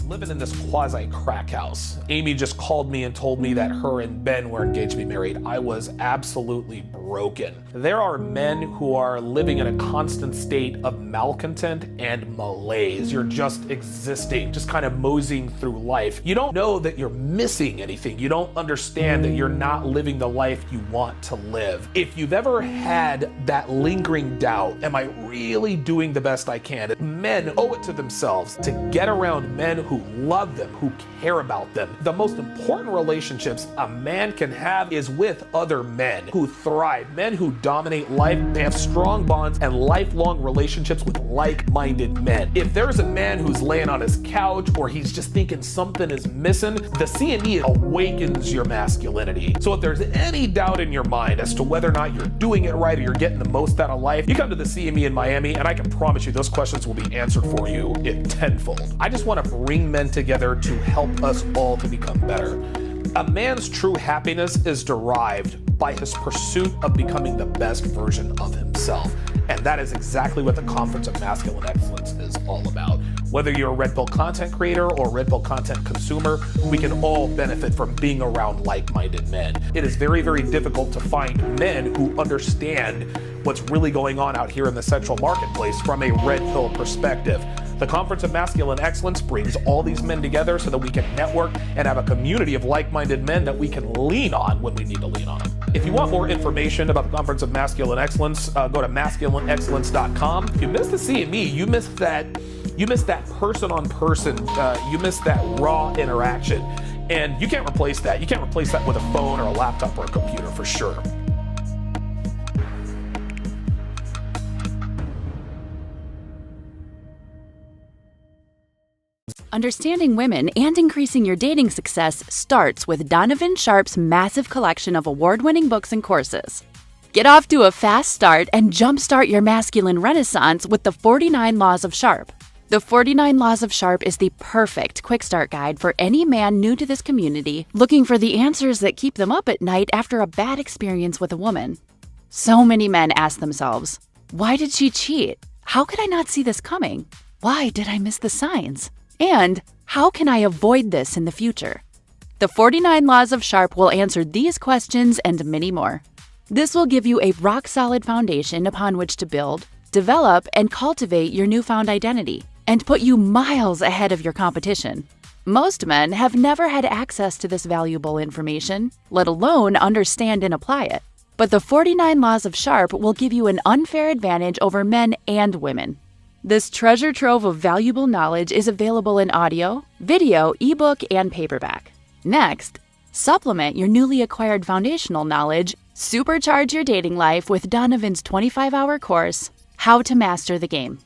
living in this quasi-crack house. Amy just called me and told me that her and Ben were engaged to be married. I was absolutely broken. There are men who are living in a constant state of malcontent and malaise. You're just existing, just kind of moseying through life. You don't know that you're missing anything. You don't understand that you're not living the life you want to live. If you've ever had that lingering doubt, am I really doing the best I can? Men owe it to themselves to get around men who love them, who care about them. The most important relationships a man can have is with other men who thrive, men who dominate life. They have strong bonds and lifelong relationships with like-minded men. If there's a man who's laying on his couch or he's just thinking something is missing, the CME awakens your masculinity. So if there's any doubt in your mind as to whether or not you're doing it right or you're getting the most out of life, you come to the CME in Miami and I can promise you those questions will be answered for you in tenfold. I just want to bring men together to help us all to become better. A man's true happiness is derived by his pursuit of becoming the best version of himself. And that is exactly what the Conference of Masculine Excellence is all about. Whether you're a Red Pill content creator or Red Pill content consumer, we can all benefit from being around like-minded men. It is very, very difficult to find men who understand what's really going on out here in the central marketplace from a Red Pill perspective. The Conference of Masculine Excellence brings all these men together so that we can network and have a community of like-minded men that we can lean on when we need to lean on them. If you want more information about the Conference of Masculine Excellence, go to masculineexcellence.com. If you missed the CME, you missed that person-on-person, you missed that raw interaction. And you can't replace that. You can't replace that with a phone or a laptop or a computer for sure. Understanding women and increasing your dating success starts with Donovan Sharp's massive collection of award-winning books and courses. Get off to a fast start and jumpstart your masculine renaissance with the 49 Laws of Sharp. The 49 Laws of Sharp is the perfect quick start guide for any man new to this community looking for the answers that keep them up at night after a bad experience with a woman. So many men ask themselves, why did she cheat? How could I not see this coming? Why did I miss the signs? And how can I avoid this in the future? The 49 Laws of Sharp will answer these questions and many more. This will give you a rock-solid foundation upon which to build, develop, and cultivate your newfound identity, and put you miles ahead of your competition. Most men have never had access to this valuable information, let alone understand and apply it. But the 49 Laws of Sharp will give you an unfair advantage over men and women. This treasure trove of valuable knowledge is available in audio, video, ebook, and paperback. Next, supplement your newly acquired foundational knowledge, supercharge your dating life with Donovan's 25-hour course, How to Master the Game.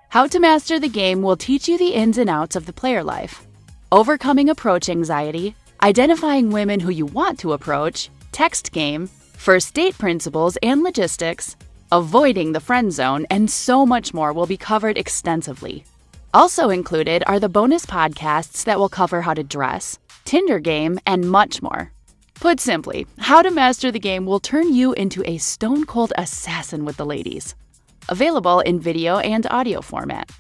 How to Master the Game will teach you the ins and outs of the player life, overcoming approach anxiety, identifying women who you want to approach, text game, first date principles and logistics, avoiding the friend zone, and so much more will be covered extensively. Also included are the bonus podcasts that will cover how to dress, Tinder game, and much more. Put simply, How to Master the Game will turn you into a stone-cold assassin with the ladies. Available in video and audio format.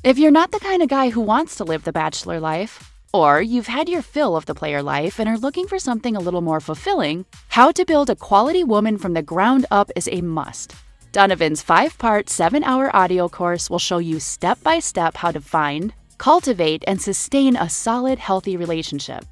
If you're not the kind of guy who wants to live the bachelor life, or you've had your fill of the player life and are looking for something a little more fulfilling, How to Build a Quality Woman from the Ground Up is a must. Donovan's 5-part, 7-hour audio course will show you step-by-step how to find, cultivate, and sustain a solid, healthy relationship.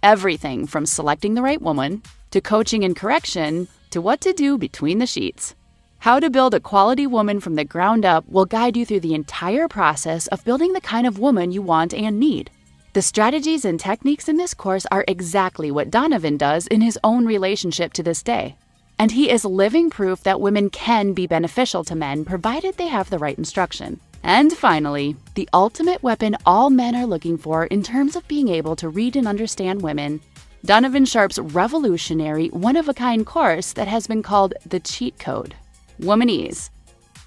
Everything from selecting the right woman, to coaching and correction, to what to do between the sheets. How to Build a Quality Woman from the Ground Up will guide you through the entire process of building the kind of woman you want and need. The strategies and techniques in this course are exactly what Donovan does in his own relationship to this day. And he is living proof that women can be beneficial to men provided they have the right instruction. And finally, the ultimate weapon all men are looking for in terms of being able to read and understand women, Donovan Sharp's revolutionary, one-of-a-kind course that has been called the Cheat Code, Womanese.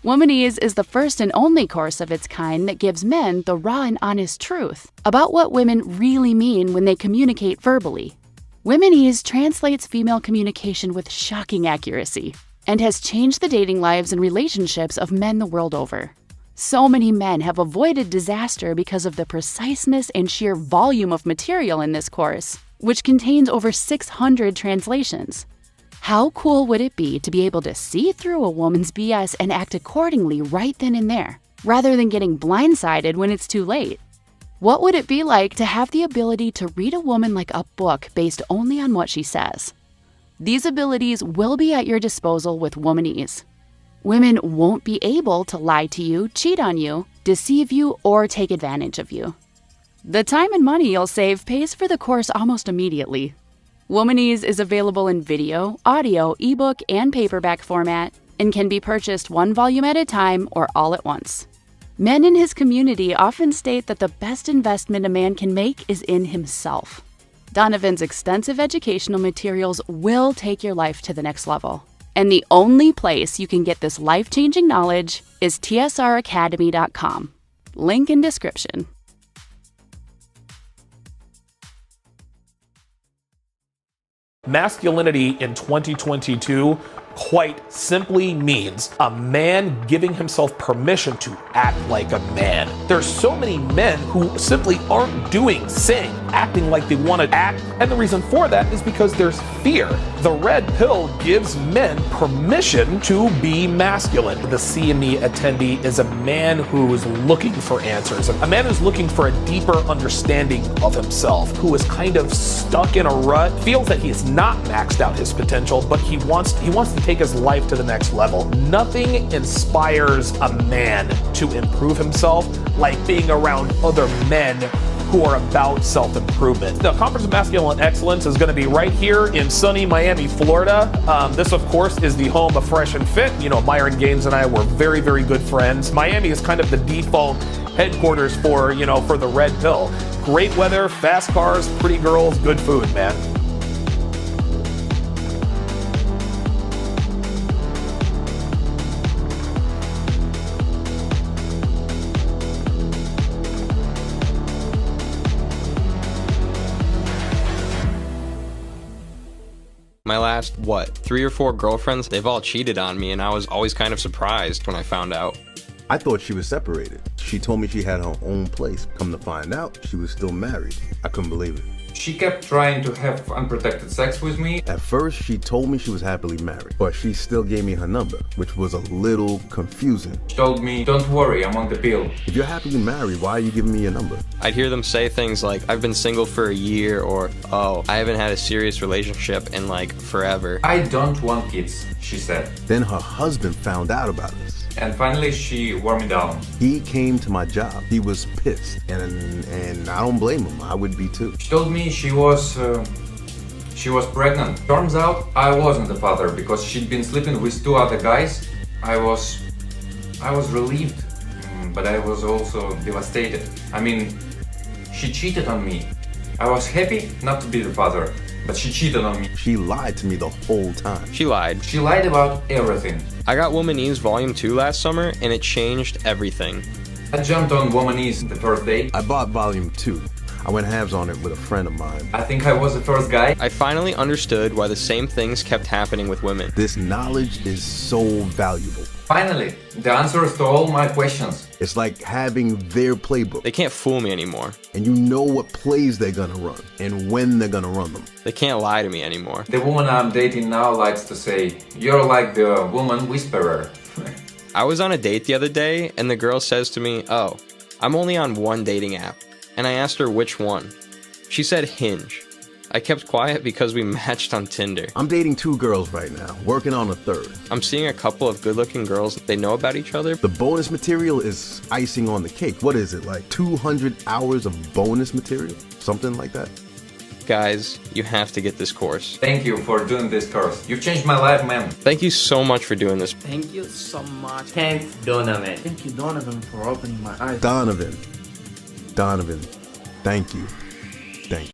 Womanese is the first and only course of its kind that gives men the raw and honest truth about what women really mean when they communicate verbally. Womanese translates female communication with shocking accuracy and has changed the dating lives and relationships of men the world over. So many men have avoided disaster because of the preciseness and sheer volume of material in this course, which contains over 600 translations. How cool would it be to be able to see through a woman's BS and act accordingly right then and there, rather than getting blindsided when it's too late? What would it be like to have the ability to read a woman like a book based only on what she says? These abilities will be at your disposal with Womanese. Women won't be able to lie to you, cheat on you, deceive you, or take advantage of you. The time and money you'll save pays for the course almost immediately. Womanese is available in video, audio, ebook, and paperback format, and can be purchased one volume at a time or all at once. Men in his community often state that the best investment a man can make is in himself. Donovan's extensive educational materials will take your life to the next level. And the only place you can get this life-changing knowledge is tsracademy.com. Link in description. Masculinity in 2022 quite simply means a man giving himself permission to act like a man. There's so many men who simply aren't doing, saying, acting like they want to act, and the reason for that is because there's fear. The red pill gives men permission to be masculine. The CME attendee is a man who's looking for answers, a man who's looking for a deeper understanding of himself, who is kind of stuck in a rut, feels that he's not maxed out his potential, but he wants to take his life to the next level. Nothing inspires a man to improve himself like being around other men who are about self-improvement. The Conference of Masculine Excellence is going to be right here in sunny Miami, Florida. This, of course, is the home of Fresh and Fit. You know, Myron Gaines and I were very, very good friends. Miami is kind of the default headquarters for the red pill. Great weather, fast cars, pretty girls, good food, man. My last, 3 or 4 girlfriends, they've all cheated on me, and I was always kind of surprised when I found out. I thought she was separated. She told me she had her own place. Come to find out, she was still married. I couldn't believe it. She kept trying to have unprotected sex with me. At first, she told me she was happily married, but she still gave me her number, which was a little confusing. She told me, don't worry, I'm on the pill. If you're happily married, why are you giving me your number? I'd hear them say things like, I've been single for a year, or, oh, I haven't had a serious relationship in forever. I don't want kids, she said. Then her husband found out about us. And finally, she wore me down. He came to my job. He was pissed, and I don't blame him. I would be too. She told me she was pregnant. Turns out I wasn't the father because she'd been sleeping with 2 other guys. I was relieved, but I was also devastated. I mean, she cheated on me. I was happy not to be the father, but she cheated on me. She lied to me the whole time. She lied. She lied about everything. I got Womanese Volume 2 last summer, and it changed everything. I jumped on Womanese the first day. I bought Volume 2. I went halves on it with a friend of mine. I think I was the first guy. I finally understood why the same things kept happening with women. This knowledge is so valuable. Finally, the answers to all my questions. It's like having their playbook. They can't fool me anymore. And you know what plays they're gonna run and when they're gonna run them. They can't lie to me anymore. The woman I'm dating now likes to say, you're like the woman whisperer. I was on a date the other day, and the girl says to me, oh, I'm only on one dating app. And I asked her which one. She said Hinge. I kept quiet because we matched on Tinder. I'm dating 2 girls right now, working on a 3rd. I'm seeing a couple of good-looking girls. They know about each other. The bonus material is icing on the cake. What is it, like 200 hours of bonus material? Something like that? Guys, you have to get this course. Thank you for doing this course. You've changed my life, man. Thank you so much for doing this. Thank you so much. Thanks, Donovan. Thank you, Donovan, for opening my eyes. Donovan, thank you. Thank you.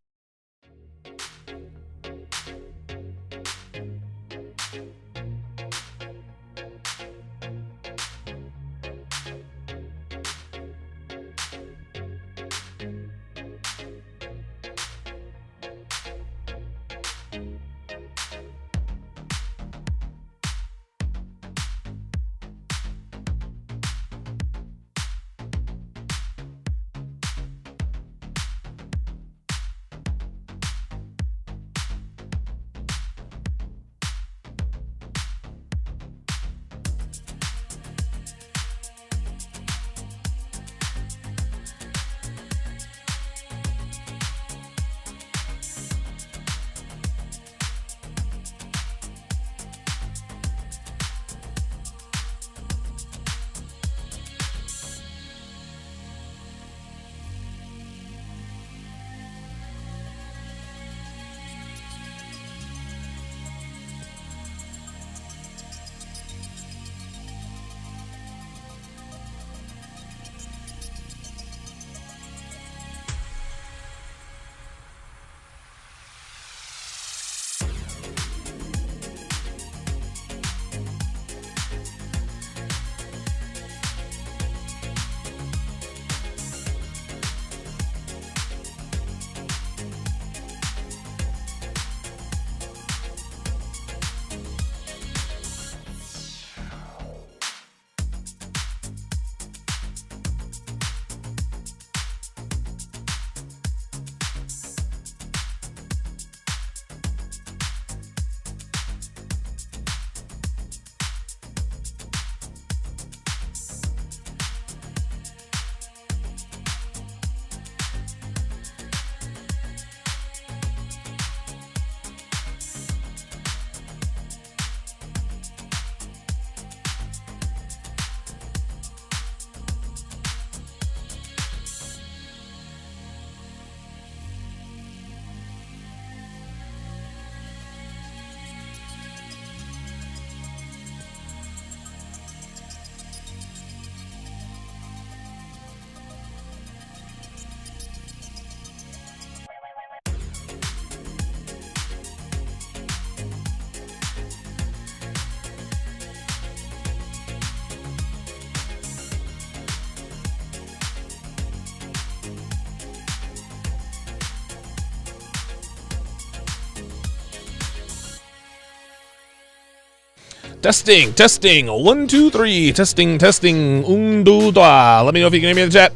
Testing, testing, 1, 2, 3, testing, testing, 1, 2, 3. Let me know if you can hear me in the chat.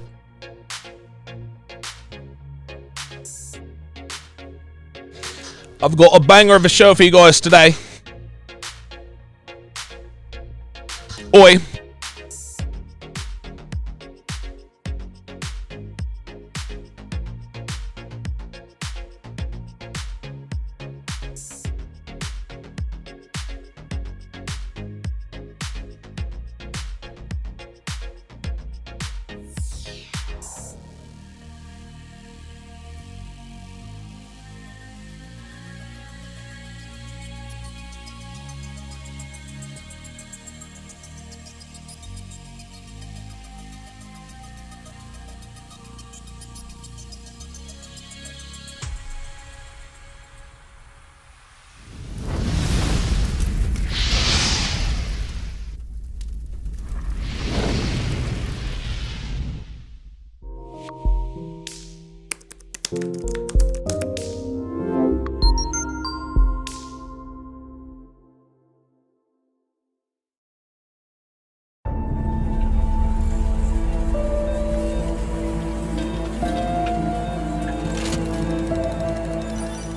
I've got a banger of a show for you guys today. Oi.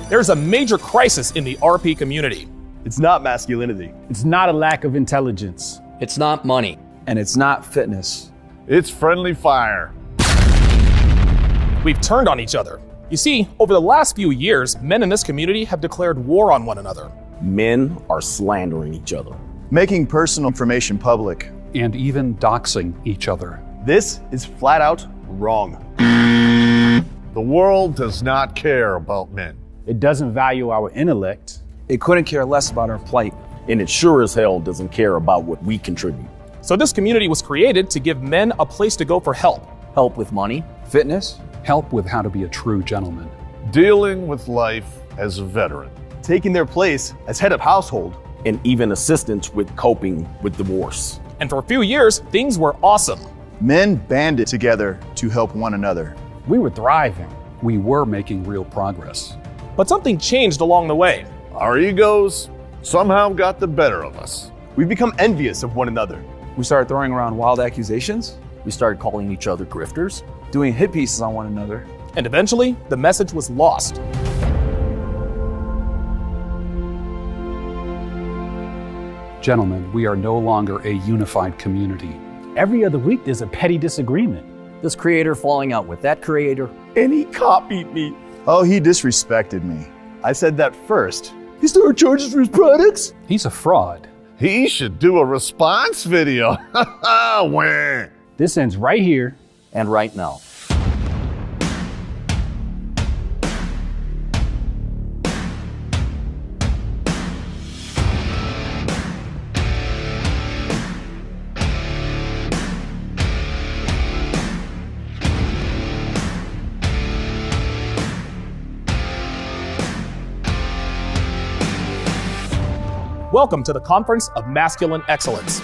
There's a major crisis in the RP community. It's not masculinity. It's not a lack of intelligence. It's not money. And it's not fitness. It's friendly fire. We've turned on each other. You see, over the last few years, men in this community have declared war on one another. Men are slandering each other, Making personal information public. And even doxing each other. This is flat out wrong. The world does not care about men. It doesn't value our intellect. It couldn't care less about our plight. and it sure as hell doesn't care about what we contribute. So this community was created to give men a place to go for help. Help with money. Fitness. Help with how to be a true gentleman. Dealing with life as a veteran. Taking their place as head of household. And even assistance with coping with divorce. And for a few years, things were awesome. Men banded together to help one another. We were thriving. We were making real progress. But something changed along the way. Our egos somehow got the better of us. We've become envious of one another. We started throwing around wild accusations, We started calling each other grifters. doing hit pieces on one another. And eventually, the message was lost. Gentlemen, we are no longer a unified community. Every other week, there's a petty disagreement. This creator falling out with that creator. And he copied me. Oh, he disrespected me. I said that first. He started charges for his products? He's a fraud. He should do a response video. Wah. This ends right here. And right now. Welcome to the Conference of Masculine Excellence.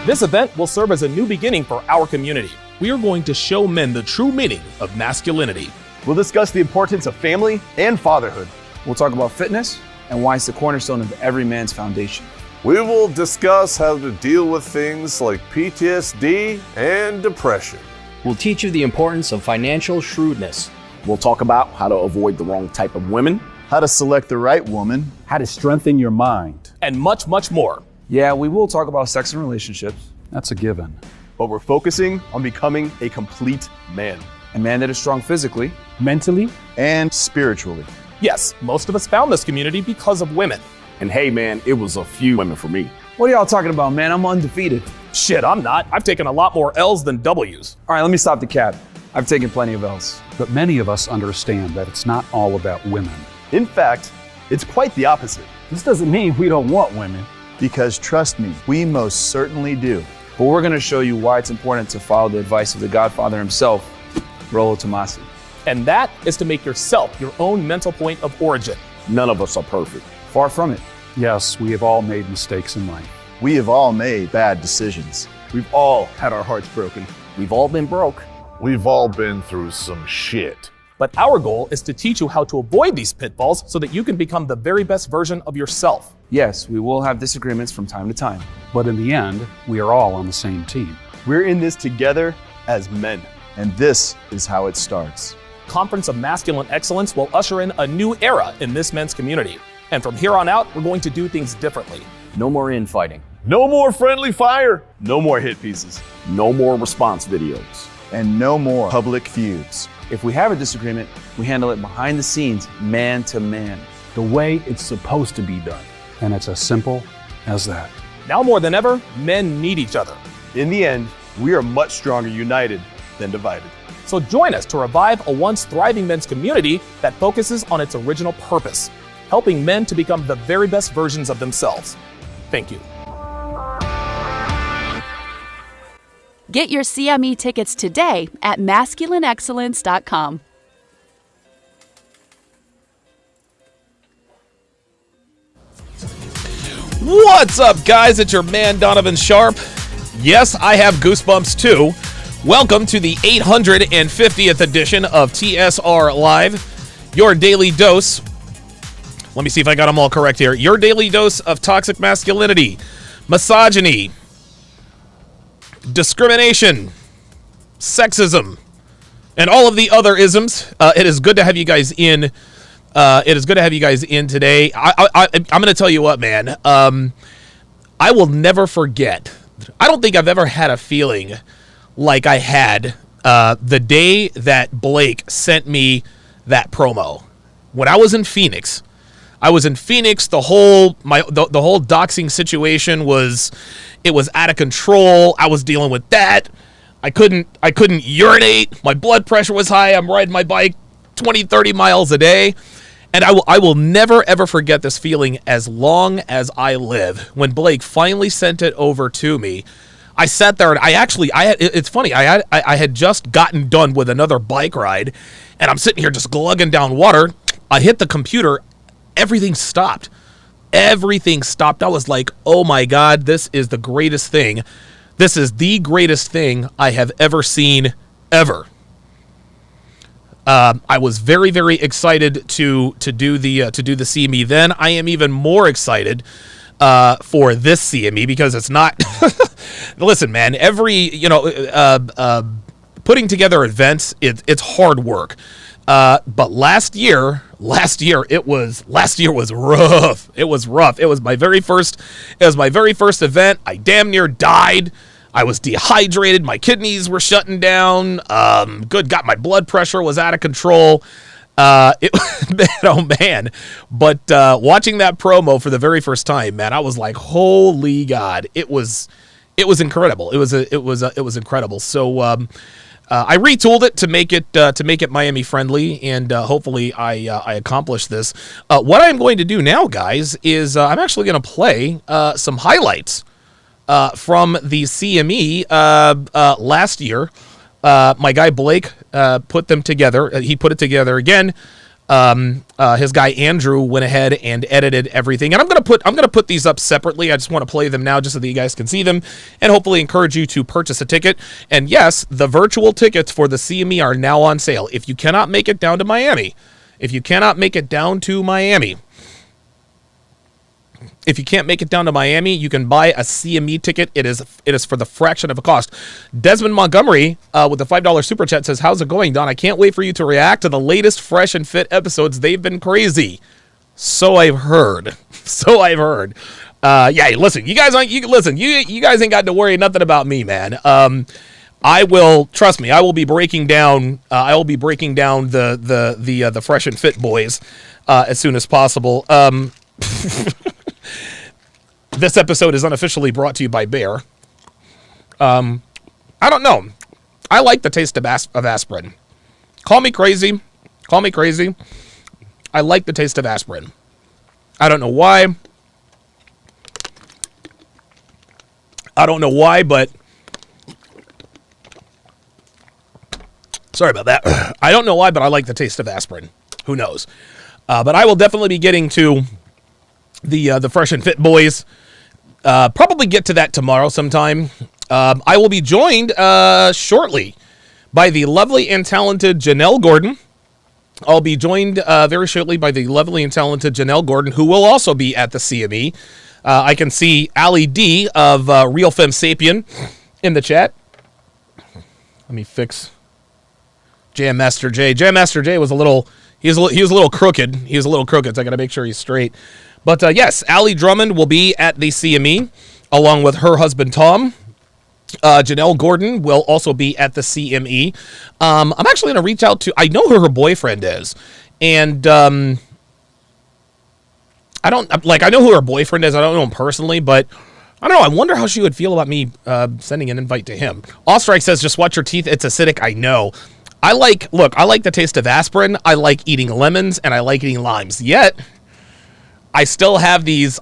This event will serve as a new beginning for our community. We are going to show men the true meaning of masculinity. We'll discuss the importance of family and fatherhood. We'll talk about fitness and why it's the cornerstone of every man's foundation. We will discuss how to deal with things like PTSD and depression. We'll teach you the importance of financial shrewdness. We'll talk about how to avoid the wrong type of women. How to select the right woman. How to strengthen your mind. And much, much more. Yeah, we will talk about sex and relationships. That's a given. But we're focusing on becoming a complete man. A man that is strong physically. Mentally, And spiritually. Yes, most of us found this community because of women. And hey man, it was a few women for me. What are y'all talking about, man? I'm undefeated. Shit, I'm not. I've taken a lot more L's than W's. All right, let me stop the cap. I've taken plenty of L's. but many of us understand that it's not all about women. In fact, it's quite the opposite. This doesn't mean we don't want women. Because trust me, we most certainly do. But we're going to show you why it's important to follow the advice of the Godfather himself, Rollo Tomasi. And that is to make yourself your own mental point of origin. None of us are perfect. Far from it. Yes, we have all made mistakes in life. We have all made bad decisions. We've all had our hearts broken. We've all been broke. We've all been through some shit. But our goal is to teach you how to avoid these pitfalls so that you can become the very best version of yourself. Yes, we will have disagreements from time to time. But in the end, we are all on the same team. We're in this together as men, and this is how it starts. Conference of Masculine Excellence will usher in a new era in this men's community. And from here on out, we're going to do things differently. No more infighting. No more friendly fire. No more hit pieces. No more response videos. And no more public feuds. If we have a disagreement, we handle it behind the scenes, man to man. The way it's supposed to be done. And it's as simple as that. Now more than ever, men need each other. In the end, we are much stronger united than divided. So join us to revive a once thriving men's community that focuses on its original purpose, helping men to become the very best versions of themselves. Thank you. Get your CME tickets today at masculineexcellence.com. What's up, guys? It's your man, Donovan Sharp. Yes, I have goosebumps too. Welcome to the 850th edition of TSR Live, your daily dose. Let me see if I got them all correct here. Your daily dose of toxic masculinity, misogyny, discrimination, sexism, and all of the other isms. It is good to have you guys in. It is good to have you guys in today. I'm going to tell you what, man. I will never forget. I don't think I've ever had a feeling like I had the day that Blake sent me that promo. When I was in Phoenix, the whole doxing situation was out of control. I was dealing with that. I couldn't urinate. My blood pressure was high. I'm riding my bike 20, 30 miles a day. And I will never, ever forget this feeling as long as I live. When Blake finally sent it over to me, I sat there and it's funny. I had just gotten done with another bike ride, and I'm sitting here just glugging down water. I hit the computer. Everything stopped. Everything stopped. I was like, oh my God, this is the greatest thing. This is the greatest thing I have ever seen, ever. I was very, very excited to do the CME. Then I am even more excited for this CME because it's not. Listen, man. Putting together events, it's hard work. But last year it was rough. It was rough. It was my very first event. I damn near died. I was dehydrated. My kidneys were shutting down. My blood pressure was out of control. Man. But watching that promo for the very first time, man, I was like, holy God. It was incredible. It was incredible. So I retooled it to make it Miami friendly, and hopefully I accomplished this. What I'm going to do now, guys, is I'm actually going to play some highlights from the CME last year. My guy Blake put them together. He put it together again. His guy Andrew went ahead and edited everything, and I'm gonna put these up separately. I just want to play them now just so that you guys can see them, and hopefully encourage you to purchase a ticket. And yes, the virtual tickets for the CME are now on sale. If you cannot make it down to Miami, if you can't make it down to Miami, you can buy a CME ticket. It is for the fraction of a cost. Desmond Montgomery with the $5 super chat says, "How's it going, Don? I can't wait for you to react to the latest Fresh and Fit episodes. They've been crazy." So I've heard. Yeah, listen, you guys ain't got to worry nothing about me, man. I will, trust me, I will be breaking down the Fresh and Fit boys as soon as possible. This episode is unofficially brought to you by Bayer. I don't know. I like the taste of aspirin. Call me crazy. I like the taste of aspirin. I don't know why, but sorry about that. I don't know why, but I like the taste of aspirin. Who knows? But I will definitely be getting to the Fresh and Fit boys. Probably get to that tomorrow sometime. I will be joined shortly by the lovely and talented Janelle Gordon. I'll be joined very shortly by the lovely and talented Janelle Gordon, who will also be at the CME. I can see Ali D of Real Femme Sapien in the chat. Let me fix Jam Master J. Jam Master J was a little, he was a little crooked. He was a little crooked, so I got to make sure he's straight. But yes, Ali Drummond will be at the CME along with her husband Tom. Janelle Gordon will also be at the CME. I'm actually going to reach out to, I know who her boyfriend is, and I know who her boyfriend is. I don't know him personally, but I don't know. I wonder how she would feel about me sending an invite to him. Allstrike says, just watch your teeth. It's acidic. I know. I like the taste of aspirin. I like eating lemons, and I like eating limes. Yet, I still have these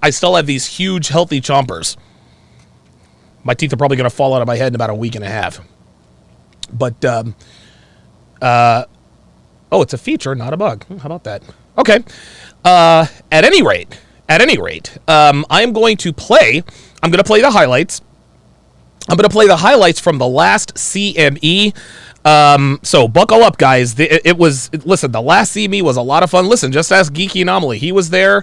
huge, healthy chompers. My teeth are probably going to fall out of my head in about a week and a half. But, oh, it's a feature, not a bug. How about that? Okay. At any rate, I'm going to play the highlights. I'm going to play the highlights from the last CME. So buckle up, guys. Listen, the last CME was a lot of fun. Listen, just ask Geeky Anomaly. He was there.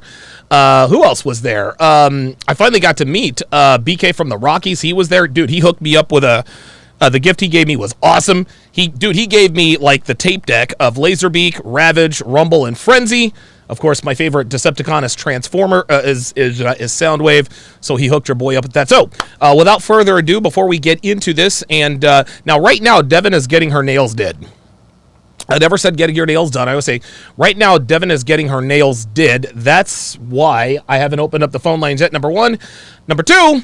Who else was there? I finally got to meet BK from the Rockies. He was there. Dude, he hooked me up with the gift he gave me was awesome. He gave me like the tape deck of Laserbeak, Ravage, Rumble, and Frenzy. Of course, my favorite Decepticon is Transformer, is Soundwave, so he hooked your boy up with that. So, without further ado, before we get into this, and right now, Devin is getting her nails did. I never said getting your nails done. I always say, right now, Devin is getting her nails did. That's why I haven't opened up the phone lines yet, number one. Number two,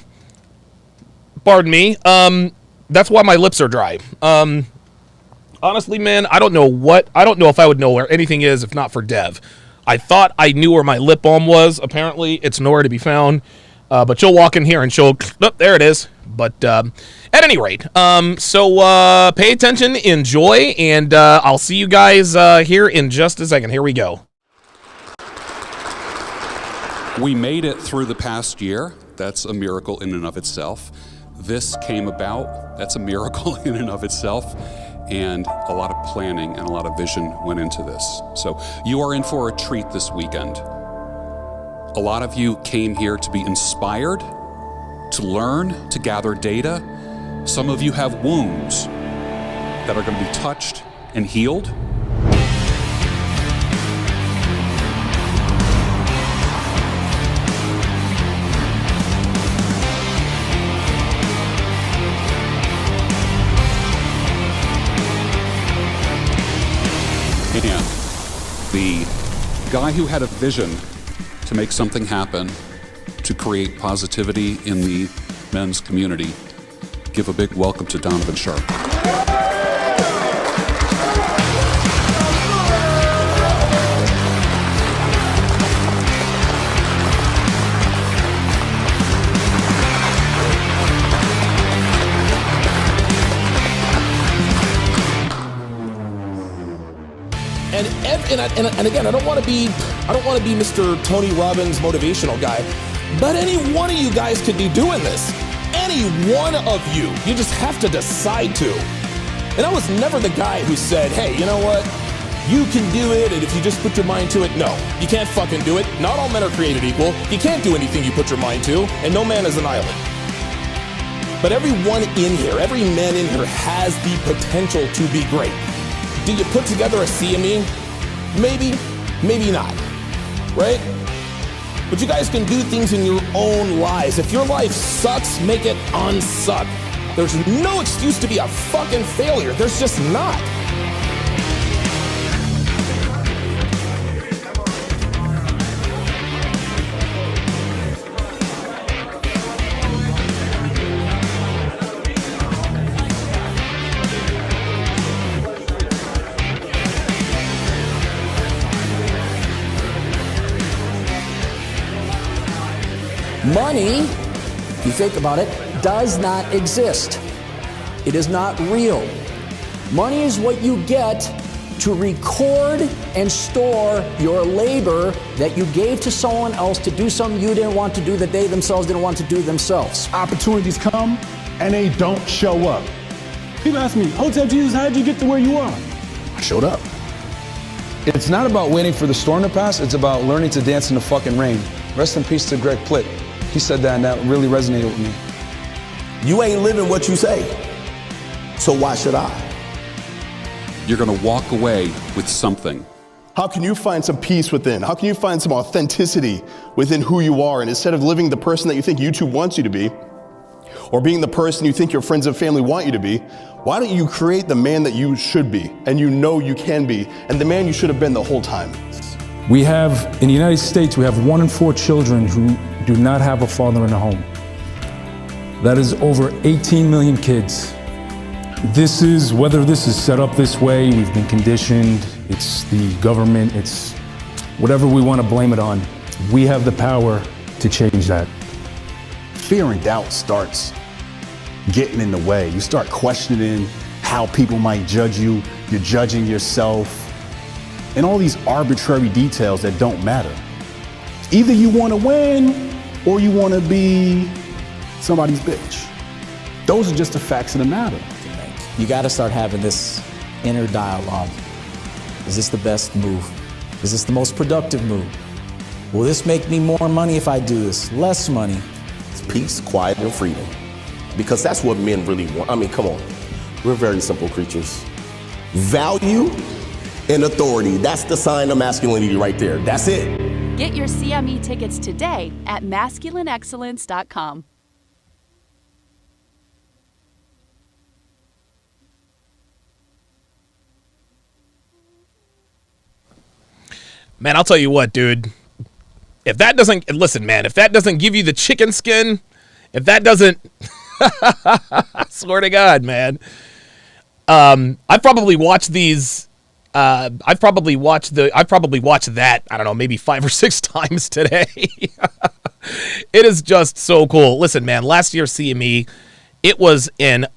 pardon me, that's why my lips are dry. Honestly, man, I don't know if I would know where anything is if not for Dev. I thought I knew where my lip balm was. Apparently, it's nowhere to be found. But she'll walk in here and she'll, oh, there it is. But at any rate, so pay attention, enjoy, and I'll see you guys here in just a second. Here we go. We made it through the past year. That's a miracle in and of itself. This came about. That's a miracle in and of itself. And a lot of planning and a lot of vision went into this. So you are in for a treat this weekend. A lot of you came here to be inspired, to learn, to gather data. Some of you have wounds that are going to be touched and healed. And the guy who had a vision to make something happen, to create positivity in the men's community, give a big welcome to Donovan Sharp. And again, I don't want to be Mr. Tony Robbins motivational guy, but any one of you guys could be doing this. Any one of you. You just have to decide to. And I was never the guy who said, hey, you know what? You can do it, and if you just put your mind to it, no. You can't fucking do it. Not all men are created equal. You can't do anything you put your mind to, and no man is an island. But everyone in here, every man in here has the potential to be great. Do you put together a CME? Maybe, maybe not, right? But you guys can do things in your own lives. If your life sucks, make it unsuck. There's no excuse to be a fucking failure. There's just not. Money, if you think about it, does not exist. It is not real. Money is what you get to record and store your labor that you gave to someone else to do something you didn't want to do that they themselves didn't want to do themselves. Opportunities come and they don't show up. People ask me, Hotep Jesus, how'd you get to where you are? I showed up. It's not about waiting for the storm to pass. It's about learning to dance in the fucking rain. Rest in peace to Greg Plitt. He said that, and that really resonated with me. You ain't living what you say. So why should I? You're going to walk away with something. How can you find some peace within? How can you find some authenticity within who you are? And instead of living the person that you think YouTube wants you to be, or being the person you think your friends and family want you to be, why don't you create the man that you should be, and you know you can be, and the man you should have been the whole time? We have, in the United States, we have 1 in 4 children who do not have a father in the home. That is over 18 million kids. Whether this is set up this way, we've been conditioned, it's the government, it's whatever we want to blame it on. We have the power to change that. Fear and doubt starts getting in the way. You start questioning how people might judge you. You're judging yourself. And all these arbitrary details that don't matter. Either you want to win or you want to be somebody's bitch. Those are just the facts of the matter. You got to start having this inner dialogue. Is this the best move? Is this the most productive move? Will this make me more money if I do this? Less money? It's peace, quiet, and freedom. Because that's what men really want. I mean, come on. We're very simple creatures. Value and authority. That's the sign of masculinity right there. That's it. Get your CME tickets today at masculineexcellence.com. Man, I'll tell you what, dude. If that doesn't give you the chicken skin, if that doesn't, I swear to God, man. I've probably watched these. I've probably watched that, I don't know, maybe 5 or 6 times today. It is just so cool. Listen, man, last year's CME, it was an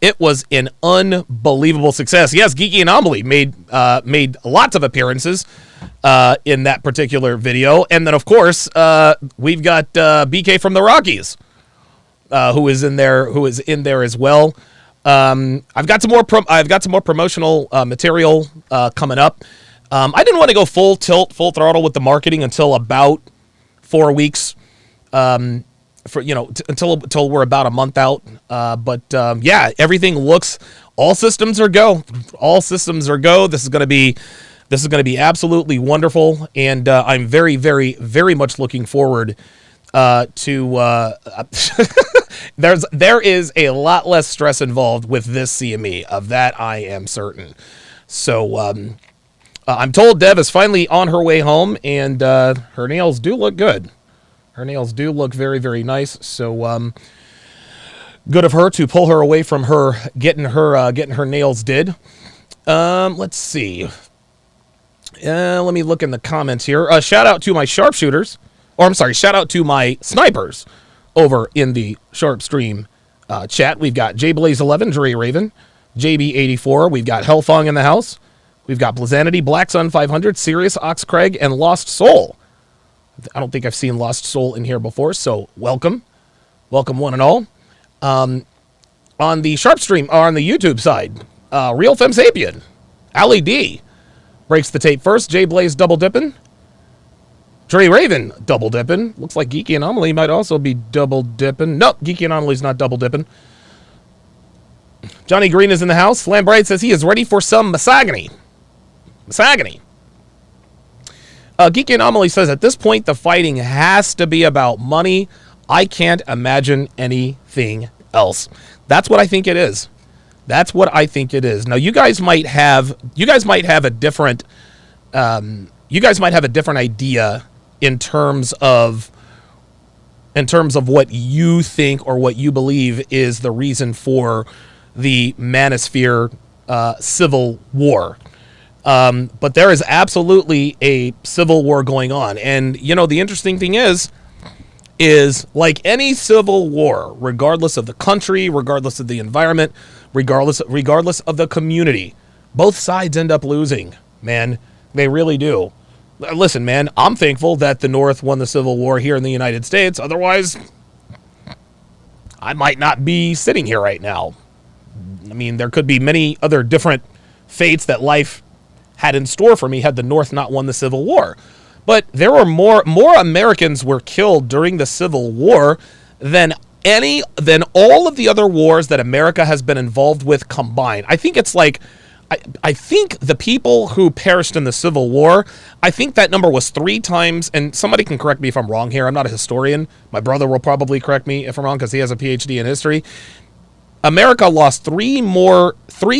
unbelievable success. Yes, Geeky Anomaly made lots of appearances in that particular video, and then of course we've got BK from the Rockies, who is in there as well. I've got some more promotional material coming up. I didn't want to go full throttle with the marketing until about 4 weeks, until we're about a month out. But everything looks, all systems are go. All systems are go. This is going to be absolutely wonderful, and I'm very, very, very much looking forward to. There is a lot less stress involved with this CME. Of that, I am certain. So I'm told Dev is finally on her way home, and her nails do look good. Her nails do look very, very nice. So good of her to pull her away from her getting her nails did. Let's see. Let me look in the comments here. Shout out to my sharpshooters, shout out to my snipers over in the Sharp Stream chat. We've got JBlaze11, Dre Raven, JB84. We've got Hellfong in the house. We've got Blazanity, Black Sun 500, Sirius, Ox Craig, and Lost Soul. I don't think I've seen Lost Soul in here before, so welcome. Welcome one and all. On the Sharp Stream, or on the YouTube side, Real Fem Sapien, Ali D breaks the tape first. JBlaze double dipping. Dre Raven double dipping. Looks like Geeky Anomaly might also be double dipping. Nope, Geeky Anomaly's not double dipping. Johnny Green is in the house. Lambright says he is ready for some misogyny. Misogyny. Geeky Anomaly says at this point the fighting has to be about money. I can't imagine anything else. That's what I think it is. That's what I think it is. Now you guys might have a different idea in terms of what you think or what you believe is the reason for the Manosphere civil war. But there is absolutely a civil war going on. And, the interesting thing is like any civil war, regardless of the country, regardless of the environment, regardless of the community, both sides end up losing, man. They really do. Listen, man, I'm thankful that the North won the Civil War here in the United States. Otherwise, I might not be sitting here right now. I mean, there could be many other different fates that life had in store for me had the North not won the Civil War. But there were more Americans were killed during the Civil War than all of the other wars that America has been involved with combined. I think it's like, I think the people who perished in the Civil War, I think that number was 3 times, and somebody can correct me if I'm wrong here. I'm not a historian. My brother will probably correct me if I'm wrong because he has a PhD in history. America lost 3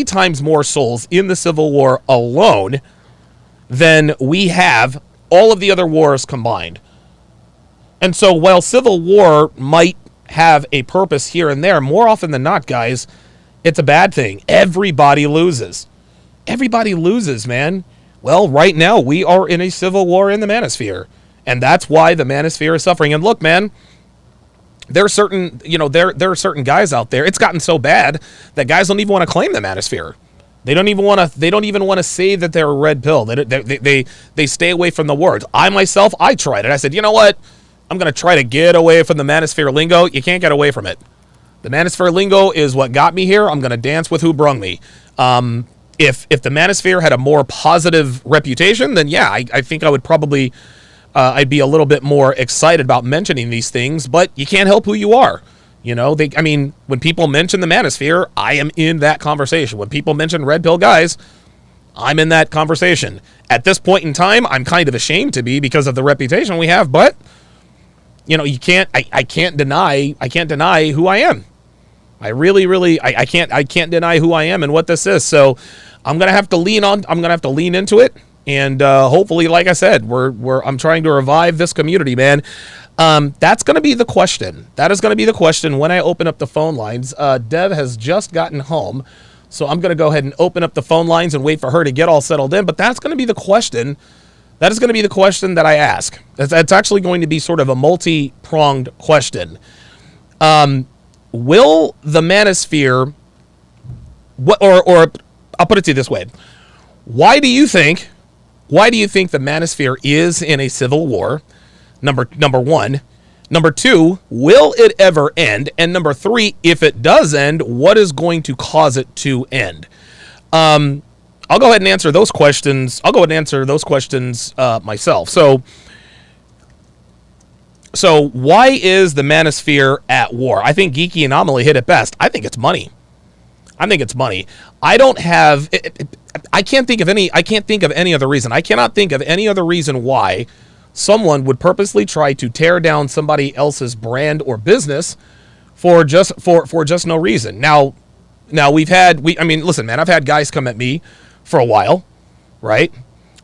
times more souls in the Civil War alone than we have all of the other wars combined. And so while Civil War might have a purpose here and there, more often than not, guys, it's a bad thing. Everybody loses. Everybody loses, man. Well, right now we are in a civil war in the Manosphere, and that's why the Manosphere is suffering. And look, man, there are certain, there are certain guys out there. It's gotten so bad that guys don't even want to claim the Manosphere. They don't even want to say that they're a red pill. They stay away from the words. I myself, I tried it. I said, you know what? I'm going to try to get away from the Manosphere lingo. You can't get away from it. The Manosphere lingo is what got me here. I'm going to dance with who brung me. If the Manosphere had a more positive reputation, then yeah, I think I would probably, I'd be a little bit more excited about mentioning these things, but you can't help who you are. When people mention the Manosphere, I am in that conversation. When people mention red pill guys, I'm in that conversation. At this point in time, I'm kind of ashamed to be because of the reputation we have, but I can't deny who I am. I really, I can't deny who I am and what this is. So I'm going to have to lean into it. And hopefully, like I said, I'm trying to revive this community, man. That's going to be the question. That is going to be the question when I open up the phone lines. Dev has just gotten home, so I'm going to go ahead and open up the phone lines and wait for her to get all settled in. But that's going to be the question. That is going to be the question that I ask. It's actually going to be sort of a multi-pronged question. Will the Manosphere, or I'll put it to you this way. Why do you think the Manosphere is in a civil war? Number 1. Number 2, will it ever end? And number 3, if it does end, what is going to cause it to end? I'll go ahead and answer those questions. Myself. So why is the Manosphere at war? I think Geeky Anomaly hit it best. I think it's money. I can't think of any other reason. I cannot think of any other reason why someone would purposely try to tear down somebody else's brand or business for just no reason. Now listen, man, I've had guys come at me for a while, right?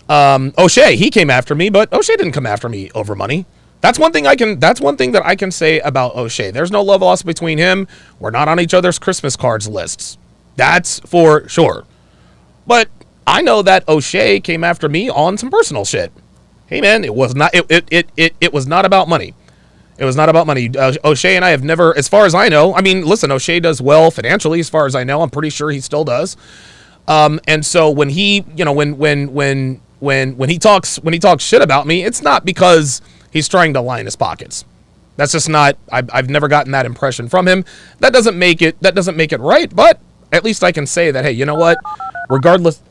O'Shea, he came after me, but O'Shea didn't come after me over money. That's one thing that I can say about O'Shea. There's no love lost between him. We're not on each other's Christmas cards lists. That's for sure. But I know that O'Shea came after me on some personal shit. Hey man, it was not about money. It was not about money. O'Shea and I have never, as far as I know, listen, O'Shea does well financially, as far as I know. I'm pretty sure he still does. And so when he, when he talks shit about me, it's not because he's trying to line his pockets. That's just not, I've never gotten that impression from him. That doesn't make it right, but at least I can say that, hey, you know what? Regardless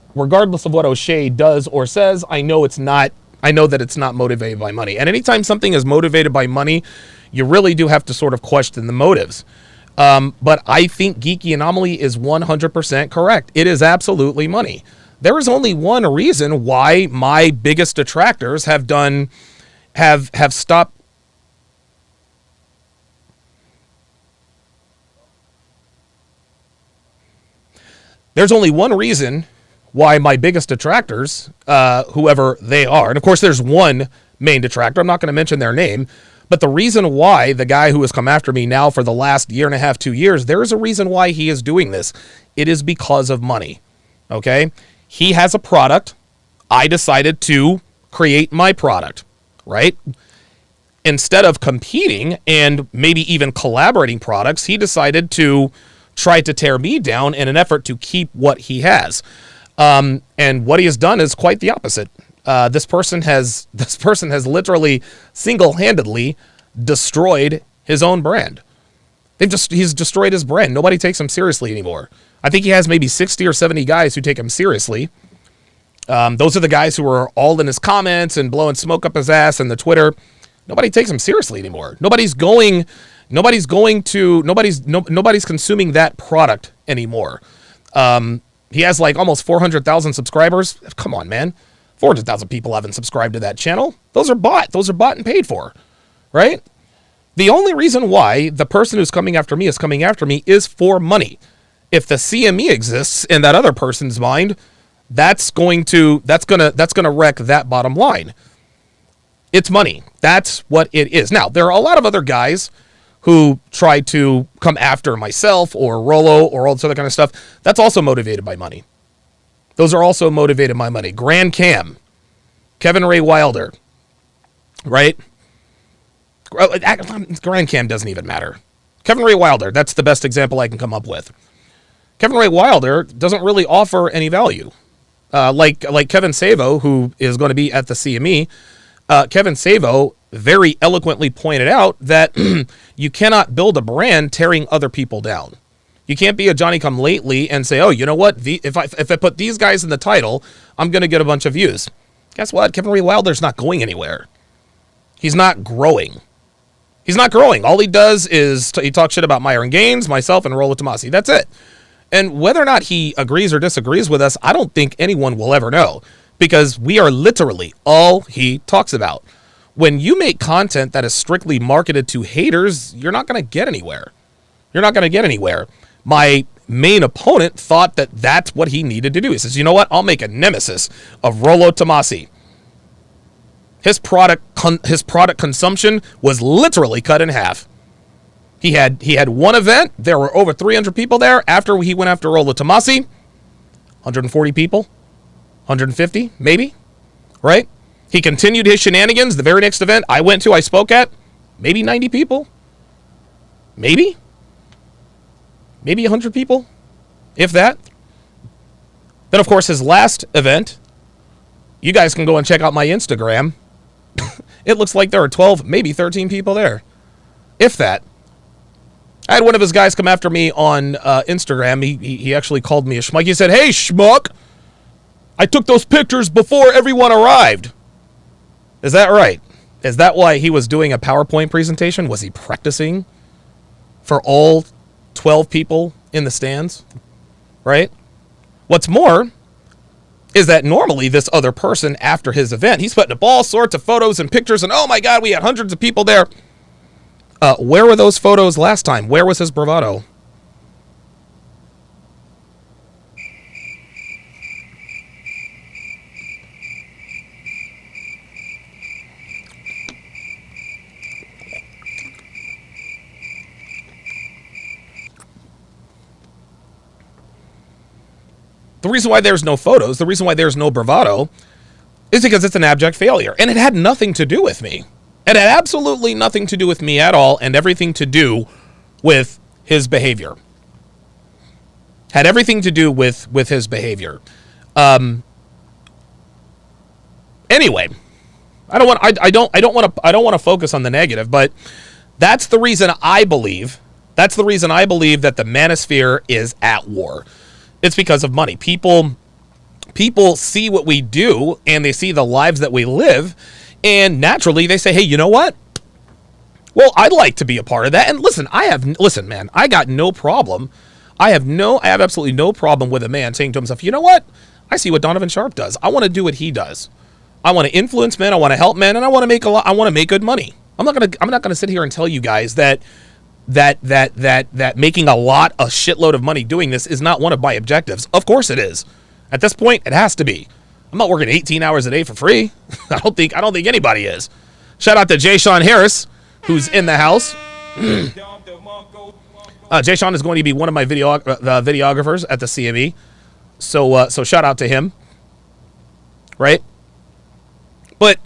of what O'Shea does or says, I know that it's not motivated by money. And anytime something is motivated by money, you really do have to sort of question the motives. But I think Geeky Anomaly is 100% correct. It is absolutely money. There is only one reason why my biggest detractors have stopped. There's only one reason why my biggest detractors, whoever they are, and of course there's one main detractor, I'm not going to mention their name, but the reason why the guy who has come after me now for the last 1.5 to 2 years, there is a reason why he is doing this. It is because of money. Okay? He has a product. I decided to create my product, right? Instead of competing and maybe even collaborating products, he decided to try to tear me down in an effort to keep what he has. And what he has done is quite the opposite. This person has literally single-handedly destroyed his own brand. He's destroyed his brand. Nobody takes him seriously anymore. I think he has maybe 60 or 70 guys who take him seriously. Those are the guys who are all in his comments and blowing smoke up his ass and the Twitter. Nobody takes him seriously anymore. Nobody's consuming that product anymore. He has like almost 400,000 subscribers. Come on, man. 400,000 people haven't subscribed to that channel. Those are bought and paid for, right? The only reason why the person who's coming after me is for money. If the CME exists in that other person's mind, that's gonna wreck that bottom line. It's money. That's what it is. Now, there are a lot of other guys who try to come after myself or Rollo or all this other kind of stuff. That's also motivated by money. Those are also motivated by money. Grand Cam, Kevin Ray Wilder, right? Grand Cam doesn't even matter. Kevin Ray Wilder, that's the best example I can come up with. Kevin Ray Wilder doesn't really offer any value. Like Kevin Savo, who is going to be at the CME, Kevin Savo very eloquently pointed out that you cannot build a brand tearing other people down. You can't be a Johnny-come-lately and say, oh, you know what? If I put these guys in the title, I'm going to get a bunch of views. Guess what? Kevin Ray Wilder's not going anywhere. He's not growing. All he does is he talks shit about Myron Gaines, myself, and Rollo Tomasi. That's it. And whether or not he agrees or disagrees with us, I don't think anyone will ever know, because we are literally all he talks about. When you make content that is strictly marketed to haters, you're not going to get anywhere. My main opponent thought that that's what he needed to do. He says, you know what? I'll make a nemesis of Rollo Tomasi. His product consumption was literally cut in half. He had one event. There were over 300 people there. After he went after Rollo Tomasi, 140 people, 150 maybe, right? He continued his shenanigans. The very next event I spoke at, maybe 90 people, maybe 100 people, if that. Then, of course, his last event, you guys can go and check out my Instagram. It looks like there are 12, maybe 13 people there, if that. I had one of his guys come after me on Instagram. He actually called me a schmuck. He said, hey, schmuck, I took those pictures before everyone arrived. Is that right? Is that why he was doing a PowerPoint presentation? Was he practicing for all 12 people in the stands? Right? What's more is that normally this other person after his event, he's putting up all sorts of photos and pictures, and oh my God, we had hundreds of people there. Where were those photos last time? Where was his bravado? The reason why there's no photos, the reason why there's no bravado, is because it's an abject failure. And it had nothing to do with me. It had absolutely nothing to do with me at all, and everything to do with his behavior. Had everything to do with his behavior. Anyway, I don't want to focus on the negative, but that's the reason I believe that the Manosphere is at war. It's because of money. People see what we do, and they see the lives that we live, and naturally they say, hey, you know what? Well, I'd like to be a part of that. And listen, man, I got no problem. I have absolutely no problem with a man saying to himself, you know what? I see what Donovan Sharp does. I want to do what he does. I want to influence men. I want to help men, and I want to make I want to make good money. I'm not gonna sit here and tell you guys that making a shitload of money doing this is not one of my objectives. Of course it is. At this point, it has to be. I'm not working 18 hours a day for free. I don't think anybody is. Shout out to Jay Sean Harris, who's in the house. Jay Sean is going to be one of my videographers at the CME. So shout out to him. Right? But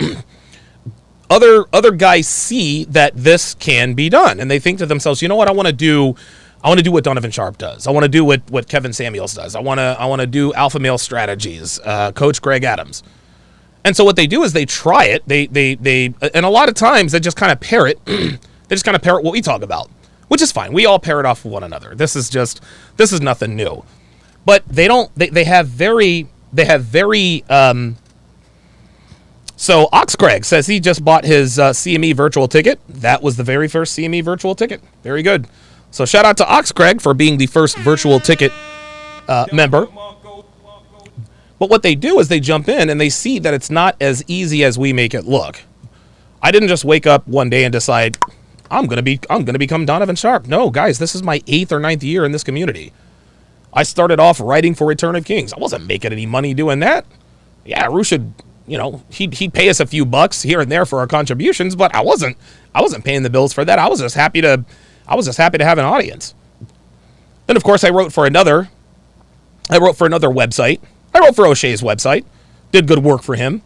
other guys see that this can be done, and they think to themselves, you know what, I want to do what Donovan Sharp does. I want to do what Kevin Samuels does. I want to do alpha male strategies, Coach Greg Adams. And so what they do is they try it. They and a lot of times they just kind of parrot. They just kind of parrot what we talk about, which is fine. We all parrot off of one another. This is nothing new. But they don't. They have very. So Oxcraig says he just bought his CME virtual ticket. That was the very first CME virtual ticket. Very good. So shout out to Oxcraig for being the first virtual ticket member. But what they do is they jump in and they see that it's not as easy as we make it look. I didn't just wake up one day and decide I'm gonna become Donovan Sharp. No, guys, this is my 8th or 9th year in this community. I started off writing for Return of Kings. I wasn't making any money doing that. Yeah, Rue should, he'd pay us a few bucks here and there for our contributions, but I wasn't paying the bills for that. I was just happy to have an audience. Then of course I wrote for another website. I wrote for O'Shea's website. Did good work for him.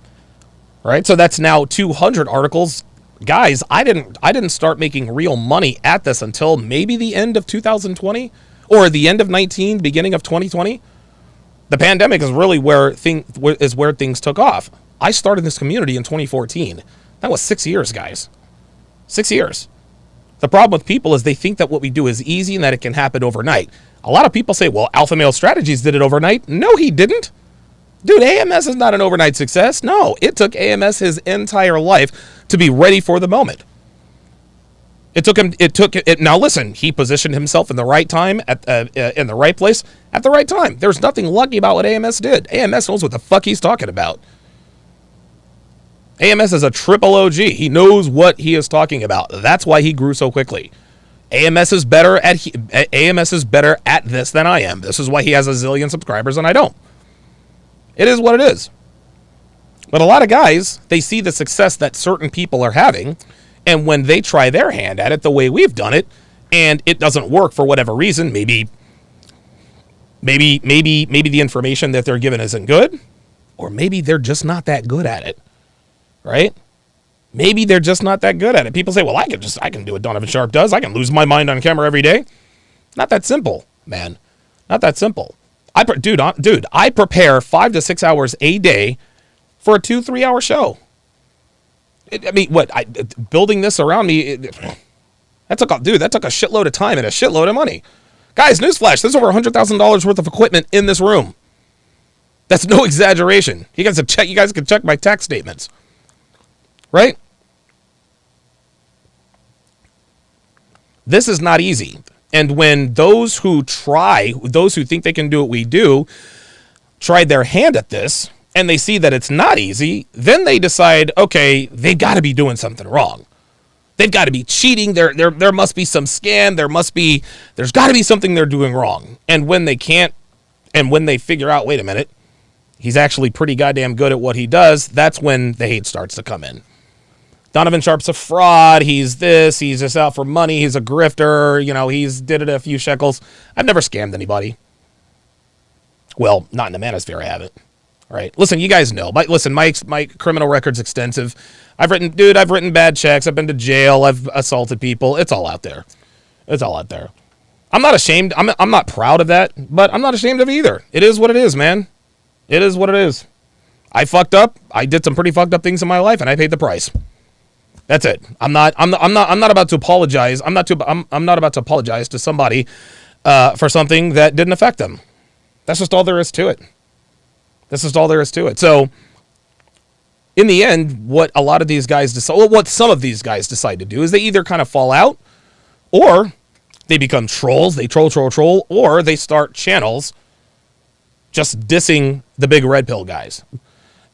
Right? So that's now 200 articles. Guys, I didn't start making real money at this until maybe the end of 2020 or the end of 19, beginning of 2020. The pandemic is really where things took off. I started this community in 2014. That was 6 years, guys. 6 years. The problem with people is they think that what we do is easy and that it can happen overnight. A lot of people say, well, Alpha Male Strategies did it overnight. No, he didn't. Dude, AMS is not an overnight success. No, it took AMS his entire life to be ready for the moment. Now listen, he positioned himself in the right time, in the right place, at the right time. There's nothing lucky about what AMS did. AMS knows what the fuck he's talking about. AMS is a triple OG. He knows what he is talking about. That's why he grew so quickly. AMS is better at this than I am. This is why he has a zillion subscribers and I don't. It is what it is. But a lot of guys, they see the success that certain people are having, and when they try their hand at it the way we've done it, and it doesn't work for whatever reason, maybe the information that they're given isn't good, or maybe they're just not that good at it. Right? Maybe they're just not that good at it. People say, well, I can do what Donovan Sharp does. I can lose my mind on camera every day. Not that simple, man. Not that simple. Dude, I prepare 5 to 6 hours a day for a 2-3 hour show. Building this around me, that took a shitload of time and a shitload of money. Guys, newsflash, there's over $100,000 worth of equipment in this room. That's no exaggeration. You guys can check my tax statements. Right? This is not easy. And when those who think they can do what we do, tried their hand at this, and they see that it's not easy, then they decide, okay, they got to be doing something wrong. They've got to be cheating. There must be some scam. There's got to be something they're doing wrong. And when they can't, and when they figure out, wait a minute, he's actually pretty goddamn good at what he does, that's when the hate starts to come in. Donovan Sharp's a fraud. He's this. He's just out for money. He's a grifter. He's did it a few shekels. I've never scammed anybody. Well, not in the Manosphere, I haven't. All right. Listen, you guys know. My criminal record's extensive. I've written bad checks. I've been to jail. I've assaulted people. It's all out there. It's all out there. I'm not ashamed. I'm not proud of that, but I'm not ashamed of it either. It is what it is, man. It is what it is. I fucked up. I did some pretty fucked up things in my life, and I paid the price. That's it. I'm not about to apologize. I'm not about to apologize to somebody for something that didn't affect them. That's just all there is to it. That's just all there is to it. So, in the end, what some of these guys decide to do is they either kind of fall out, or they become trolls. They troll, or they start channels just dissing the big red pill guys.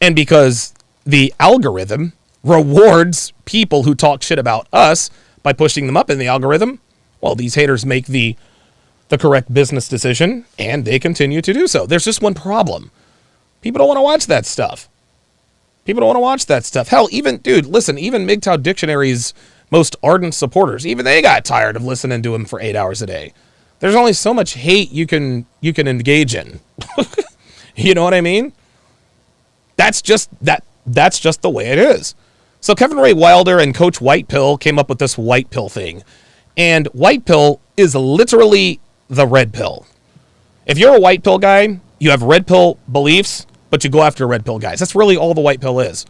And because the algorithm rewards people who talk shit about us by pushing them up in the algorithm, well, these haters make the correct business decision, and they continue to do so. There's just one problem. People don't want to watch that stuff. Hell, even MGTOW Dictionary's most ardent supporters, even they got tired of listening to him for 8 hours a day. There's only so much hate you can engage in. You know what I mean? That's just the way it is. So Kevin Ray Wilder and Coach White Pill came up with this white pill thing. And white pill is literally the red pill. If you're a white pill guy, you have red pill beliefs, but you go after red pill guys. That's really all the white pill is.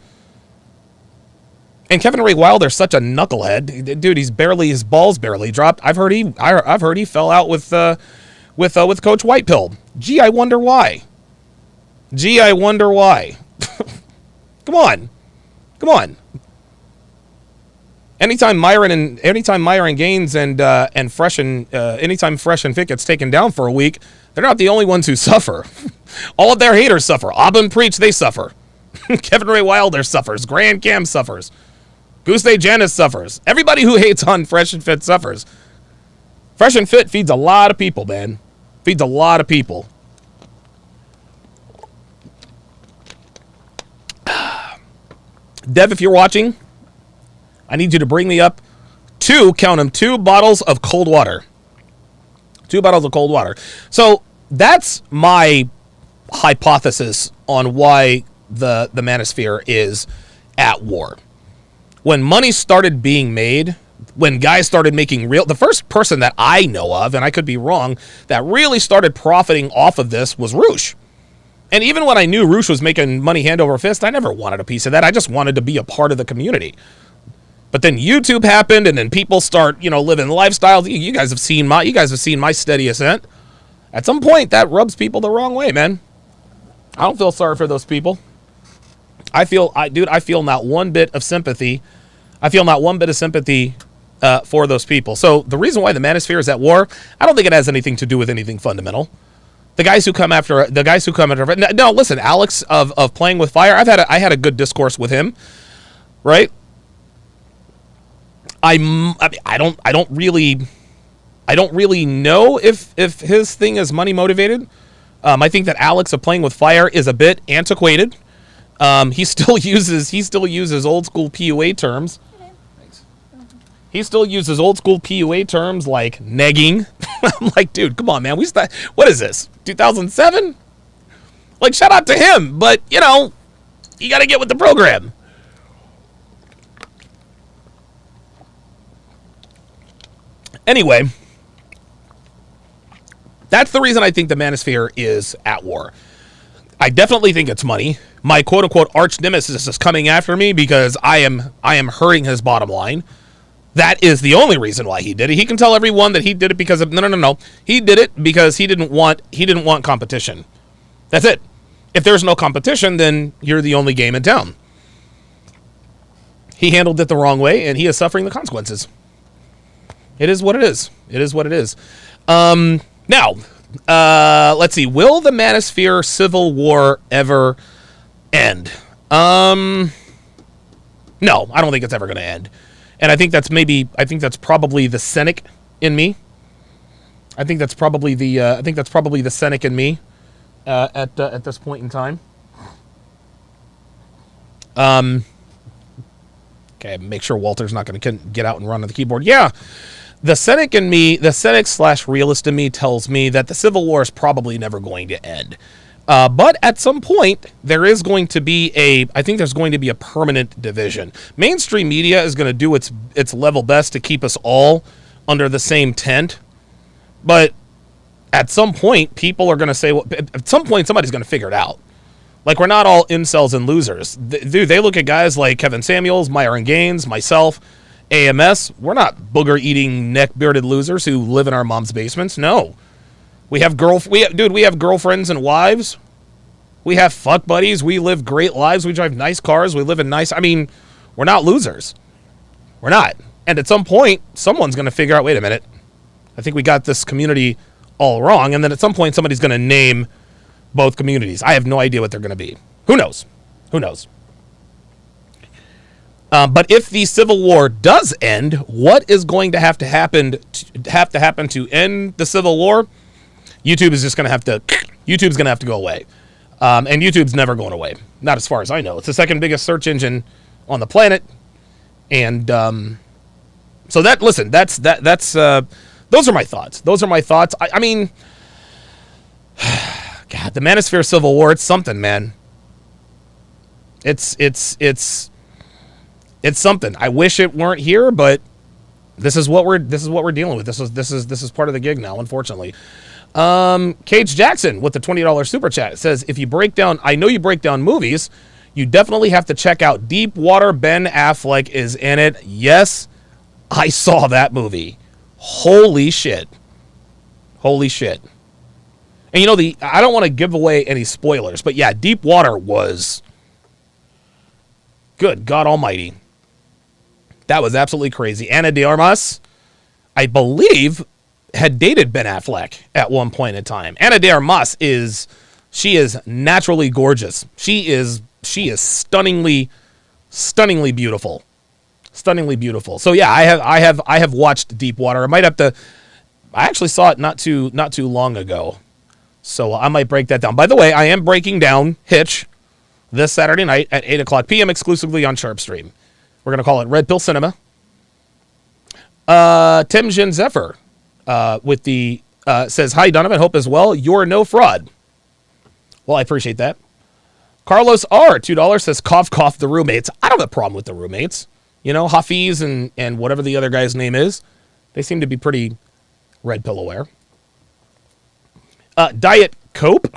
And Kevin Ray Wilder's such a knucklehead. Dude, his balls barely dropped. I've heard he fell out with Coach White Pill. Gee, I wonder why. Gee, I wonder why. Come on. Come on. Anytime Myron Gaines and Fresh and anytime Fresh and Fit gets taken down for a week, they're not the only ones who suffer. All of their haters suffer. Aubin Preach, they suffer. Kevin Ray Wilder suffers. Grand Cam suffers. Goose Day Janice suffers. Everybody who hates on Fresh and Fit suffers. Fresh and Fit feeds a lot of people, man. Feeds a lot of people. Dev, if you're watching, I need you to bring me up two bottles of cold water. 2 bottles of cold water. So that's my hypothesis on why the Manosphere is at war. When money started being made, when guys started making the first person that I know of, and I could be wrong, that really started profiting off of this was Roosh. And even when I knew Roosh was making money hand over fist, I never wanted a piece of that. I just wanted to be a part of the community. But then YouTube happened, and then people start, living lifestyles. You guys have seen my steady ascent. At some point, that rubs people the wrong way, man. I don't feel sorry for those people. I feel not one bit of sympathy. I feel not one bit of sympathy for those people. So the reason why the Manosphere is at war, I don't think it has anything to do with anything fundamental. The guys who come after, no, listen, Alex of Playing with Fire, I had a good discourse with him, right? I don't really know if his thing is money motivated. I think that Alex of Playing with Fire is a bit antiquated. He still uses old school PUA terms. He still uses old school PUA terms like negging. I'm like, dude, come on, man. What is this? 2007? Like, shout out to him, but you got to get with the program. Anyway, that's the reason I think the Manosphere is at war. I definitely think it's money. My quote-unquote arch nemesis is coming after me because I am hurting his bottom line. That is the only reason why he did it. He can tell everyone that he did it because of no. He did it because he didn't want competition. That's it. If there's no competition, then you're the only game in town. He handled it the wrong way, and he is suffering the consequences. It is what it is. It is what it is. Now, let's see. Will the Manosphere Civil War ever end? No, I don't think it's ever going to end. And I think that's probably the cynic in me. I think that's probably the cynic in me at this point in time. Okay, make sure Walter's not going to get out and run on the keyboard. Yeah, the cynic in me, the cynic/realist in me tells me that the Civil War is probably never going to end. But at some point, there's going to be a permanent division. Mainstream media is going to do its level best to keep us all under the same tent. But at some point, people are going to say, at some point, somebody's going to figure it out. Like, we're not all incels and losers. Dude, they look at guys like Kevin Samuels, Myron Gaines, myself, AMS. We're not booger-eating, neck-bearded losers who live in our mom's basements. No. We have girlfriends and wives. We have fuck buddies. We live great lives. We drive nice cars. We live in we're not losers. We're not. And at some point, someone's going to figure out, wait a minute, I think we got this community all wrong. And then at some point, somebody's going to name both communities. I have no idea what they're going to be. Who knows? Who knows? But if the Civil War does end, what is going to have to happen to end the Civil War? YouTube's going to have to go away. And YouTube's never going away. Not as far as I know. It's the second biggest search engine on the planet. And so that's those are my thoughts. I mean, God, the Manosphere Civil War, it's something, man. It's something. I wish it weren't here, but this is what we're dealing with. This is part of the gig now, unfortunately. Cage Jackson with the $20 super chat says, I know you break down movies, you definitely have to check out Deep Water. Ben Affleck is in it. Yes, I saw that movie. Holy shit. And you know, I don't want to give away any spoilers, but yeah, Deep Water was, good God almighty. That was absolutely crazy. Ana de Armas, I believe, had dated Ben Affleck at one point in time. Ana de Armas she is naturally gorgeous. She is stunningly beautiful. Stunningly beautiful. So yeah, I have watched Deep Water. I actually saw it not too long ago. So I might break that down. By the way, I am breaking down Hitch this Saturday night at 8 o'clock p.m. exclusively on Sharpstream. We're going to call it Red Pill Cinema. Tim Jin Zephyr with the says, hi, Donovan. Hope as well. You're no fraud. Well, I appreciate that. Carlos R., $2, says, cough, cough, the roommates. I don't have a problem with the roommates. You know, Hafiz and whatever the other guy's name is. They seem to be pretty red pill aware. Diet Cope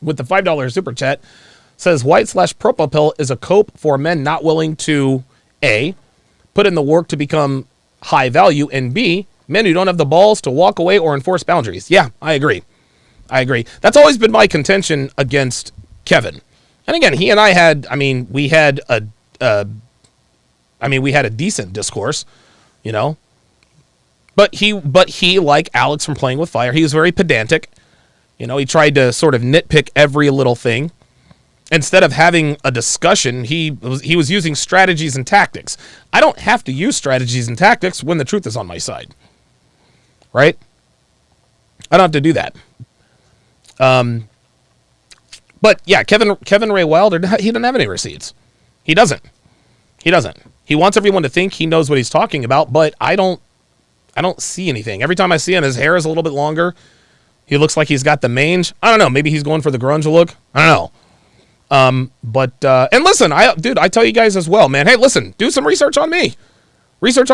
with the $5 super chat says white/purple pill is a cope for men not willing to A, put in the work to become high value, and B, men who don't have the balls to walk away or enforce boundaries. Yeah, I agree. That's always been my contention against Kevin. And again, he and I had, we had a decent discourse, you know. But he, like Alex from Playing with Fire, he was very pedantic. You know, he tried to sort of nitpick every little thing. Instead of having a discussion, he was using strategies and tactics. I don't have to use strategies and tactics when the truth is on my side. Right? I don't have to do that. But yeah, Kevin Ray Wilder, he doesn't have any receipts. He doesn't. He wants everyone to think he knows what he's talking about, but I don't see anything. Every time I see him, his hair is a little bit longer. He looks like he's got the mange. I don't know. Maybe he's going for the grunge look. I don't know. And listen, I tell you guys as well, man. Hey, listen, do some research on me. Research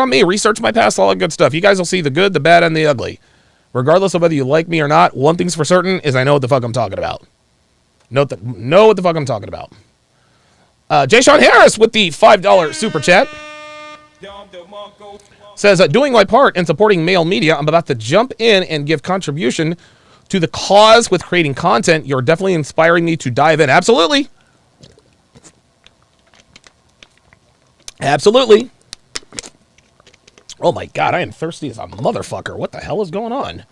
my past, all that good stuff. You guys will see the good, the bad, and the ugly. Regardless of whether you like me or not, one thing's for certain is I know what the fuck I'm talking about. Know what the fuck I'm talking about. Jay Sean Harris with the $5 super chat says, doing my part in supporting male media, I'm about to jump in and give contribution to the cause with creating content. You're definitely inspiring me to dive in. Absolutely. Oh my God, I am thirsty as a motherfucker. What the hell is going on?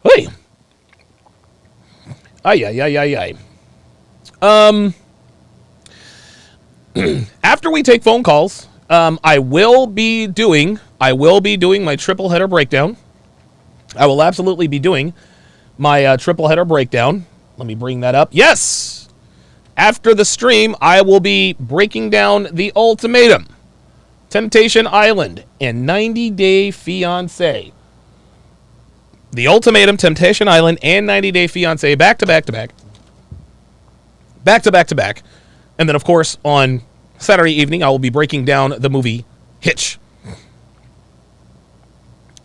Hey. Ay. After we take phone calls, I will be doing my triple header breakdown. I will absolutely be doing my triple header breakdown. Let me bring that up. Yes! After the stream, I will be breaking down The Ultimatum, Temptation Island, and 90 Day Fiancé. The Ultimatum, Temptation Island, and 90 Day Fiancé back to back to back. Back to back to back. And then, of course, on Saturday evening, I will be breaking down the movie Hitch.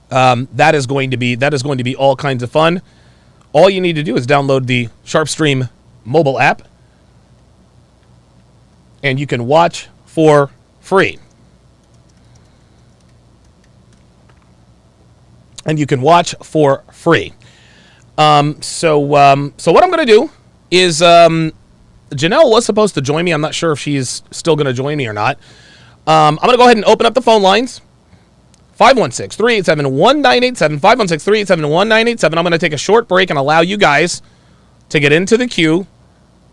That is going to be all kinds of fun. All you need to do is download the Sharpstream mobile app, and you can watch for free. So what I'm going to do is, Janelle was supposed to join me. I'm not sure if she's still going to join me or not. I'm going to go ahead and open up the phone lines. 516-387-1987, 516-387-1987. I'm going to take a short break and allow you guys to get into the queue.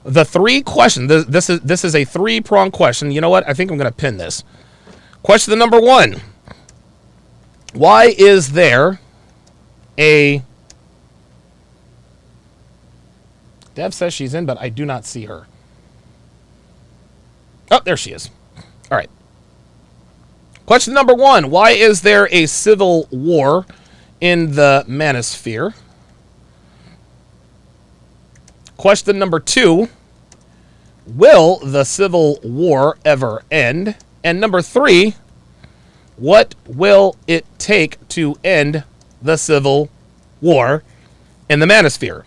The three questions, this is a three-pronged question. You know what? I think I'm going to pin this. Question number 1. Why is there a... Dev says she's in, but I do not see her. Oh, there she is. All right. Question number 1. Why is there a civil war in the Manosphere? Question number 2. Will the civil war ever end? And number 3. What will it take to end the civil war in the Manosphere?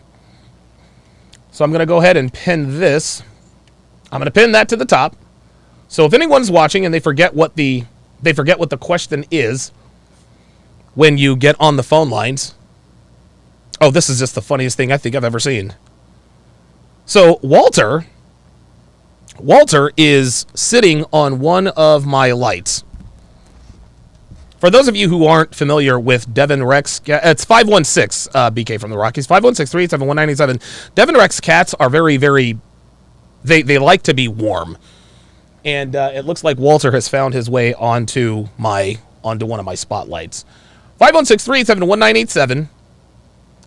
So I'm going to go ahead and pin this. I'm going to pin that to the top. So if anyone's watching and they forget what the question is when you get on the phone lines, Oh, this is just the funniest thing I think I've ever seen. So Walter is sitting on one of my lights. For those of you who aren't familiar with Devin Rex, it's 516 BK from the Rockies, 516-387-1997. Devin Rex cats are very, very, they like to be warm. And it looks like Walter has found his way onto one of my spotlights. 516-387-1987.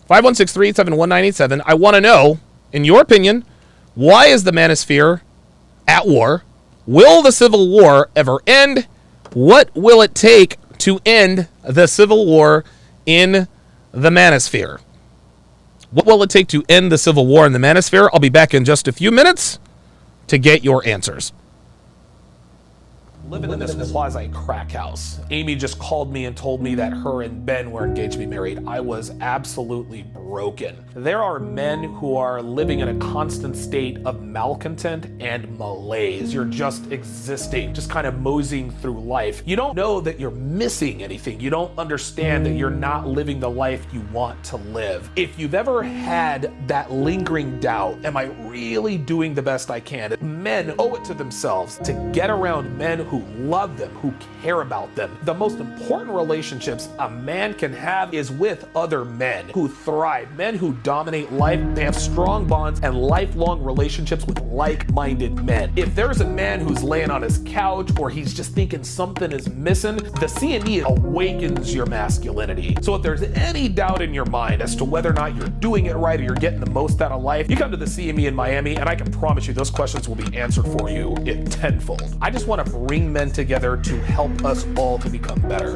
516-387-1987. I want to know, in your opinion, why is the Manosphere at war? Will the Civil War ever end? What will it take to end the Civil War in the Manosphere? What will it take to end the Civil War in the Manosphere? I'll be back in just a few minutes to get your answers. Living in this quasi crack house. Amy just called me and told me that her and Ben were engaged to be married. I was absolutely broken. There are men who are living in a constant state of malcontent and malaise. You're just existing, just kind of moseying through life. You don't know that you're missing anything. You don't understand that you're not living the life you want to live. If you've ever had that lingering doubt, am I really doing the best I can? Men owe it to themselves to get around men who love them, who care about them. The most important relationships a man can have is with other men who thrive, men who dominate life. They have strong bonds and lifelong relationships with like-minded men. If there's a man who's laying on his couch or he's just thinking something is missing, the CME awakens your masculinity. So if there's any doubt in your mind as to whether or not you're doing it right or you're getting the most out of life, you come to the CME in Miami and I can promise you those questions will be answered for you in tenfold. I just want to bring men together to help us all to become better.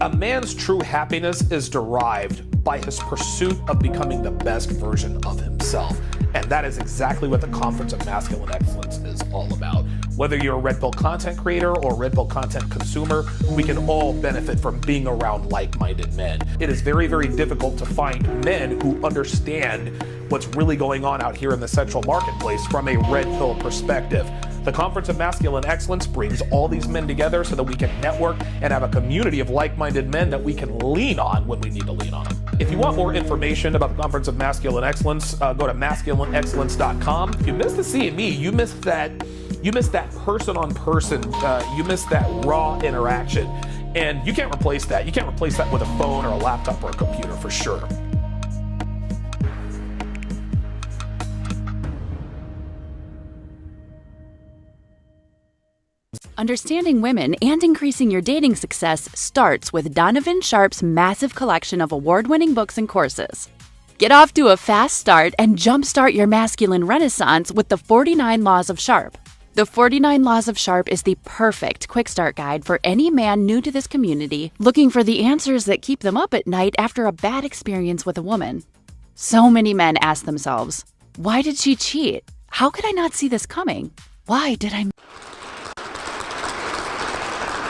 A man's true happiness is derived by his pursuit of becoming the best version of himself. And that is exactly what the Conference of Masculine Excellence is all about. Whether you're a Red Pill content creator or a Red Pill content consumer, we can all benefit from being around like-minded men. It is very, very difficult to find men who understand what's really going on out here in the sexual marketplace from a Red Pill perspective. The Conference of Masculine Excellence brings all these men together so that we can network and have a community of like-minded men that we can lean on when we need to lean on them. If you want more information about the Conference of Masculine Excellence, go to masculineexcellence.com. If you missed the CME, you missed that person-on-person, you missed that raw interaction. And you can't replace that. You can't replace that with a phone or a laptop or a computer for sure. Understanding women and increasing your dating success starts with Donovan Sharp's massive collection of award-winning books and courses. Get off to a fast start and jumpstart your masculine renaissance with the 49 Laws of Sharp. The 49 Laws of Sharp is the perfect quick start guide for any man new to this community looking for the answers that keep them up at night after a bad experience with a woman. So many men ask themselves, why did she cheat? How could I not see this coming? Why did I...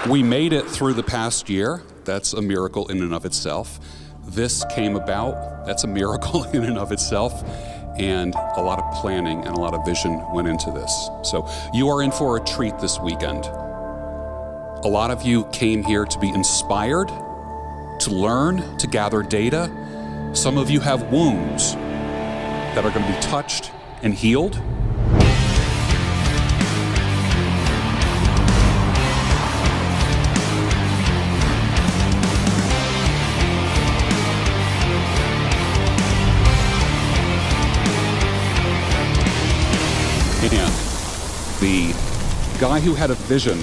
We made it through the past year. That's a miracle in and of itself. This came about. That's a miracle in and of itself. And a lot of planning and a lot of vision went into this. So you are in for a treat this weekend. A lot of you came here to be inspired, to learn, to gather data. Some of you have wounds that are going to be touched and healed. And the guy who had a vision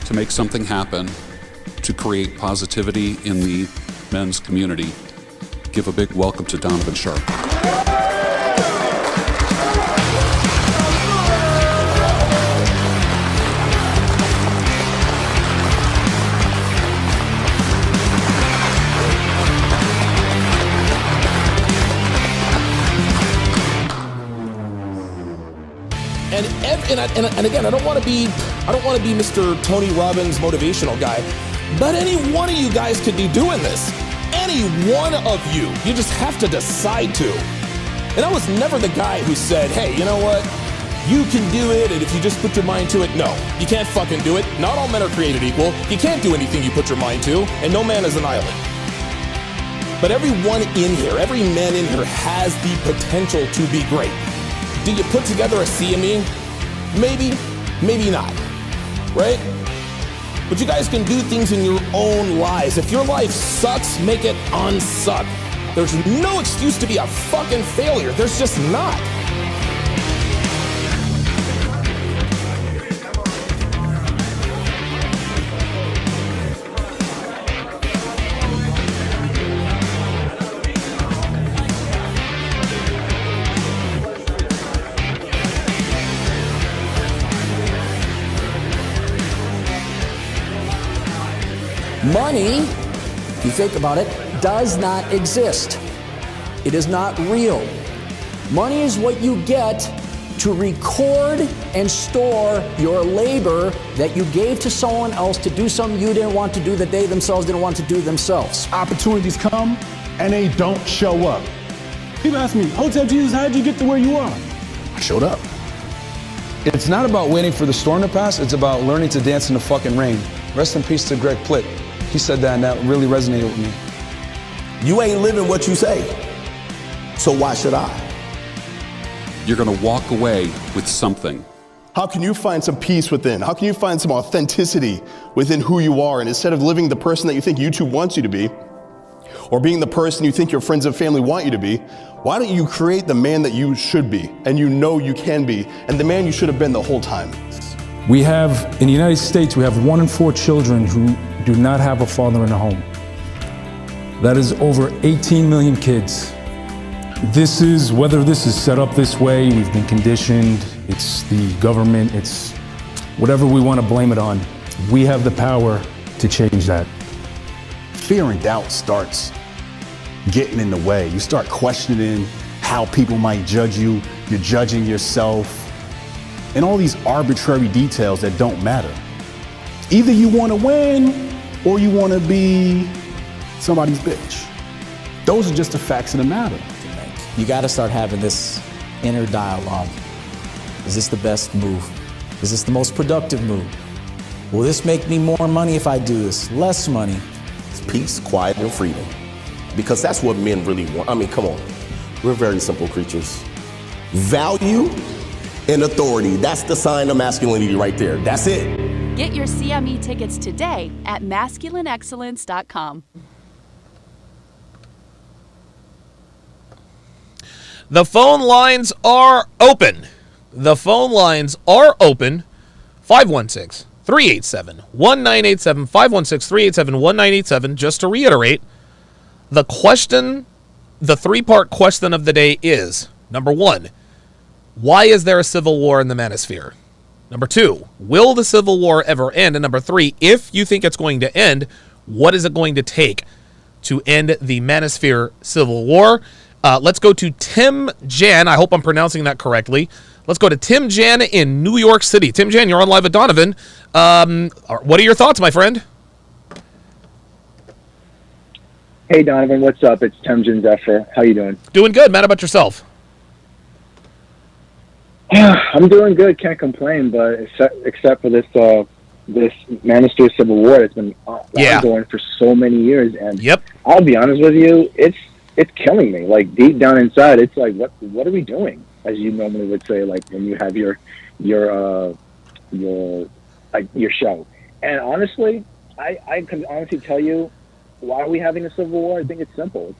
to make something happen, to create positivity in the men's community, give a big welcome to Donovan Sharp. And again, I don't want to be Mr. Tony Robbins motivational guy, but any one of you guys could be doing this. Any one of you. You just have to decide to. And I was never the guy who said, hey, you know what? You can do it, and if you just put your mind to it, no. You can't fucking do it. Not all men are created equal. You can't do anything you put your mind to, and no man is an island. But everyone in here, every man in here has the potential to be great. Do you put together a CME? Maybe, maybe not, right? But you guys can do things in your own lives. If your life sucks, make it unsuck. There's no excuse to be a fucking failure. There's just not. Money, if you think about it, does not exist. It is not real. Money is what you get to record and store your labor that you gave to someone else to do something you didn't want to do that they themselves didn't want to do themselves. Opportunities come and they don't show up. People ask me, Hotel Jesus, how did you get to where you are? I showed up. It's not about waiting for the storm to pass, it's about learning to dance in the fucking rain. Rest in peace to Greg Plitt. He said that and that really resonated with me. You ain't living what you say, so why should I? You're going to walk away with something. How can you find some peace within? How can you find some authenticity within who you are? And instead of living the person that you think YouTube wants you to be, or being the person you think your friends and family want you to be, why don't you create the man that you should be, and you know you can be, and the man you should have been the whole time? We have, in the United States, we have 1 in 4 children who do not have a father in the home. That is over 18 million kids. Whether this is set up this way, we've been conditioned, it's the government, it's whatever we want to blame it on. We have the power to change that. Fear and doubt starts getting in the way. You start questioning how people might judge you. You're judging yourself. And all these arbitrary details that don't matter. Either you want to win or you want to be somebody's bitch. Those are just the facts of the matter. You got to start having this inner dialogue. Is this the best move? Is this the most productive move? Will this make me more money if I do this? Less money? It's peace, quiet, and freedom. Because that's what men really want. I mean, come on. We're very simple creatures. Value and authority. That's the sign of masculinity right there. That's it. Get your CME tickets today at masculineexcellence.com. The phone lines are open. The phone lines are open. 516-387-1987. 516-387-1987. Just to reiterate, the question, the 3-part question of the day is, number 1, why is there a civil war in the Manosphere? Number 2, will the Civil War ever end? And number 3, if you think it's going to end, what is it going to take to end the Manosphere Civil War? Let's go to Tim Jan. I hope I'm pronouncing that correctly. Let's go to Tim Jan in New York City. Tim Jan, you're on Live with Donovan. What are your thoughts, my friend? Hey, Donovan, what's up? It's Tim Jan Zephyr. How you doing? Doing good, man. How about yourself? I'm doing good. Can't complain, but except for this Manosphere Civil War that's been ongoing for so many years, and I'll be honest with you, it's killing me. Like deep down inside, it's like what are we doing? As you normally would say, like when you have your show. And honestly, I can honestly tell you why are we having a civil war. I think it's simple. It's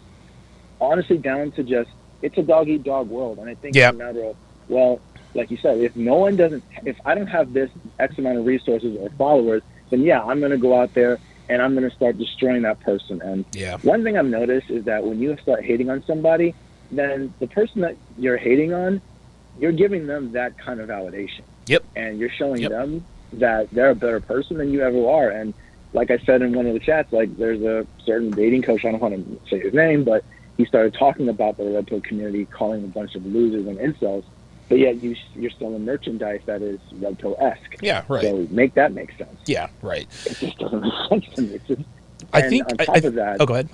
honestly down to just it's a dog eat dog world, and I think it's a matter of like you said, if I don't have this X amount of resources or followers, then I'm going to go out there and I'm going to start destroying that person. And one thing I've noticed is that when you start hating on somebody, then the person that you're hating on, you're giving them that kind of validation. Yep. And you're showing them that they're a better person than you ever are. And like I said in one of the chats, like there's a certain dating coach, I don't want to say his name, but he started talking about the red pill community, calling a bunch of losers and incels. But yet you're selling merchandise that is red pill-esque. Yeah, right. So make that make sense. Yeah, right. It just doesn't make sense to me. It's just, I think on top of that, go ahead.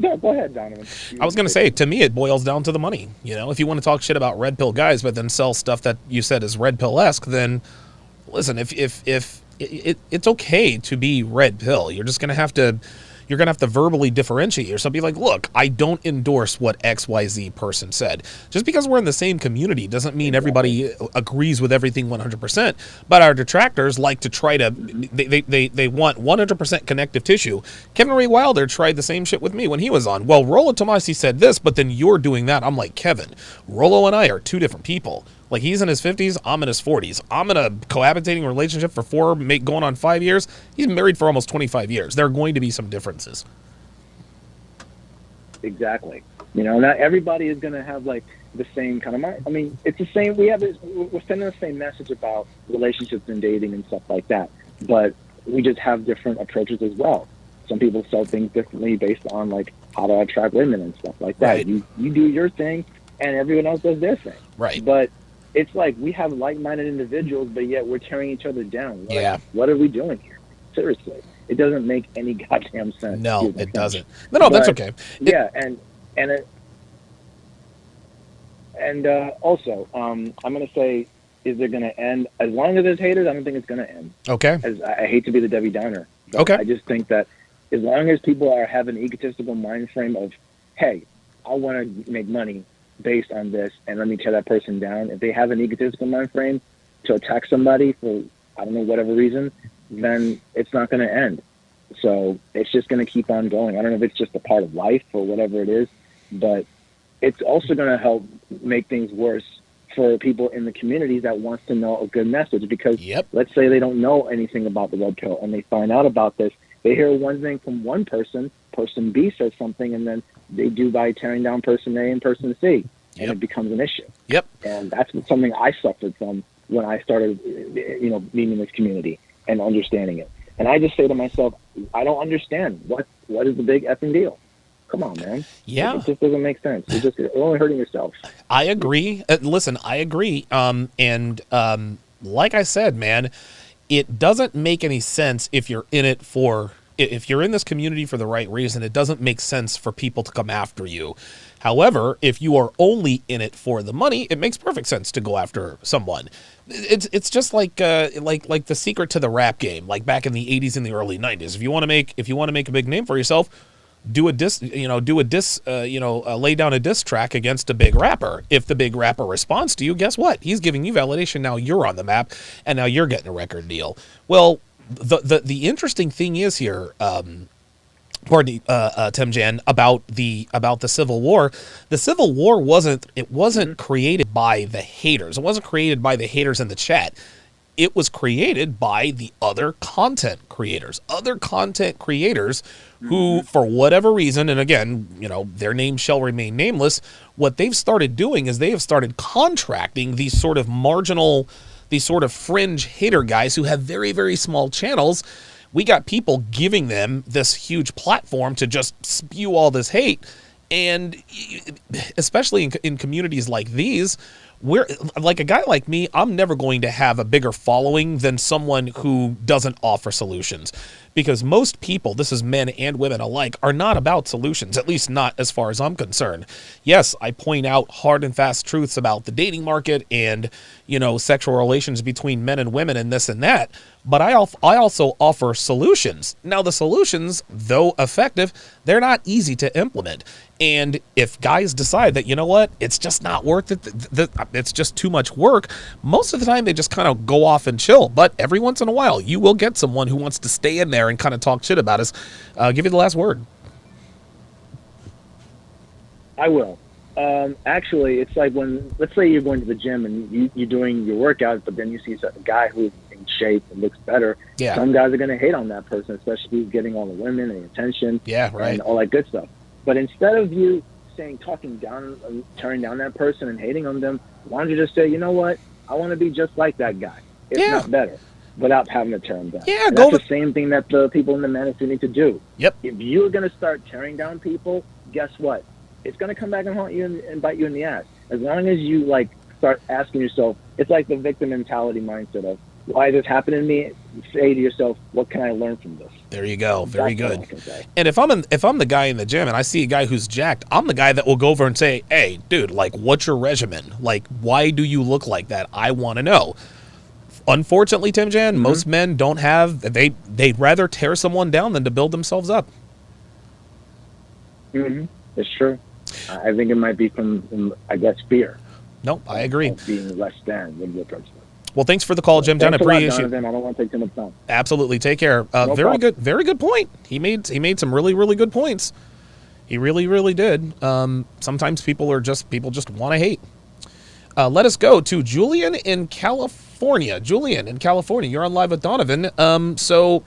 Go ahead, Donovan. I was going to say, to me, it boils down to the money. You know, if you want to talk shit about red pill guys, but then sell stuff that you said is red pill-esque, then listen, if it's okay to be red pill, you're just going to have to You're going to have to verbally differentiate yourself. Be like, look, I don't endorse what XYZ person said. Just because we're in the same community doesn't mean everybody agrees with everything 100%. But our detractors like to try to, they want 100% connective tissue. Kevin Ray Wilder tried the same shit with me when he was on. Well, Rollo Tomasi said this, but then you're doing that. I'm like, Kevin, Rollo and I are two different people. Like, he's in his 50s, I'm in his 40s. I'm in a cohabitating relationship for going on 5 years. He's married for almost 25 years. There are going to be some differences. Exactly. You know, not everybody is going to have like the same kind of mind. I mean, it's the same. We're sending the same message about relationships and dating and stuff like that, but we just have different approaches as well. Some people sell things differently based on like how to attract women and stuff like that. Right. You do your thing, and everyone else does their thing. Right. But it's like we have like-minded individuals, but yet we're tearing each other down. Like, Yeah. what are we doing here? Seriously, it doesn't make any goddamn sense. No, it doesn't. No, that's okay. Yeah, also, I'm going to say, is it going to end? As long as there's haters, I don't think it's going to end. Okay. As I hate to be the Debbie Downer. But Okay. I just think that as long as people have an egotistical mind frame of, hey, I want to make money based on this, and let me tear that person down. If they have an egotistical mind frame to attack somebody for, I don't know, whatever reason, then it's not going to end. So it's just going to keep on going. I don't know if it's just a part of life or whatever it is, but it's also going to help make things worse for people in the communities that wants to know a good message. Because let's say they don't know anything about the red pill and they find out about this. They hear one thing from one person, person B says something, and then they do by tearing down person A and person C, and it becomes an issue. Yep. And that's something I suffered from when I started, being in this community and understanding it. And I just say to myself, I don't understand. What is the big effing deal? Come on, man. Yeah. It just doesn't make sense. You're only hurting yourself. I agree. Listen, I agree. Like I said, man, it doesn't make any sense if you're in it for, if you're in this community for the right reason, it doesn't make sense for people to come after you. However, if you are only in it for the money, it makes perfect sense to go after someone. It's just like the secret to the rap game, like back in the 80s and the early 90s. If you want to make a big name for yourself, lay down a diss track against a big rapper. If the big rapper responds to you, guess what? He's giving you validation. Now you're on the map, and now you're getting a record deal. Well, the interesting thing is here, Tim Jan, about the Civil War. The Civil War wasn't created by the haters. It wasn't created by the haters in the chat. It was created by the other content creators. Other content creators who, for whatever reason, and again, their names shall remain nameless, what they've started doing is they have started contracting these sort of marginal, these sort of fringe hater guys who have very, very small channels. We got people giving them this huge platform to just spew all this hate. And especially in communities like these, where, like, a guy like me, I'm never going to have a bigger following than someone who doesn't offer solutions. Because most people, this is men and women alike, are not about solutions, at least not as far as I'm concerned. Yes, I point out hard and fast truths about the dating market and, sexual relations between men and women and this and that, but I also offer solutions. Now, the solutions, though effective, they're not easy to implement. And if guys decide that, it's just not worth it, it's just too much work, most of the time they just kind of go off and chill. But every once in a while, you will get someone who wants to stay in there and kind of talk shit about us. Give you the last word. I will. Actually, it's like when, let's say you're going to the gym and you're doing your workout, but then you see a guy who's in shape and looks better. Yeah. Some guys are going to hate on that person, especially if he's getting all the women and the attention. Yeah, right. And all that good stuff. But instead of you talking down, tearing down that person and hating on them, why don't you just say, you know what? I want to be just like that guy, if not better, without having to tear him down. Yeah, and that's the same thing that the people in the Manosphere need to do. Yep. If you're going to start tearing down people, guess what? It's going to come back and haunt you and bite you in the ass. As long as you start asking yourself, it's like the victim mentality mindset of, why is this happening to me? Say to yourself, what can I learn from this? There you go. Very That's all good. I can say. And if I'm the guy in the gym and I see a guy who's jacked, I'm the guy that will go over and say, hey, dude, what's your regimen? Why do you look like that? I want to know. Unfortunately, Tim Jan, most men don't have, they'd rather tear someone down than to build themselves up. It's true. I think it might be from I guess, fear. Nope, I agree. Of being less than when you approach them. Well, thanks for the call, Jim. John, I Thanks a lot, appreciate Donovan. I don't want to take too much time. Absolutely. Take care. No very problem. very good point. He made some really, really good points. He really, really did. Sometimes people just want to hate. Let us go to Julian in California. Julian in California, you're on Live with Donovan. So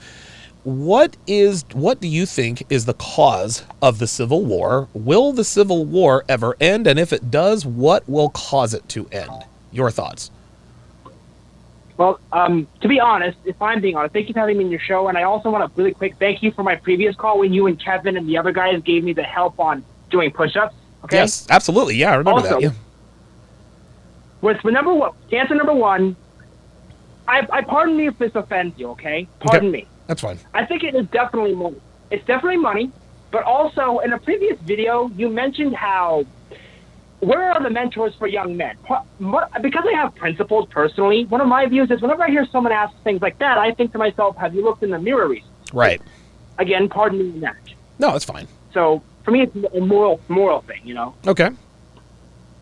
what do you think is the cause of the Civil War? Will the Civil War ever end? And if it does, what will cause it to end? Your thoughts? Well, to be honest, if I'm being honest, thank you for having me on your show. And I also want to really quick thank you for my previous call when you and Kevin and the other guys gave me the help on doing push-ups. Okay? Yes, absolutely. Yeah, I remember that. Yeah. With number one, answer number one, I pardon me if this offends you, okay? Pardon me. That's fine. I think it is definitely money. It's definitely money, but also in a previous video, you mentioned how where are the mentors for young men? Because I have principles personally, one of my views is whenever I hear someone ask things like that, I think to myself, have you looked in the mirror recently? Right. Again, pardon me in that. No, it's fine. So for me, it's a moral thing, you know? Okay.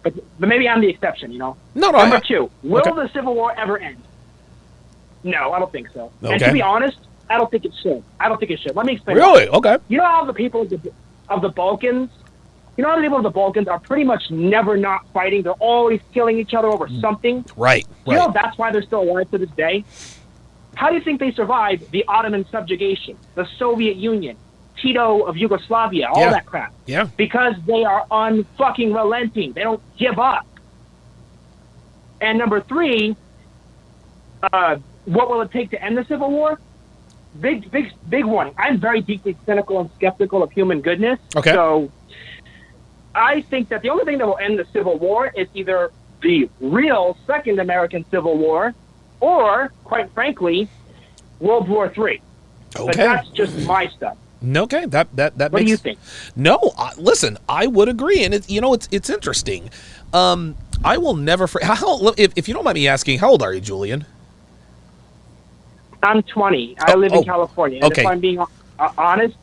But maybe I'm the exception, you know? No. Number two, will the Civil War ever end? No, I don't think so. Okay. And to be honest, I don't think it should. Let me explain. Really? Why. Okay. You know how the people of the Balkans, are pretty much never not fighting. They're always killing each other over something. Right. You know that's why they're still alive to this day? How do you think they survived the Ottoman subjugation, the Soviet Union, Tito of Yugoslavia, all that crap? Yeah. Because they are unfucking relenting. They don't give up. And number three, what will it take to end the Civil War? Big warning. I'm very deeply cynical and skeptical of human goodness. Okay. So I think that the only thing that will end the Civil War is either the real Second American Civil War or, quite frankly, World War III. Okay. But that's just my stuff. Okay, that What makes, do you think? No, listen, I would agree, and it's interesting. I will never if you don't mind me asking, how old are you, Julian? I'm 20. I live in California. And okay. if I'm being honest,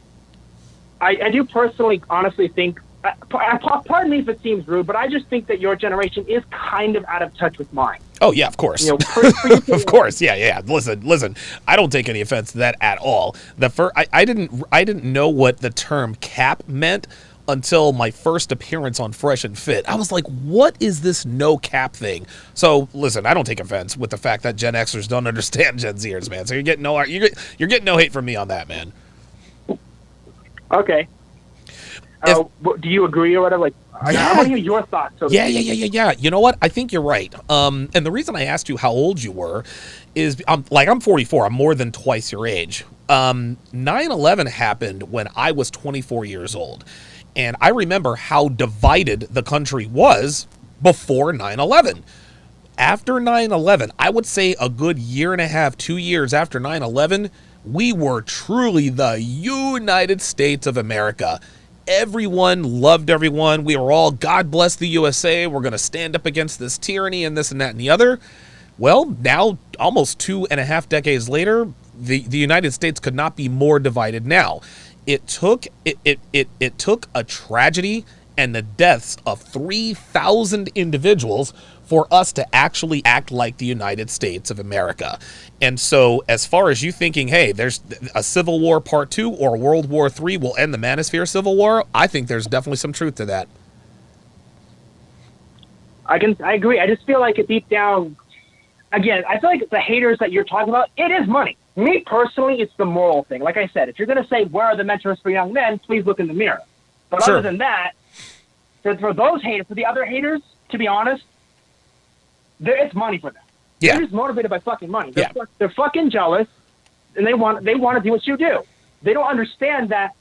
I do personally, honestly think, pardon me if it seems rude, but I just think that your generation is kind of out of touch with mine. Oh yeah, of course. You know, of course, yeah. Listen. I don't take any offense to that at all. I didn't know what the term cap meant until my first appearance on Fresh and Fit. I was like, what is this no cap thing? So listen, I don't take offense with the fact that Gen Xers don't understand Gen Zers, man. So you're getting no hate from me on that, man. Okay. Do you agree or whatever? Like, I want to hear your thoughts. Yeah. You know what? I think you're right. And the reason I asked you how old you were is I'm 44. I'm more than twice your age. 9/11 happened when I was 24 years old. And I remember how divided the country was before 9/11. After 9/11, I would say a good year and a half, 2 years after 9/11, we were truly the United States of America. Everyone loved everyone. We were all, God bless the USA. We're going to stand up against this tyranny and this and that and the other. Well, now, almost 2.5 decades later, the United States could not be more divided now. It took a tragedy and the deaths of 3,000 individuals for us to actually act like the United States of America. And so as far as you thinking, hey, there's a Civil War Part 2 or World War III will end the Manosphere Civil War, I think there's definitely some truth to that. I agree. I just feel like it deep down, again, I feel like the haters that you're talking about, it is money. Me personally, it's the moral thing. Like I said, if you're going to say, where are the mentors for young men, please look in the mirror. But Sure. other than that, for those haters, for the other haters, to be honest, it's money for them. Yeah. They're just motivated by fucking money. They're fucking jealous, and they want to do what you do. They don't understand that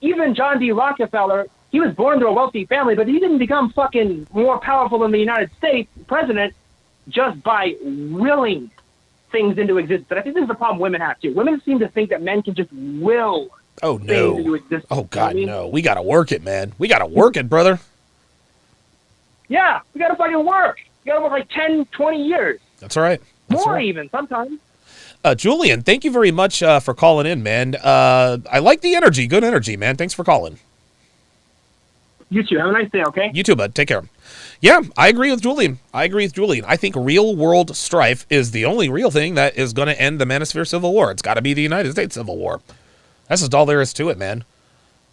even John D. Rockefeller, he was born to a wealthy family, but he didn't become fucking more powerful than the United States president just by willing things into existence. And I think this is the problem women have too. Women seem to think that men can just will things into existence. Oh God, no. We gotta work it, man. We gotta work it, brother. Yeah, we gotta fucking work. You gotta work like 10, 20 years. That's all right. More even, sometimes. Julian, thank you very much for calling in, man. I like the energy. Good energy, man. Thanks for calling. You too. Have a nice day, okay? You too, bud. Take care. Yeah, I agree with Julian. I think real world strife is the only real thing that is going to end the Manosphere Civil War. It's got to be the United States Civil War. That's just all there is to it, man.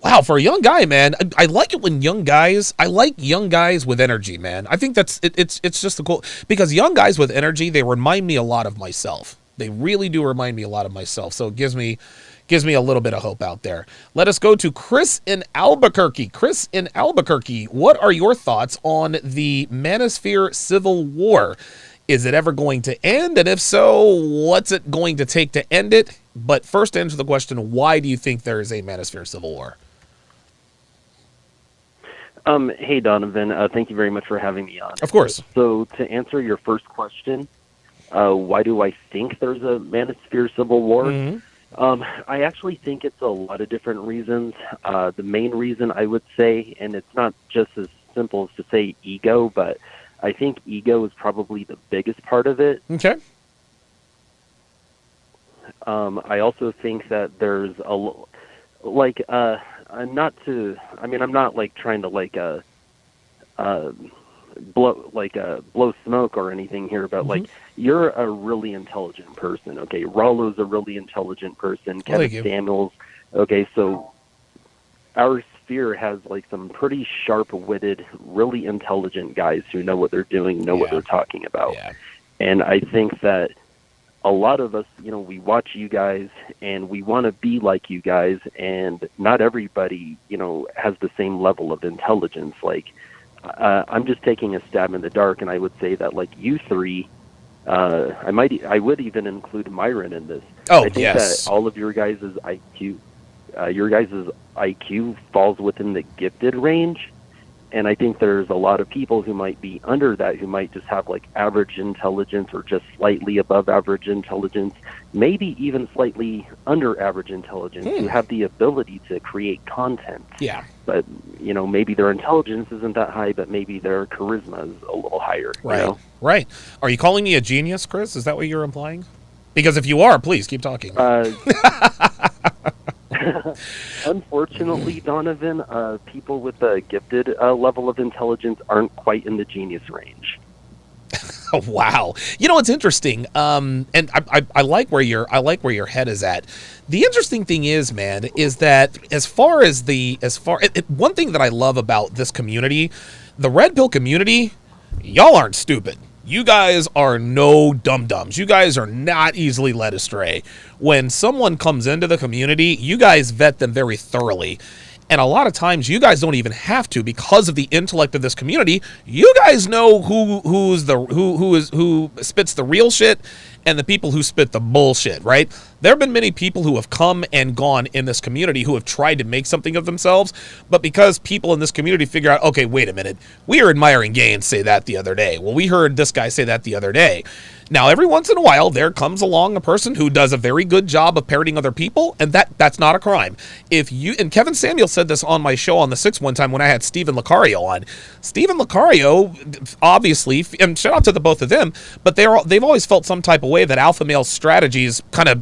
Wow, for a young guy, man, I like it when I like young guys with energy, man. I think it's just the cool, because young guys with energy, they remind me a lot of myself. They really do remind me a lot of myself. So it gives me a little bit of hope out there. Let us go to Chris in Albuquerque. Chris in Albuquerque, what are your thoughts on the Manosphere Civil War? Is it ever going to end? And if so, what's it going to take to end it? But first, answer the question, why do you think there is a Manosphere Civil War? Hey, Donovan. Thank you very much for having me on. Of course. So to answer your first question, why do I think there's a Manosphere Civil War? Mm-hmm. I actually think it's a lot of different reasons. The main reason I would say, and it's not just as simple as to say ego, but I think ego is probably the biggest part of it. Okay. I also think that there's I'm not trying to blow smoke or anything here, but Mm-hmm. you're a really intelligent person. Okay, Rollo's a really intelligent person. Well, thank Kevin you. Samuels. Okay, so our sphere has some pretty sharp-witted, really intelligent guys who know what they're doing, know what they're talking about. Yeah. And I think that a lot of us, we watch you guys and we want to be like you guys, and not everybody, has the same level of intelligence. I'm just taking a stab in the dark, and I would say that you three, I would even include Myron in this. Oh, I think yes. that all of your guys' IQ falls within the gifted range. And I think there's a lot of people who might be under that, who might just have average intelligence or just slightly above average intelligence, maybe even slightly under average intelligence, who have the ability to create content. Yeah. But, maybe their intelligence isn't that high, but maybe their charisma is a little higher. Right. Right. Are you calling me a genius, Chris? Is that what you're implying? Because if you are, please keep talking. Unfortunately, Donovan, people with a gifted level of intelligence aren't quite in the genius range. Oh, wow. It's interesting. And I like where your head is at. The interesting thing is, man, is that one thing that I love about this community, the Red Pill community, y'all aren't stupid. You guys are no dum-dums. You guys are not easily led astray. When someone comes into the community, you guys vet them very thoroughly. And a lot of times you guys don't even have to, because of the intellect of this community. You guys know who spits the real shit and the people who spit the bullshit, right? There have been many people who have come and gone in this community who have tried to make something of themselves, but because people in this community figure out, okay, wait a minute, we heard Myron Gaines say that the other day. Well, we heard this guy say that the other day. Now, every once in a while, there comes along a person who does a very good job of parroting other people, and that's not a crime. And Kevin Samuel said this on my show on the 6 one time when I had Stephen Lucario on. Stephen Lucario, obviously, and shout out to the both of them, but they've always felt some type of way that alpha male strategies kind of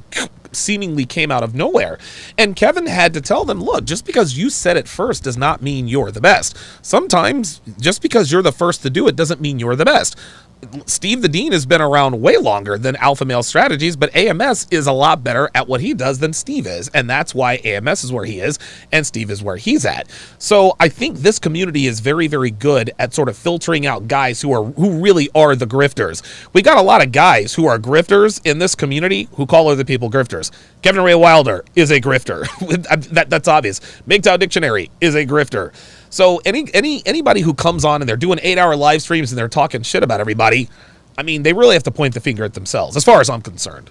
seemingly came out of nowhere. And Kevin had to tell them, look, just because you said it first does not mean you're the best. Sometimes, just because you're the first to do it doesn't mean you're the best. Steve the Dean has been around way longer than Alpha Male Strategies, but AMS is a lot better at what he does than Steve is, and that's why AMS is where he is and Steve is where he's at. So I think this community is very, very good at sort of filtering out guys who really are the grifters. We got a lot of guys who are grifters in this community who call other people grifters. Kevin Ray Wilder is a grifter. That's obvious. MGTOW Dictionary is a grifter. So anybody who comes on and they're doing 8-hour live streams and they're talking shit about everybody, I mean, they really have to point the finger at themselves, as far as I'm concerned.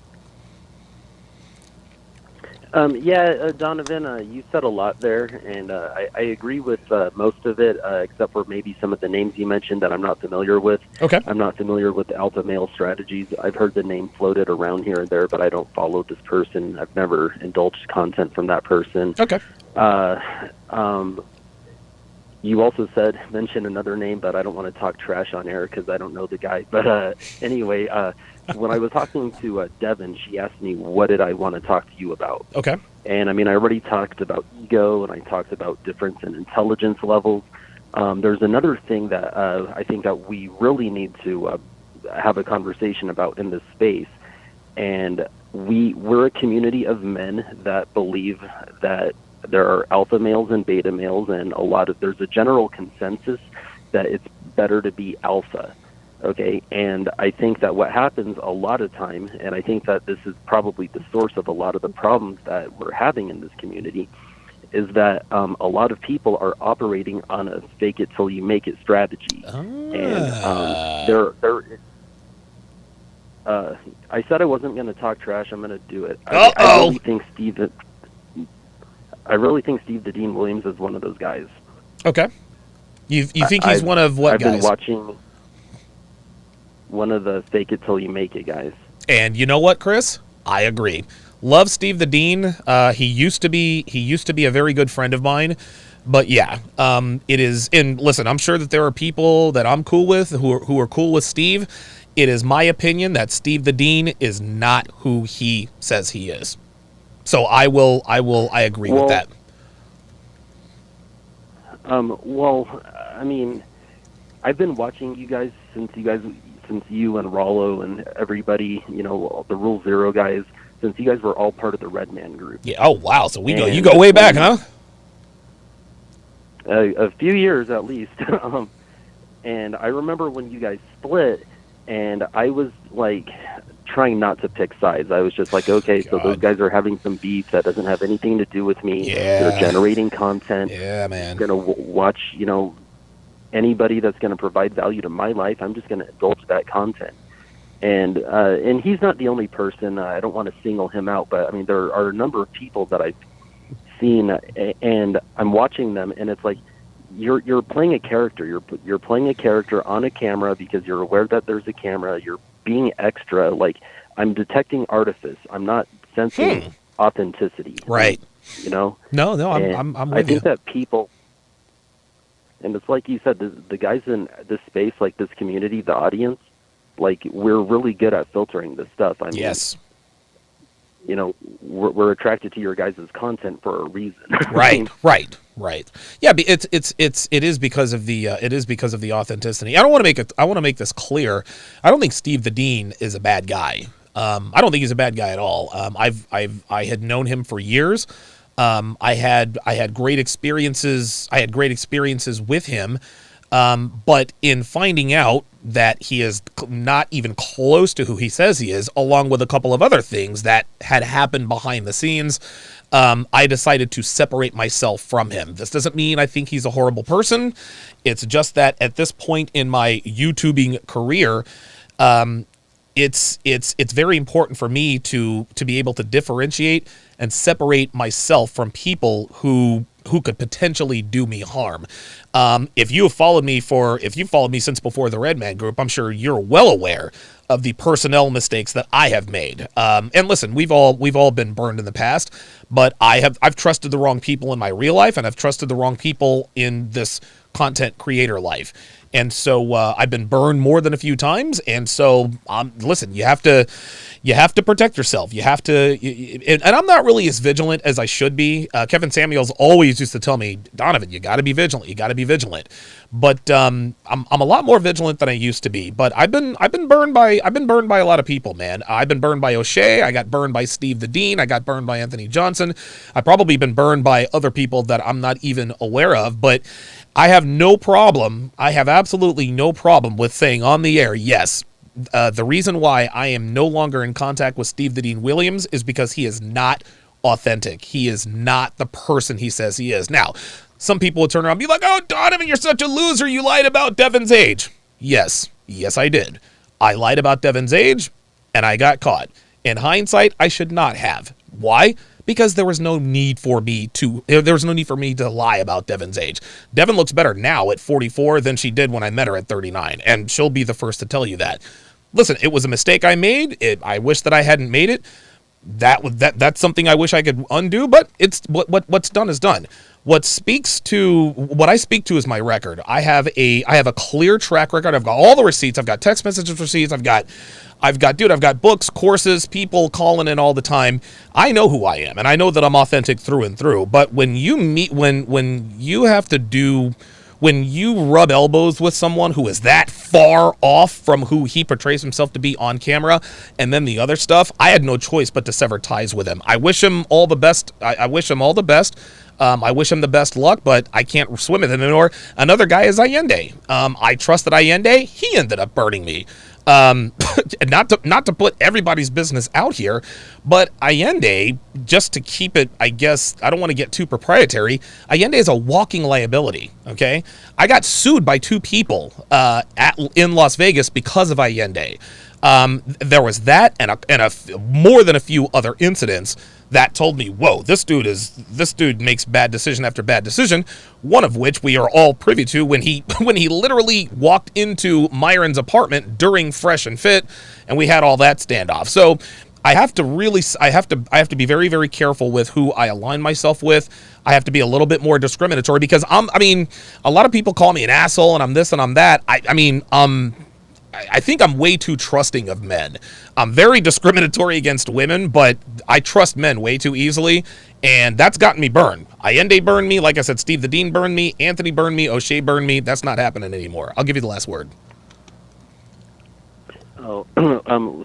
Donovan, you said a lot there, and I agree with most of it, except for maybe some of the names you mentioned that I'm not familiar with. Okay. I'm not familiar with Alpha Male Strategies. I've heard the name floated around here and there, but I don't follow this person. I've never indulged content from that person. Okay. You also mentioned another name, but I don't want to talk trash on air because I don't know the guy. But anyway, when I was talking to Devin, she asked me, what did I want to talk to you about? Okay. And I mean, I already talked about ego, and I talked about difference in intelligence levels. there's another thing that I think that we really need to have a conversation about in this space, and we're a community of men that believe that there are alpha males and beta males, and there's a general consensus that it's better to be alpha. Okay, and I think that what happens a lot of time, and I think that this is probably the source of a lot of the problems that we're having in this community, is that a lot of people are operating on a fake it till you make it strategy. And I said I wasn't going to talk trash. I'm going to do it. I really think Steve the Dean Williams is one of those guys. Okay. You think he's one of what I've guys? I've been watching one of the fake it till you make it guys. And you know what, Chris? I agree. Love Steve the Dean. He used to be a very good friend of mine. But yeah, it is. And listen, I'm sure that there are people that I'm cool with who are cool with Steve. It is my opinion that Steve the Dean is not who he says he is. So I agree with that. Well, I mean, I've been watching you guys since you and Rollo and everybody, the Rule Zero guys, since you guys were all part of the Red Man group. Yeah. Oh wow. So you go way back, huh? A few years at least. And I remember when you guys split, and I was like trying not to pick sides. I was just like, okay, so those guys are having some beef that doesn't have anything to do with me. Yeah. They're generating content. Yeah, man. I'm gonna watch, anybody that's going to provide value to my life. I'm just going to indulge that content. And he's not the only person. I don't want to single him out, but I mean, there are a number of people that I've seen, and I'm watching them, and it's like you're playing a character. You're playing a character on a camera because you're aware that there's a camera. You're being extra. Like, I'm detecting artifice. I'm not sensing authenticity. Right. No, I'm with you. I think that people, and it's like you said, the guys in this space, like this community, the audience, like, we're really good at filtering this stuff. I mean, yes. We're attracted to your guys' content for a reason. Right. Yeah, it is because of the authenticity. I want to make this clear. I don't think Steve the Dean is a bad guy. I don't think he's a bad guy at all. I had known him for years. I had great experiences. I had great experiences with him. But in finding out that he is not even close to who he says he is, along with a couple of other things that had happened behind the scenes, I decided to separate myself from him. This doesn't mean I think he's a horrible person. It's just that at this point in my YouTubing career, it's very important for me to be able to differentiate and separate myself from people who could potentially do me harm. If you've followed me since before the Red Man group, I'm sure you're well aware of the personnel mistakes that I have made. And listen, we've all been burned in the past, but I've trusted the wrong people in my real life, and I've trusted the wrong people in this content creator life. And so I've been burned more than a few times. And so, listen, you have to protect yourself. You have to, and I'm not really as vigilant as I should be. Kevin Samuels always used to tell me, Donovan, you got to be vigilant. You got to be vigilant. But I'm a lot more vigilant than I used to be. But I've been burned by a lot of people, man. I've been burned by O'Shea. I got burned by Steve the Dean. I got burned by Anthony Johnson. I've probably been burned by other people that I'm not even aware of. But I have no problem. I have absolutely no problem with saying on the air, yes, the reason why I am no longer in contact with Steve the Dean Williams is because he is not authentic. He is not the person he says he is. Now, some people would turn around and be like, oh, Donovan, you're such a loser. You lied about Devin's age. Yes, I did. I lied about Devin's age, and I got caught. In hindsight, I should not have. Why? Because there was no need for me to lie about Devin's age. Devin looks better now at 44 than she did when I met her at 39, and she'll be the first to tell you that. Listen, it was a mistake I made. I wish that I hadn't made it. That's something I wish I could undo, but it's what's done is done. What I speak to is my record. I have a clear track record. I've got all the receipts. I've got text messages receipts. I've got books, courses, people calling in all the time. I know who I am, and I know that I'm authentic through and through. But when you have to when you rub elbows with someone who is that far off from who he portrays himself to be on camera, and then the other stuff, I had no choice but to sever ties with him. I wish him all the best. I wish him all the best. I wish him the best luck, but I can't swim with him anymore. Another guy is Allende. I trusted Allende. He ended up burning me. Not to put everybody's business out here, but Allende, just to keep it, I guess, I don't want to get too proprietary, Allende is a walking liability, okay? I got sued by 2 people in Las Vegas because of Allende. There was that and more than a few other incidents that told me, whoa, this dude makes bad decision after bad decision, one of which we are all privy to when he literally walked into Myron's apartment during Fresh and Fit, and we had all that standoff. So I have to be very, very careful with who I align myself with. I have to be a little bit more discriminatory because a lot of people call me an asshole and I'm this and I'm that. I think I'm way too trusting of men. I'm very discriminatory against women, but I trust men way too easily, and that's gotten me burned. Allende burned me. Like I said, Steve the Dean burned me. Anthony burned me. O'Shea burned me. That's not happening anymore. I'll give you the last word. Oh,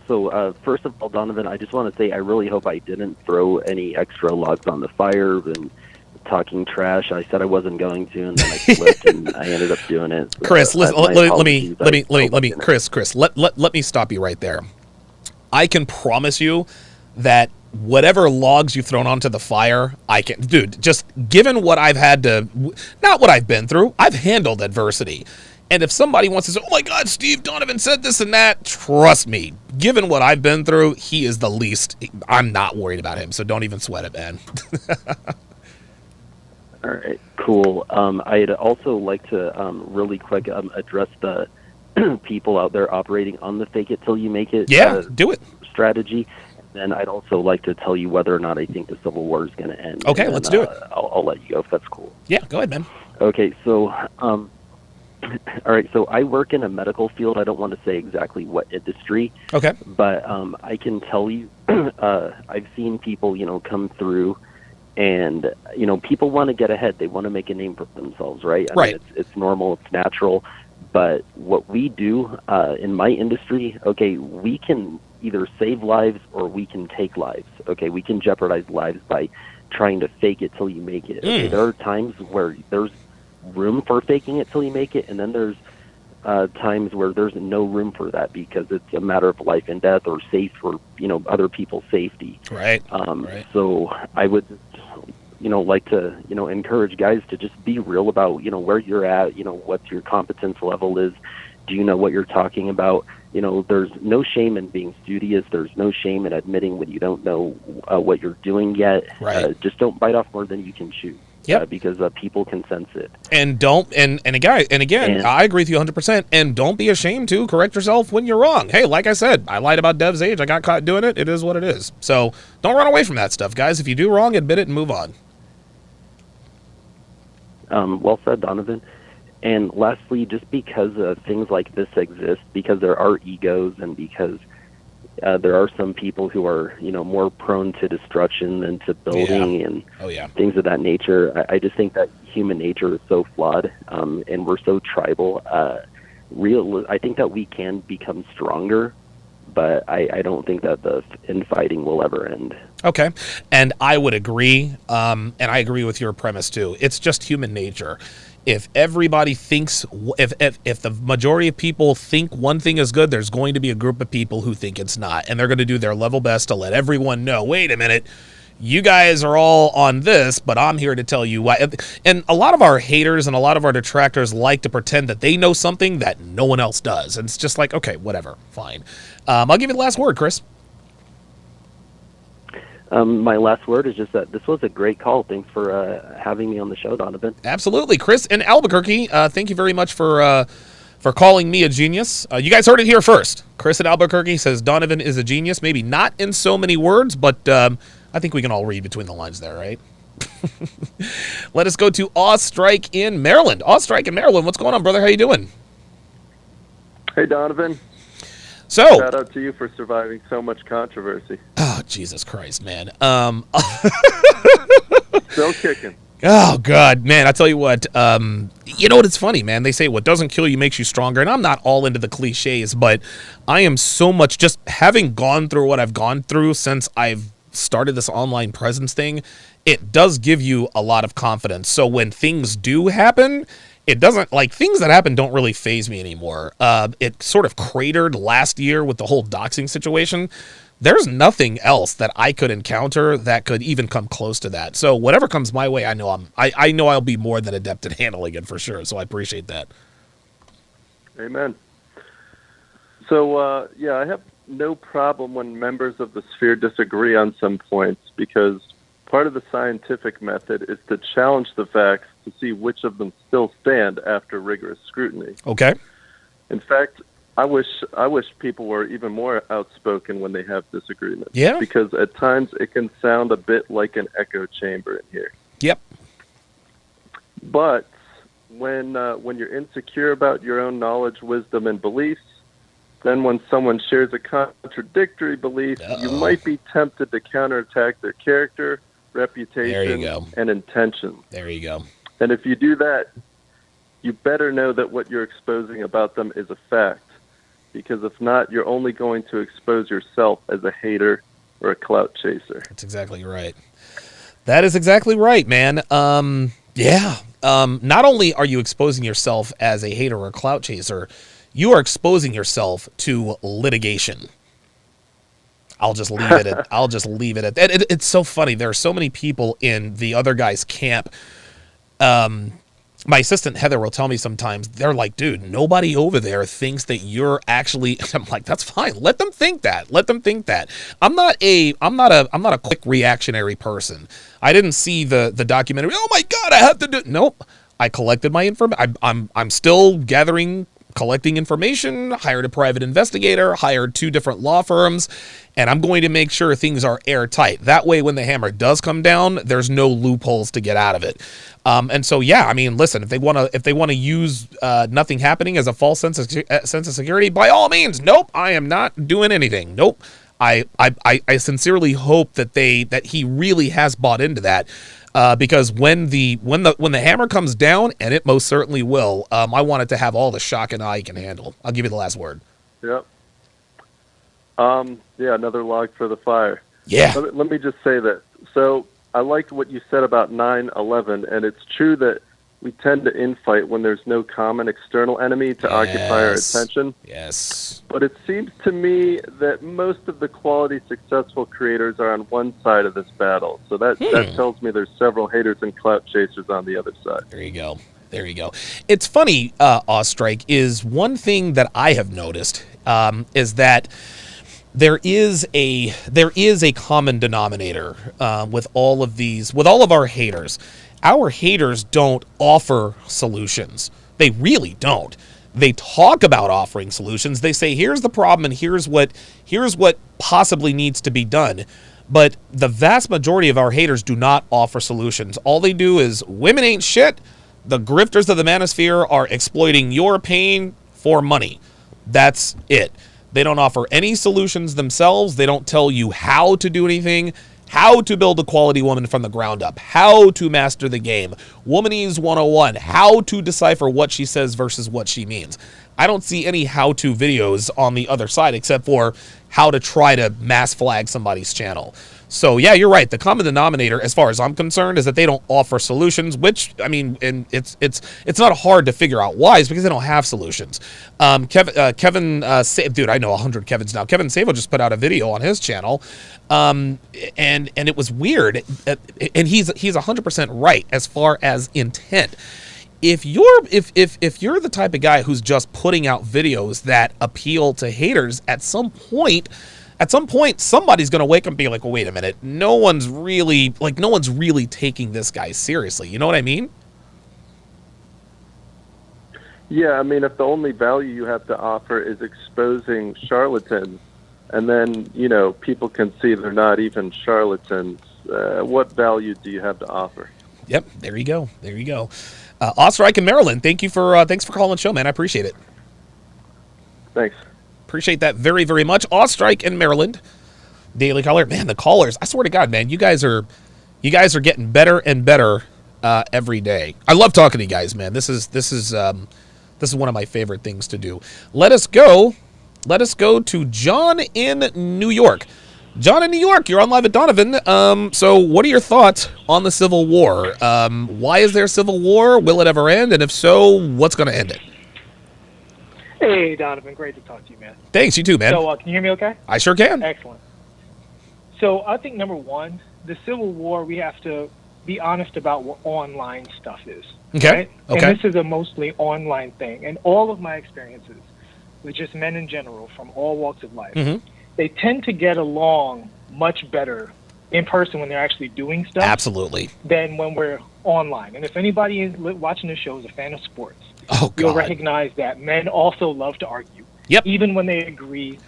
so first of all, Donovan, I just want to say I really hope I didn't throw any extra logs on the fire and talking trash. I said I wasn't going to, and then I slipped, and I ended up doing it. So, Chris, let me stop you right there. I can promise you that whatever logs you've thrown onto the fire, just given what I've had to, not what I've been through, I've handled adversity. And if somebody wants to say, oh my God, Steve Donovan said this and that, trust me, given what I've been through, he is the least, I'm not worried about him. So don't even sweat it, man. All right, cool. I'd also like to really quick address the people out there operating on the fake it till you make it do it strategy. Then I'd also like to tell you whether or not I think the Civil War is going to end. Okay, and let's do it. I'll let you go if that's cool. Yeah, go ahead, man. Okay, so all right, so I work in a medical field. I don't want to say exactly what industry. Okay. But I can tell you, I've seen people, come through, and people want to get ahead. They want to make a name for themselves, right? I mean, it's normal, it's natural. But what we do in my industry, okay, we can either save lives or we can take lives. Okay, we can jeopardize lives by trying to fake it till you make it. Okay, there are times where there's room for faking it till you make it, and then there's times where there's no room for that because it's a matter of life and death or safe for other people's safety. Right. So I would like to encourage guys to just be real about where you're at, what your competence level is. Do you know what you're talking about? There's no shame in being studious. There's no shame in admitting when you don't know what you're doing yet. Right. Just don't bite off more than you can chew. Because people can sense it. And again, I agree with you 100%. And don't be ashamed to correct yourself when you're wrong. Hey, like I said, I lied about Dev's age. I got caught doing it. It is what it is. So don't run away from that stuff, guys. If you do wrong, admit it and move on. Well said, Donovan. And lastly, just because things like this exist, because there are egos and because there are some people who are, more prone to destruction than to building and things of that nature. I just think that human nature is so flawed, and we're so tribal. I think that we can become stronger, but I don't think that the infighting will ever end. Okay, and I would agree, and I agree with your premise too. It's just human nature. If everybody thinks, if the majority of people think one thing is good, there's going to be a group of people who think it's not, and they're going to do their level best to let everyone know, wait a minute, you guys are all on this, but I'm here to tell you why. And a lot of our haters and a lot of our detractors like to pretend that they know something that no one else does, and it's just like, okay, whatever, fine. I'll give you the last word, Chris. My last word is just that this was a great call. Thanks for having me on the show, Donovan. Absolutely. Chris in Albuquerque, thank you very much for calling me a genius. You guys heard it here first. Chris in Albuquerque says Donovan is a genius. Maybe not in so many words, but I think we can all read between the lines there, right? Let us go to Awstrike in Maryland. Awstrike in Maryland, what's going on, brother? How you doing? Hey, Donovan. So, shout out to you for surviving so much controversy. Oh, Jesus Christ, man. Still kicking. Oh God, man! I tell you what. You know what? It's funny, man. They say what doesn't kill you makes you stronger, and I'm not all into the cliches, but I am so much just having gone through what I've gone through since I've started this online presence thing. It does give you a lot of confidence. So when things do happen, it doesn't like things that happen don't really faze me anymore. It sort of cratered last year with the whole doxing situation. There's nothing else that I could encounter that could even come close to that. So whatever comes my way, I know I'll be more than adept at handling it for sure. So I appreciate that. Amen. So yeah, I have no problem when members of the sphere disagree on some points, because part of the scientific method is to challenge the facts to see which of them still stand after rigorous scrutiny. Okay. In fact, I wish people were even more outspoken when they have disagreements. Yeah. Because at times it can sound a bit like an echo chamber in here. Yep. But when you're insecure about your own knowledge, wisdom, and beliefs, then when someone shares a contradictory belief, you might be tempted to counterattack their character, reputation, and intention. There you go. And if you do that, you better know that what you're exposing about them is a fact. Because if not, you're only going to expose yourself as a hater or a clout chaser. That's exactly right. That is exactly right, man. Yeah. Not only are you exposing yourself as a hater or a clout chaser, you are exposing yourself to litigation. I'll just leave it at that. It's so funny. There are so many people in the other guy's camp. My assistant Heather will tell me sometimes, they're like, dude, nobody over there thinks that you're actually. I'm like, that's fine. Let them think that. Let them think that. I'm not a quick reactionary person. I didn't see the documentary. Oh my God, I have to do. Nope. I collected my information. I'm still collecting information, hired a private investigator, hired 2 different law firms, and I'm going to make sure things are airtight. That way, when the hammer does come down, there's no loopholes to get out of it. And so, yeah, I mean, listen, if they want to use nothing happening as a false sense of security, by all means. Nope, I am not doing anything. Nope. I sincerely hope that he really has bought into that. Because when the hammer comes down, and it most certainly will, I want it to have all the shock and awe you can handle. I'll give you the last word. Yep. Yeah, another log for the fire. Yeah. Let me just say that. So I liked what you said about 9/11, and it's true that we tend to infight when there's no common external enemy to occupy our attention. Yes. But it seems to me that most of the quality successful creators are on one side of this battle. So that tells me there's several haters and clout chasers on the other side. There you go. There you go. It's funny, Ostrike, is one thing that I have noticed is that there is a common denominator with all of our haters. Our haters don't offer solutions. They really don't. They talk about offering solutions. They say, here's the problem and here's what possibly needs to be done. But the vast majority of our haters do not offer solutions. All they do is, women ain't shit. The grifters of the Manosphere are exploiting your pain for money. That's it. They don't offer any solutions themselves. They don't tell you how to do anything, how to build a quality woman from the ground up, how to master the game, Womanese 101, how to decipher what she says versus what she means. I don't see any how-to videos on the other side except for how to try to mass flag somebody's channel. So yeah, you're right. The common denominator, as far as I'm concerned, is that they don't offer solutions. Which, I mean, and it's not hard to figure out why. It's because they don't have solutions. Kevin, dude, I know 100 Kevins now. Kevin Savo just put out a video on his channel, and it was weird. And he's 100% right as far as intent. If you're the type of guy who's just putting out videos that appeal to haters, at some point somebody's going to wake up and be like, well, wait a minute, no one's really taking this guy seriously. You know what I mean? Yeah, I mean, if the only value you have to offer is exposing charlatans, and then, people can see they're not even charlatans, what value do you have to offer? Yep, there you go. Osterreich in Maryland, thanks for calling the show, man. I appreciate it. Thanks. Appreciate that very, very much. Ostrike in Maryland, Daily Caller. Man, the callers, I swear to God, man, you guys are getting better and better every day. I love talking to you guys, man. This is one of my favorite things to do. Let us go to John in New York. John in New York, you're on Live at Donovan. So what are your thoughts on the Civil War? Why is there a Civil War? Will it ever end? And if so, what's going to end it? Hey, Donovan. Great to talk to you, man. Thanks, you too, man. So, can you hear me okay? I sure can. Excellent. So I think, number one, the Civil War, we have to be honest about what online stuff is. Okay. Right? Okay. And this is a mostly online thing. And all of my experiences with just men in general from all walks of life, they tend to get along much better in person when they're actually doing stuff. Absolutely. Than when we're online. And if anybody is watching this show is a fan of sports, you'll God. Recognize that men also love to argue. Yep. Even when they agree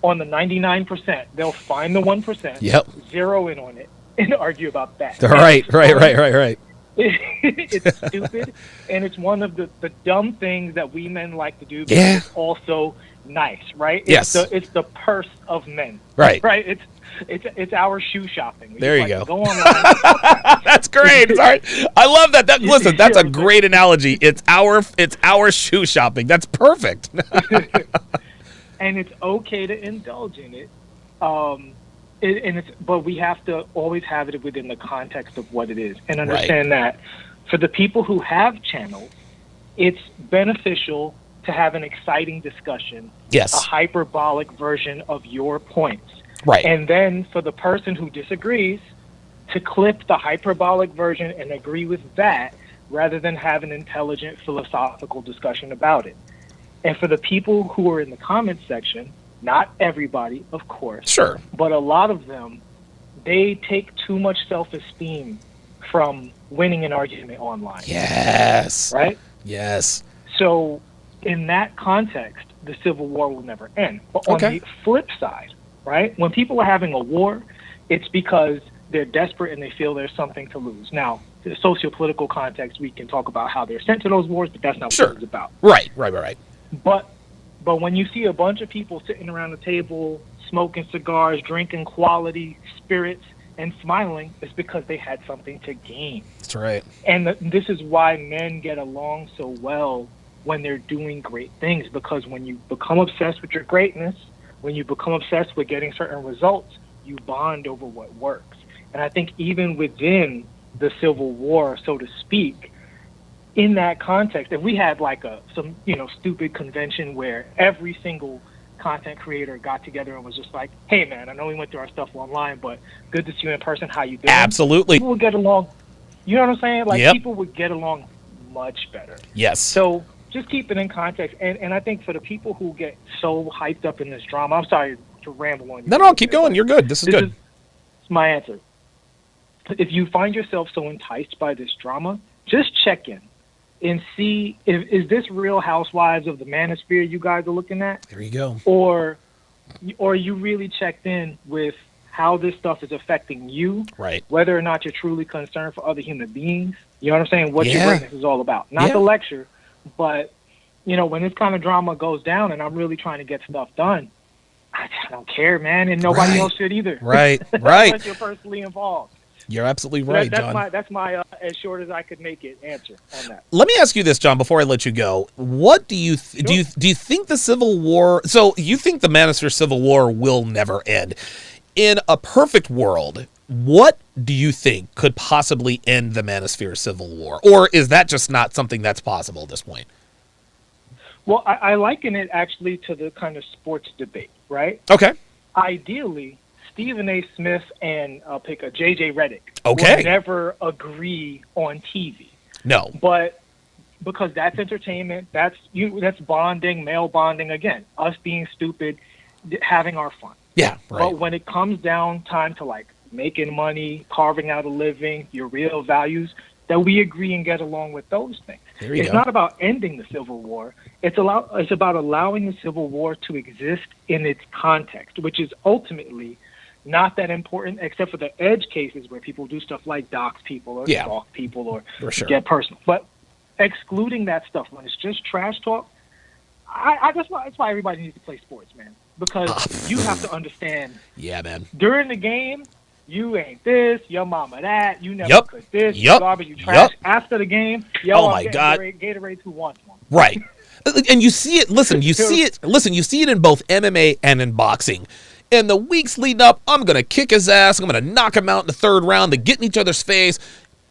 on the 99%, they'll find the 1%, Yep. zero in on it, and argue about that. Right. It's stupid, and it's one of the dumb things that we men like to do, but Yeah. it's also nice, right? Yes. It's the purse of men. Right. Right? It's our shoe shopping. We There just you like go. to go online. That's great. Sorry. I love that. Listen, that's a great analogy. It's our shoe shopping. That's perfect. And it's okay to indulge in it. But we have to always have it within the context of what it is, and understand that for the people who have channels, it's beneficial to have an exciting discussion, yes, a hyperbolic version of your points, right, and then for the person who disagrees to clip the hyperbolic version and agree with that, rather than have an intelligent philosophical discussion about it. And for the people who are in the comments section, not everybody, of course. Sure. But a lot of them, they take too much self-esteem from winning an argument online. Yes. Right? Yes. So in that context, the Civil War will never end. But on the flip side, right, when people are having a war, it's because they're desperate and they feel there's something to lose. Now, the socio-political context, we can talk about how they're sent to those wars, but that's not what it's about. Right. But when you see a bunch of people sitting around the table, smoking cigars, drinking quality spirits, and smiling, it's because they had something to gain. That's right. And this is why men get along so well when they're doing great things, because when you become obsessed with your greatness, when you become obsessed with getting certain results, you bond over what works. And I think even within the Civil War, so to speak, in that context, if we had like some stupid convention where every single content creator got together and was just like, hey man, I know we went through our stuff online, but good to see you in person, how you doing? Absolutely. People would get along, you know what I'm saying? Like Yep. people would get along much better. Yes. So just keep it in context. And I think for the people who get so hyped up in this drama, I'm sorry to ramble on you. No, keep going. You're good. This is good. It's my answer. If you find yourself so enticed by this drama, just check in and see is this Real Housewives of the Manosphere you guys are looking at? There you go. Or you really checked in with how this stuff is affecting you, right? Whether or not you're truly concerned for other human beings. You know what I'm saying? What your greatness is all about. Not the lecture, but when this kind of drama goes down and I'm really trying to get stuff done, I don't care, man, and nobody else should either. Right. Unless you're personally involved. You're absolutely right, John. That's my as short as I could make it answer on that. Let me ask you this, John, before I let you go. What do you do you think the Civil War? So you think the Manosphere Civil War will never end? In a perfect world, what do you think could possibly end the Manosphere Civil War, or is that just not something that's possible at this point? Well, I liken it actually to the kind of sports debate, right? Okay. Ideally, Stephen A. Smith and I'll pick a J.J. Redick will never agree on TV. No. But because that's entertainment, that's bonding, male bonding, again, us being stupid, having our fun. Yeah, right. But when it comes down time to like making money, carving out a living, your real values, that we agree and get along with those things. It's not about ending the Civil War. It's about allowing the Civil War to exist in its context, which is ultimately not that important, except for the edge cases where people do stuff like dox people or stalk people or get personal. But excluding that stuff, when it's just trash talk, that's why everybody needs to play sports, man. Because you have to understand. Yeah, man. During the game, you ain't this, your mama that, you never Yep. could this, you Yep. garbage, you trash. Yep. After the game, yo, Oh I'm my getting God. Gatorade, who wants one? Right. And you see it, listen, you see it in both MMA and in boxing. In the weeks leading up, I'm going to kick his ass. I'm going to knock him out in the third round. They get in each other's face.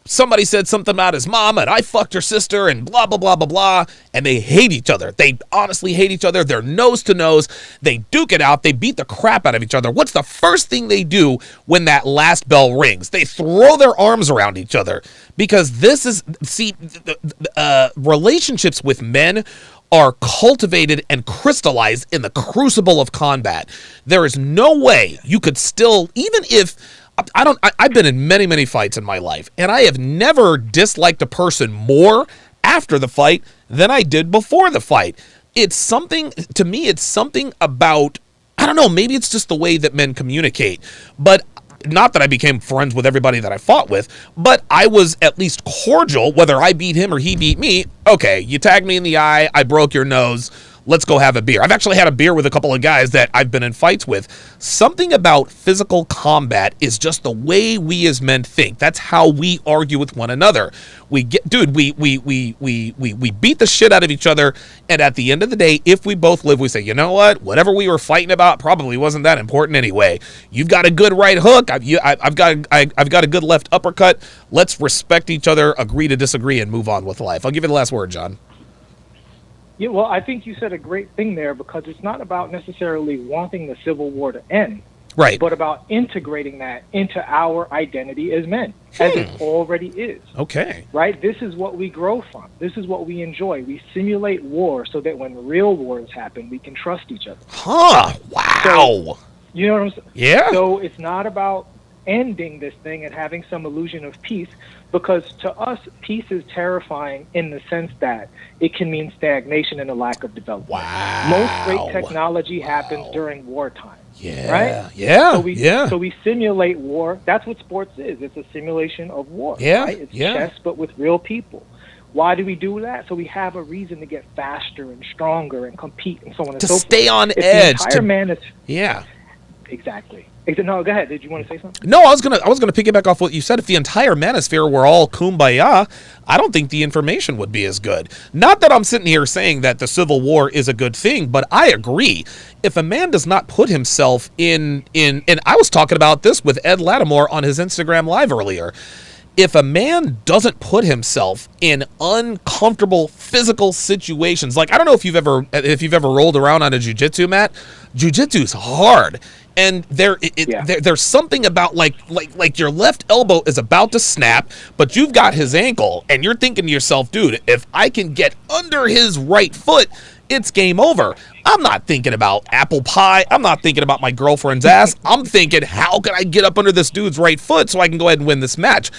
Somebody said something about his mom and I fucked her sister and blah, blah, blah, blah, blah. And they hate each other. They honestly hate each other. They're nose to nose. They duke it out. They beat the crap out of each other. What's the first thing they do when that last bell rings? They throw their arms around each other, because this is, see, relationships with men are cultivated and crystallized in the crucible of combat. There is no way you could still, even if, I've been in many, many fights in my life, and I have never disliked a person more after the fight than I did before the fight. It's something, to me, it's something about, I don't know, maybe it's just the way that men communicate, but not that I became friends with everybody that I fought with, but I was at least cordial, whether I beat him or he beat me. Okay, you tagged me in the eye, I broke your nose, let's go have a beer. I've actually had a beer with a couple of guys that I've been in fights with. Something about physical combat is just the way we as men think. That's how we argue with one another. We beat the shit out of each other, and at the end of the day, if we both live, we say, you know what? Whatever we were fighting about probably wasn't that important anyway. You've got a good right hook. I've got a good left uppercut. Let's respect each other, agree to disagree, and move on with life. I'll give you the last word, John. Yeah, well, I think you said a great thing there, because it's not about necessarily wanting the Civil War to end, right? But about integrating that into our identity as men, as it already is. Okay. Right? This is what we grow from. This is what we enjoy. We simulate war so that when real wars happen, we can trust each other. Huh. Wow. So, you know what I'm saying? Yeah. So it's not about ending this thing and having some illusion of peace, because to us, peace is terrifying in the sense that it can mean stagnation and a lack of development. Wow. Most great technology happens during wartime. Yeah. Right? Yeah. So we simulate war. That's what sports is. It's a simulation of war. Yeah. Right? It's Yeah. chess, but with real people. Why do we do that? So we have a reason to get faster and stronger and compete and so on and To so forth. stay on If edge, The entire to- man is, Yeah. exactly. No, go ahead. Did you want to say something? No, I was gonna piggyback off what you said. If the entire manosphere were all kumbaya, I don't think the information would be as good. Not that I'm sitting here saying that the Civil War is a good thing, but I agree. If a man does not put himself in and I was talking about this with Ed Lattimore on his Instagram Live earlier. If a man doesn't put himself in uncomfortable physical situations, like I don't know if you've ever rolled around on a jiu-jitsu mat. Jiu-jitsu's hard. And there's something about like your left elbow is about to snap, but you've got his ankle, and you're thinking to yourself, dude, if I can get under his right foot, it's game over. I'm not thinking about apple pie. I'm not thinking about my girlfriend's ass. I'm thinking, how can I get up under this dude's right foot so I can go ahead and win this match?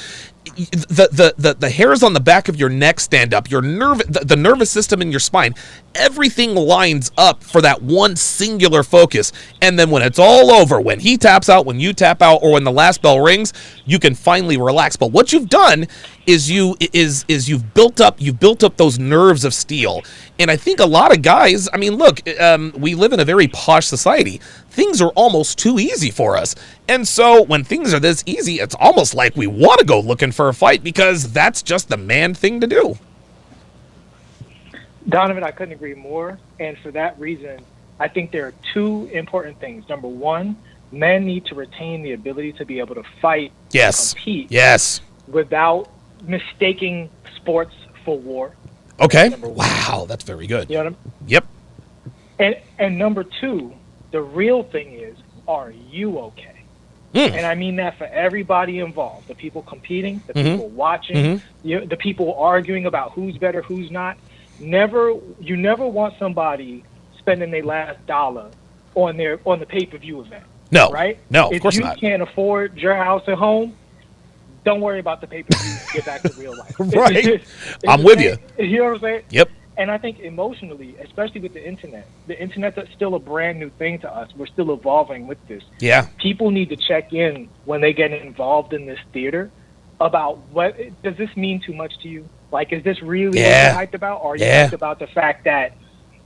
The hairs on the back of your neck stand up. Your the nervous system in your spine, everything lines up for that one singular focus. And then when it's all over, when he taps out, when you tap out, or when the last bell rings, you can finally relax. But what you've done is you've built up those nerves of steel. And I think a lot of guys, I mean, look, we live in a very posh society. Things are almost too easy for us. And so when things are this easy, it's almost like we want to go looking for a fight, because that's just the man thing to do. Donovan, I couldn't agree more. And for that reason, I think there are two important things. Number one, men need to retain the ability to be able to fight and compete without mistaking sports for war. Okay. Wow, that's very good. You know what Yep. And number two, the real thing is, are you okay? And I mean that for everybody involved, the people competing, the people watching, the people arguing about who's better, who's not. You never want somebody spending their last dollar on the pay-per-view event. No, right? No, of course not. If you can't afford your house at home, don't worry about the pay-per-view. Get back to real life. Right. I'm with you. You know what I'm saying? Yep. And I think emotionally, especially with the internet's still a brand new thing to us. We're still evolving with this. Yeah. People need to check in when they get involved in this theater about what does this mean too much to you? Like, is this really what you're hyped about? Or are you hyped about the fact that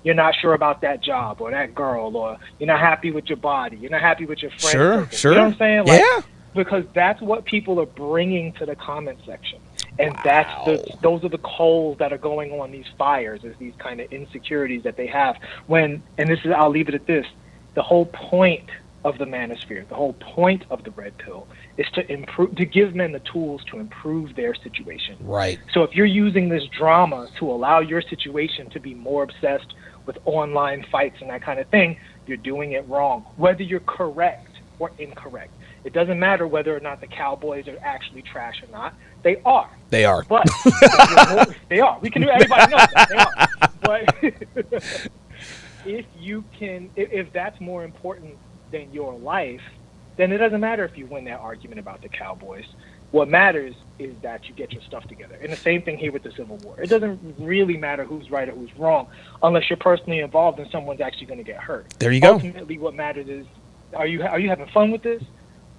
you're not sure about that job or that girl, or you're not happy with your body, you're not happy with your friends? Sure. You know what I'm saying? Like, because that's what people are bringing to the comment section. And those are the coals that are going on these fires, is these kind of insecurities that they have. I'll leave it at this, the whole point of the Manosphere, the whole point of the Red Pill is to give men the tools to improve their situation. Right. So if you're using this drama to allow your situation to be more obsessed with online fights and that kind of thing, you're doing it wrong, whether you're correct or incorrect. It doesn't matter whether or not the Cowboys are actually trash or not. They are. They are. But they are. We can do. Everybody knows that they are. But if that's more important than your life, then it doesn't matter if you win that argument about the Cowboys. What matters is that you get your stuff together. And the same thing here with the Civil War. It doesn't really matter who's right or who's wrong unless you're personally involved and someone's actually going to get hurt. There you go. Ultimately, what matters is, are you having fun with this,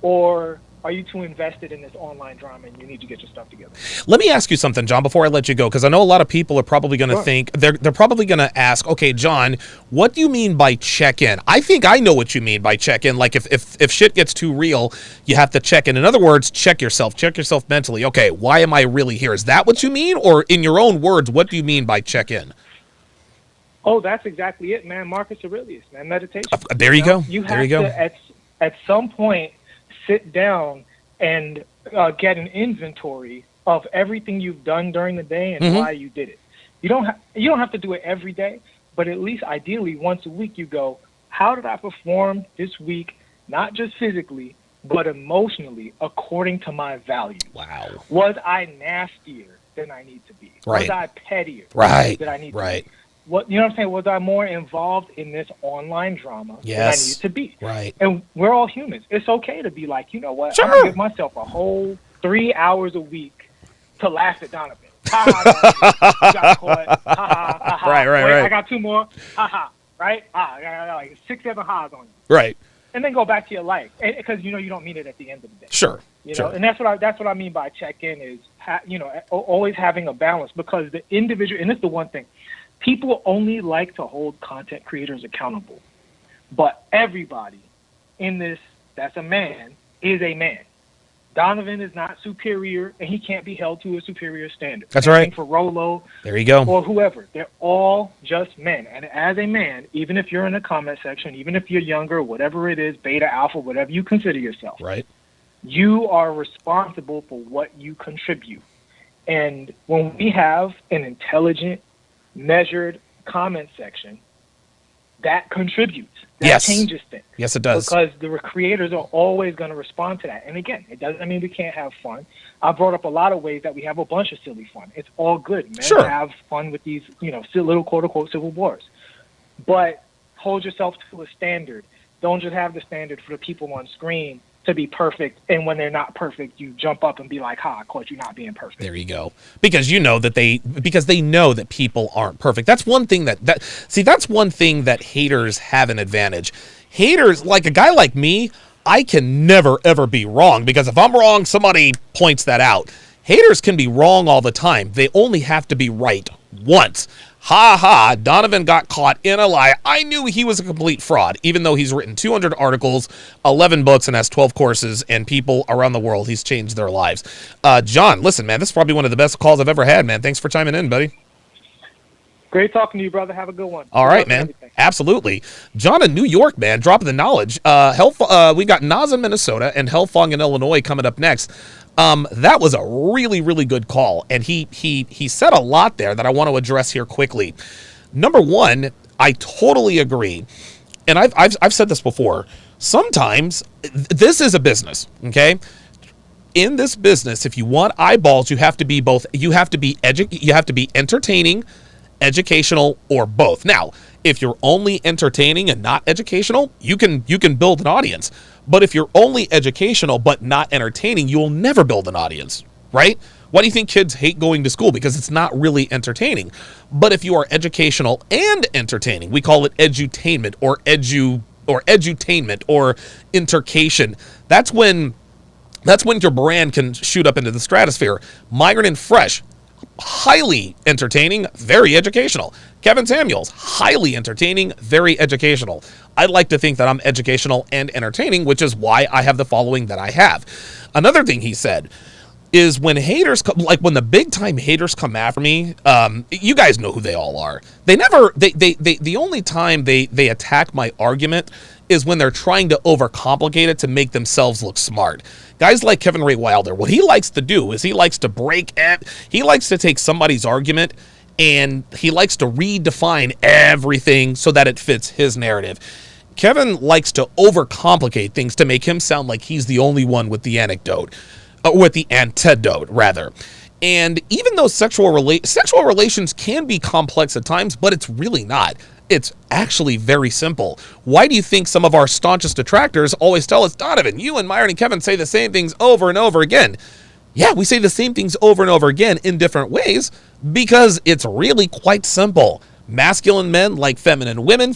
or are you too invested in this online drama and you need to get your stuff together? Let me ask you something, John, before I let you go, because I know a lot of people are probably going to think, they're probably going to ask, okay, John, what do you mean by check-in? I think I know what you mean by check-in. Like if shit gets too real, you have to check in. In other words, check yourself mentally. Okay, why am I really here? Is that what you mean? Or in your own words, what do you mean by check-in? Oh, that's exactly it, man. Marcus Aurelius, man. Meditation. There you go. You there have you go. to, at some point, sit down and get an inventory of everything you've done during the day and why you did it. You don't have to do it every day, but at least ideally once a week you go, how did I perform this week, not just physically, but emotionally, according to my values? Wow. Was I nastier than I need to be? Right. Was I pettier than I need to be? You know what I'm saying? Was I more involved in this online drama than I need to be? Right. And we're all humans. It's okay to be like, you know what? Sure. I'm going to give myself a whole 3 hours a week to laugh at Donovan. Ha ha, you got caught. Ha ha, ha ha. Right. I got 2 more. Ha ha. Right? I got like 6, 7 ha's on you. Right. And then go back to your life, because you don't mean it at the end of the day. Sure. You know, and that's what I mean by check-in is, always having a balance, because the individual, and this is the one thing, people only like to hold content creators accountable, but everybody in this that's a man is a man. Donovan is not superior, and he can't be held to a superior standard. That's right. For Rolo, there you go, or whoever, they're all just men. And as a man, even if you're in the comment section, even if you're younger, whatever it is, beta, alpha, whatever you consider yourself, right? You are responsible for what you contribute. And when we have an intelligent, measured comment section, that contributes. That changes things. Yes, it does. Because the creators are always going to respond to that. And again, it doesn't mean we can't have fun. I brought up a lot of ways that we have a bunch of silly fun. It's all good, man. Sure. Have fun with these, little quote-unquote civil wars. But hold yourself to a standard. Don't just have the standard for the people on screen to be perfect, and when they're not perfect, you jump up and be like, I caught you not being perfect. There you go. Because they know that people aren't perfect. That's one thing that's one thing that haters have an advantage. Haters, like a guy like me, I can never ever be wrong, because if I'm wrong, somebody points that out. Haters can be wrong all the time. They only have to be right once. Ha ha, Donovan got caught in a lie. I knew he was a complete fraud, even though he's written 200 articles, 11 books, and has 12 courses, and people around the world, he's changed their lives. John, listen, man, this is probably one of the best calls I've ever had, man. Thanks for chiming in, buddy. Great talking to you, brother. Have a good one. All right, man. Absolutely. John in New York, man, dropping the knowledge. We got Nas in Minnesota and Hellfong in Illinois coming up next. That was a really, really good call, and he said a lot there that I want to address here quickly. Number one, I totally agree, and I've said this before. Sometimes this is a business, okay? In this business, if you want eyeballs, you have to be both. You have to be entertaining, educational, or both. Now, if you're only entertaining and not educational, you can build an audience. But if you're only educational but not entertaining, you'll never build an audience, right? Why do you think kids hate going to school? Because it's not really entertaining. But if you are educational and entertaining, we call it edutainment or edutainment or intercation. That's when your brand can shoot up into the stratosphere. Migrant and Fresh, highly entertaining, very educational. Kevin Samuels, highly entertaining, very educational. I like to think that I'm educational and entertaining, which is why I have the following that I have. Another thing he said is when haters come, like when the big time haters come after me, you guys know who they all are. The only time they attack my argument is when they're trying to overcomplicate it to make themselves look smart. Guys like Kevin Ray Wilder, what he likes to do is he likes to he likes to take somebody's argument and he likes to redefine everything so that it fits his narrative. Kevin likes to overcomplicate things to make him sound like he's the only one with the antidote, rather. And even though sexual relations can be complex at times, but it's really not. It's actually very simple. Why do you think some of our staunchest detractors always tell us, Donovan, you and Myron and Kevin say the same things over and over again? Yeah, we say the same things over and over again in different ways because it's really quite simple. Masculine men like feminine women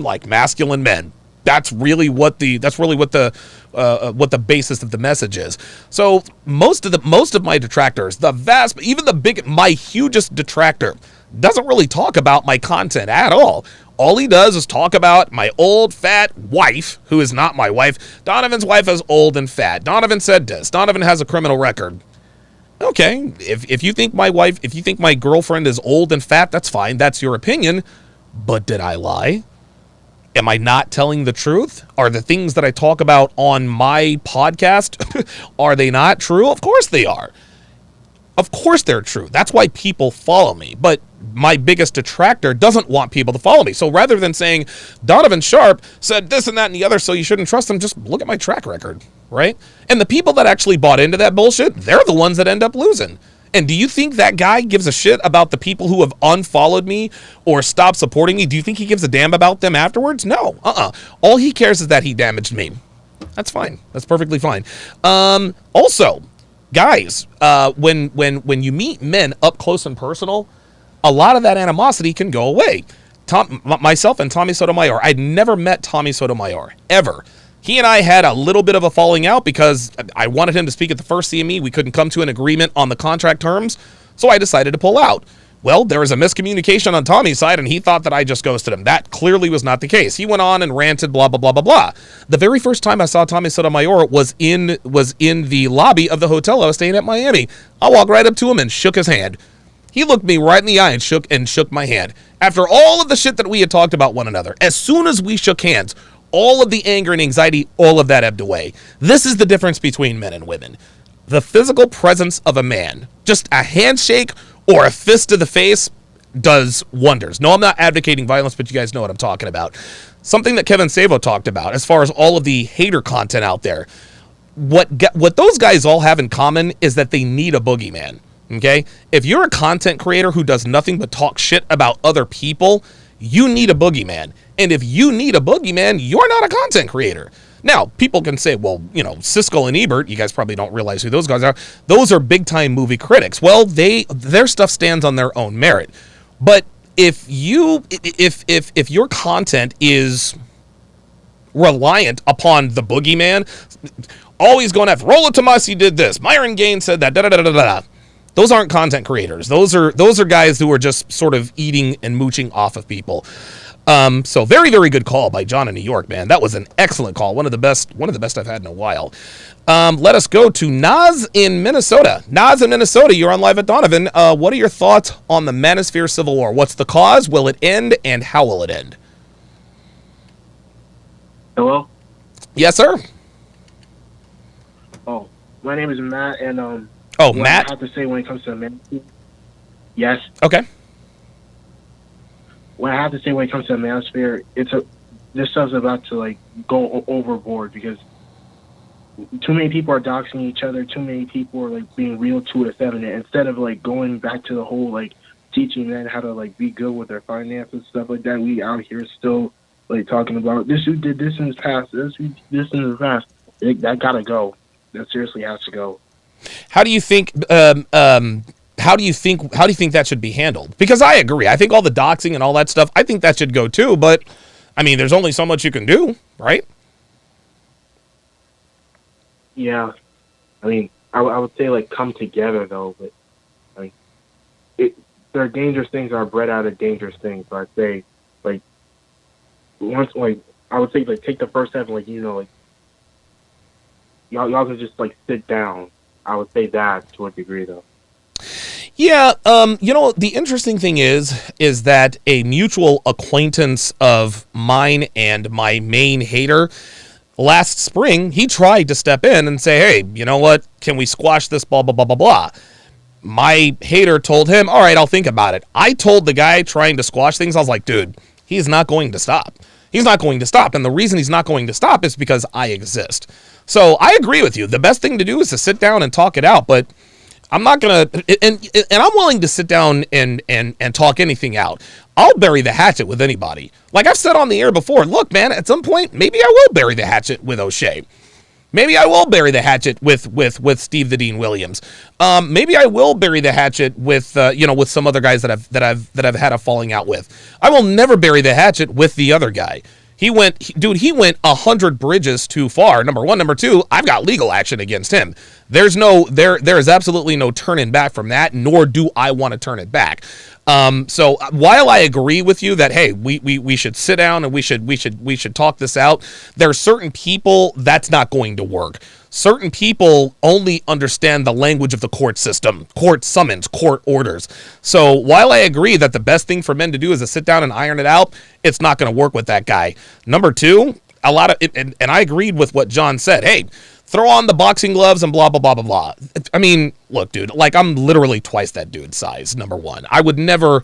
like masculine men. That's really what the basis of the message is. So most of my detractors, my hugest detractor, doesn't really talk about my content at all. All he does is talk about my old fat wife, who is not my wife. Donovan's wife is old and fat. Donovan said this. Donovan has a criminal record. Okay, if you think my girlfriend is old and fat, that's fine. That's your opinion. But did I lie? Am I not telling the truth? Are the things that I talk about on my podcast, are they not true? Of course they are. Of course they're true. That's why people follow me. But my biggest detractor doesn't want people to follow me. So rather than saying, Donovan Sharp said this and that and the other, so you shouldn't trust him, just look at my track record, right? And the people that actually bought into that bullshit, they're the ones that end up losing. And do you think that guy gives a shit about the people who have unfollowed me or stopped supporting me? Do you think he gives a damn about them afterwards? No. All he cares is that he damaged me. That's fine. That's perfectly fine. Also, guys, when you meet men up close and personal, a lot of that animosity can go away. Myself and Tommy Sotomayor, I'd never met Tommy Sotomayor, ever. He and I had a little bit of a falling out because I wanted him to speak at the first CME. We couldn't come to an agreement on the contract terms, so I decided to pull out. Well, there was a miscommunication on Tommy's side, and he thought that I just ghosted him. That clearly was not the case. He went on and ranted, blah, blah, blah, blah, blah. The very first time I saw Tommy Sotomayor was in the lobby of the hotel I was staying at Miami. I walked right up to him and shook his hand. He looked me right in the eye and shook my hand. After all of the shit that we had talked about one another, as soon as we shook hands, all of the anger and anxiety, all of that ebbed away. This is the difference between men and women. The physical presence of a man, just a handshake or a fist to the face, does wonders. No, I'm not advocating violence, but you guys know what I'm talking about. Something that Kevin Savo talked about as far as all of the hater content out there. What those guys all have in common is that they need a boogeyman. Okay? If you're a content creator who does nothing but talk shit about other people, you need a boogeyman. And if you need a boogeyman, you're not a content creator. Now, people can say, well, Siskel and Ebert, you guys probably don't realize who those guys are. Those are big-time movie critics. Well, their stuff stands on their own merit. But if your content is reliant upon the boogeyman, always going after Rollo Tomasi did this, Myron Gaines said that, da-da-da-da-da-da. Those aren't content creators. Those are guys who are just sort of eating and mooching off of people. So very, very good call by John in New York, man. That was an excellent call. One of the best I've had in a while. Let us go to Naz in Minnesota. Naz in Minnesota, you're on Live at Donovan. What are your thoughts on the Manosphere Civil War? What's the cause? Will it end? And how will it end? Hello? Yes, sir. Oh, my name is Matt, and Matt? I have to say when it comes to Manosphere. Yes. Okay. What I have to say when it comes to the Manosphere, this stuff's about to go overboard because too many people are doxing each other. Too many people are being real too effeminate instead of going back to the whole teaching men how to be good with their finances, stuff like that. We out here still talking about this who did this in his past, this in his past. That gotta go. That seriously has to go. How do you think? How do you think that should be handled? Because I agree. I think all the doxing and all that stuff, I think that should go too. But I mean, there's only so much you can do, right? Yeah, I mean, I would say come together though, but there are dangerous things that are bred out of dangerous things. So I'd say, like, once, like, I would say, like, take the first step, and, like, like, y'all could just, like, sit down. I would say that to a degree, though. Yeah, the interesting thing is that a mutual acquaintance of mine and my main hater, last spring, he tried to step in and say, hey, you know what, can we squash this, blah, blah, blah, blah, blah. My hater told him, all right, I'll think about it. I told the guy trying to squash things, I was like, dude, he's not going to stop. He's not going to stop. And the reason he's not going to stop is because I exist. So I agree with you. The best thing to do is to sit down and talk it out. But I'm not going to, and I'm willing to sit down and talk anything out. I'll bury the hatchet with anybody. Like I've said on the air before, look, man, at some point, maybe I will bury the hatchet with O'Shea. Maybe I will bury the hatchet with Steve the Dean Williams. Maybe I will bury the hatchet with with some other guys that I've had a falling out with. I will never bury the hatchet with the other guy. He went 100 bridges too far. Number one. Number two, I've got legal action against him. There is absolutely no turning back from that, nor do I want to turn it back. So while I agree with you that, hey, we should sit down and we should talk this out, there are certain people that's not going to work. Certain people only understand the language of the court system, court summons, court orders. So while I agree that the best thing for men to do is to sit down and iron it out, it's not going to work with that guy. Number two, a lot of it, and I agreed with what John said. Hey, throw on the boxing gloves and blah, blah, blah, blah, blah. I mean, look, dude, like I'm literally twice that dude's size, number one. I would never,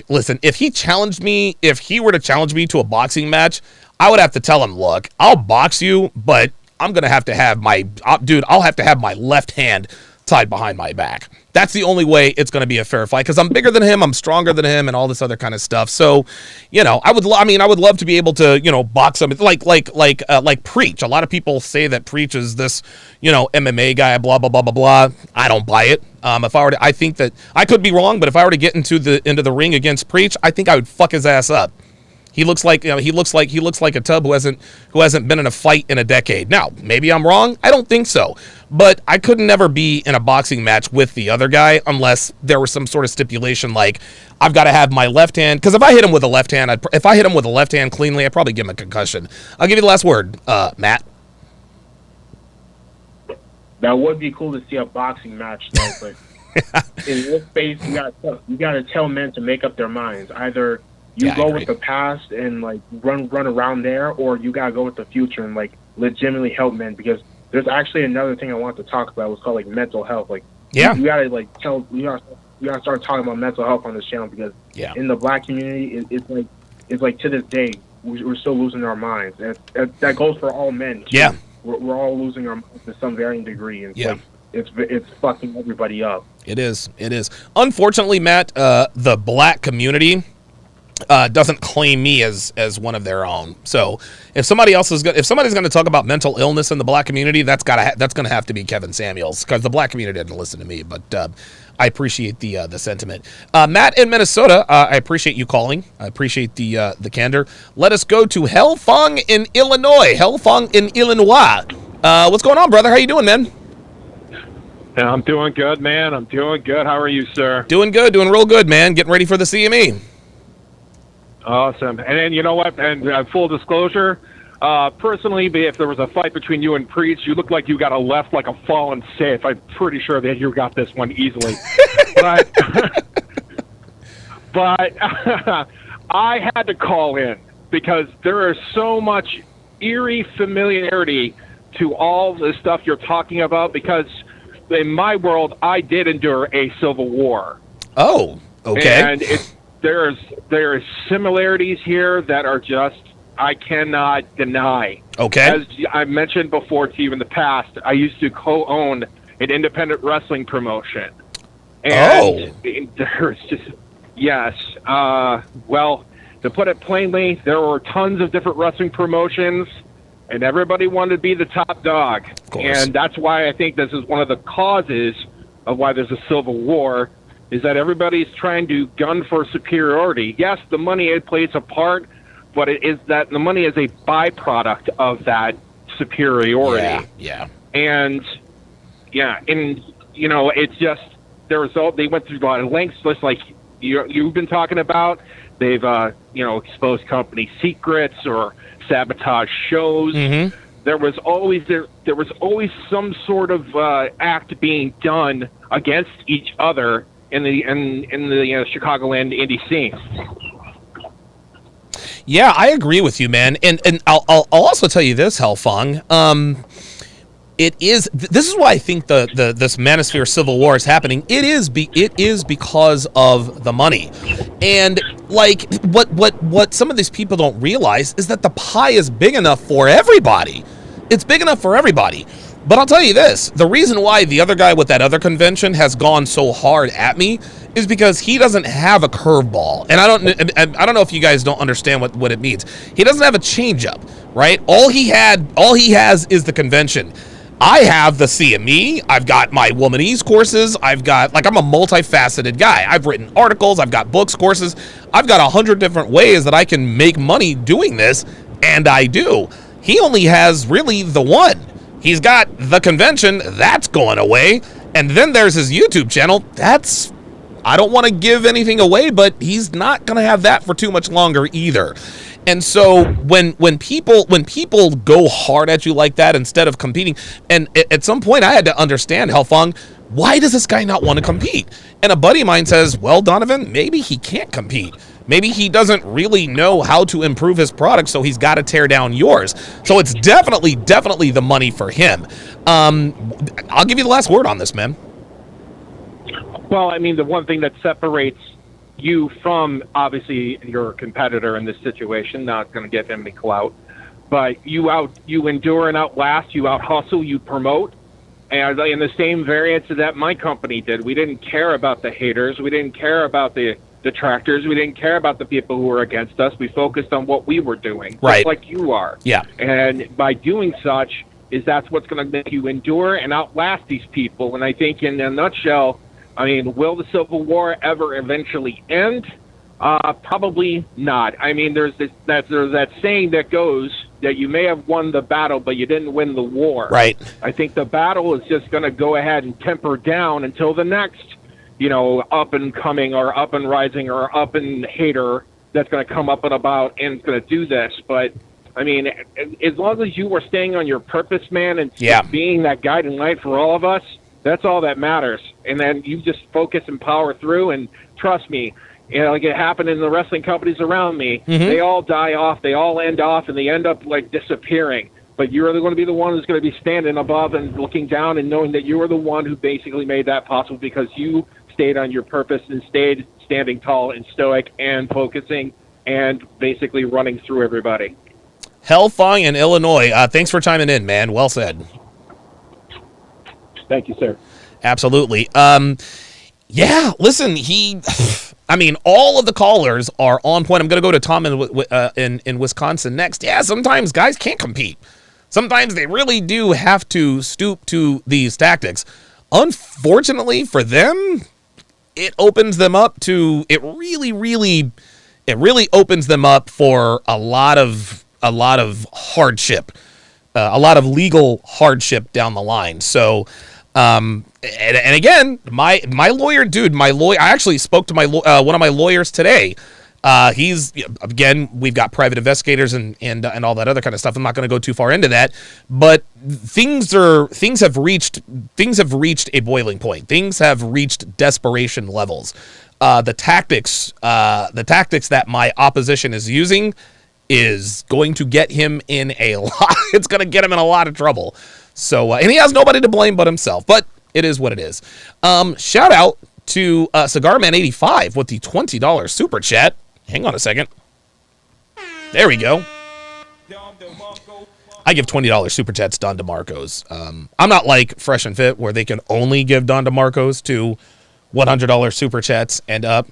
listen, if he were to challenge me to a boxing match, I would have to tell him, look, I'll box you, but I'm going to have I'll have to have my left hand tied behind my back. That's the only way it's going to be a fair fight because I'm bigger than him, I'm stronger than him, and all this other kind of stuff. So, I would love to be able to, box him like Preach. A lot of people say that Preach is this, MMA guy, blah blah blah blah blah. I don't buy it. I think that I could be wrong, but if I were to get into the ring against Preach, I think I would fuck his ass up. He looks like a tub who hasn't been in a fight in a decade. Now, maybe I'm wrong. I don't think so. But I could never be in a boxing match with the other guy unless there was some sort of stipulation like I've got to have my left hand. Because if I hit him with a left hand, cleanly, I'd probably give him a concussion. I'll give you the last word, Matt. That would be cool to see a boxing match, though. But in this space, you got to tell men to make up their minds. Either you go with the past and like run around there, or you gotta go with the future and like legitimately help men. Because there's actually another thing I want to talk about. It's called like mental health. Like you gotta start talking about mental health on this channel because in the black community, it's like to this day we're still losing our minds. And that goes for all men too. Yeah, we're all losing our minds to some varying degree. And it's fucking everybody up. It is. Unfortunately, Matt, the black community doesn't claim me as one of their own. So if somebody's going to talk about mental illness in the black community, that's going to have to be Kevin Samuels because the black community didn't listen to me. But I appreciate the sentiment. Matt in Minnesota, I appreciate you calling. I appreciate the candor. Let us go to Helfong in Illinois. What's going on, brother? How you doing, man? I'm doing good, man. I'm doing good. How are you, sir? Doing good. Doing real good, man. Getting ready for the CME. Awesome. And then, you know what? And full disclosure, personally, if there was a fight between you and Preach, you look like you got a left like a fallen safe. I'm pretty sure that you got this one easily. But I had to call in because there is so much eerie familiarity to all the stuff you're talking about because in my world, I did endure a civil war. Oh, okay. And there is similarities here that are just I cannot deny. Okay. As I mentioned before to you in the past, I used to co-own an independent wrestling promotion. And there's just well, to put it plainly, there were tons of different wrestling promotions, and everybody wanted to be the top dog. And that's why I think this is one of the causes of why there's a civil war. Is that everybody's trying to gun for superiority. Yes, the money plays a part, but it is that the money is a byproduct of that superiority. Yeah. And it's just they went through a lot of lengths, just like you've been talking about. They've exposed company secrets or sabotage shows. Mm-hmm. There was always some sort of act being done against each other in the Chicagoland indie scene. Yeah, I agree with you, man. And I'll also tell you this, Hellfong. This is why I think this Manosphere civil war is happening. It is because of the money. And like what some of these people don't realize is that the pie is big enough for everybody. It's big enough for everybody. But I'll tell you this, the reason why the other guy with that other convention has gone so hard at me is because he doesn't have a curveball. And I don't know if you guys don't understand what it means. He doesn't have a changeup, right? All he has is the convention. I have the CME, I've got my Womanese courses, I'm a multifaceted guy. I've written articles, I've got books, courses, I've got 100 different ways that I can make money doing this, and I do. He only has really the one. He's got the convention, that's going away, and then there's his YouTube channel, I don't want to give anything away, but he's not going to have that for too much longer either. And so when people go hard at you like that instead of competing, and at some point I had to understand, Hellfong, why does this guy not want to compete? And a buddy of mine says, well, Donovan, maybe he can't compete. Maybe he doesn't really know how to improve his product, so he's got to tear down yours. So it's definitely the money for him. I'll give you the last word on this, man. Well, I mean, the one thing that separates you from, obviously, your competitor in this situation, not going to give him any clout, but you endure and outlast, you out-hustle, you promote, and in the same variance that my company did. We didn't care about the haters. We didn't care about the detractors. We didn't care about the people who were against us. We focused on what we were doing, right, just like you are. Yeah. And by doing such, that's what's going to make you endure and outlast these people. And I think in a nutshell, I mean, will the Civil War ever eventually end? Probably not. I mean, there's that saying that goes that you may have won the battle, but you didn't win the war. Right. I think the battle is just going to go ahead and temper down until the next, up and coming or up and rising or up and hater that's going to come up and about and is going to do this. But I mean, as long as you are staying on your purpose, man, and being that guiding light for all of us, that's all that matters. And then you just focus and power through, and trust me, like it happened in the wrestling companies around me, they all die off, they all end off, and they end up like disappearing. But you're going to be the one who's going to be standing above and looking down and knowing that you are the one who basically made that possible because you stayed on your purpose and stayed standing tall and stoic and focusing and basically running through everybody. Hellfong in Illinois, thanks for chiming in, man. Well said. Thank you, sir. Absolutely. Yeah, listen, all of the callers are on point. I'm going to go to Tom in Wisconsin next. Yeah, sometimes guys can't compete. Sometimes they really do have to stoop to these tactics. Unfortunately for them, it opens them up to, it really opens them up for a lot of hardship, a lot of legal hardship down the line. So, and again, my lawyer, I actually spoke to one of my lawyers today. We've got private investigators and all that other kind of stuff. I'm not going to go too far into that, but things have reached a boiling point. Things have reached desperation levels. The tactics that my opposition is using is going to get him in a lot. It's going to get him in a lot of trouble. So, and he has nobody to blame but himself, but it is what it is. Shout out to CigarMan85 with the $20 super chat. Hang on a second. There we go. I give $20 super chats Don DeMarco's. I'm not like Fresh and Fit where they can only give Don DeMarco's to $100 super chats and up.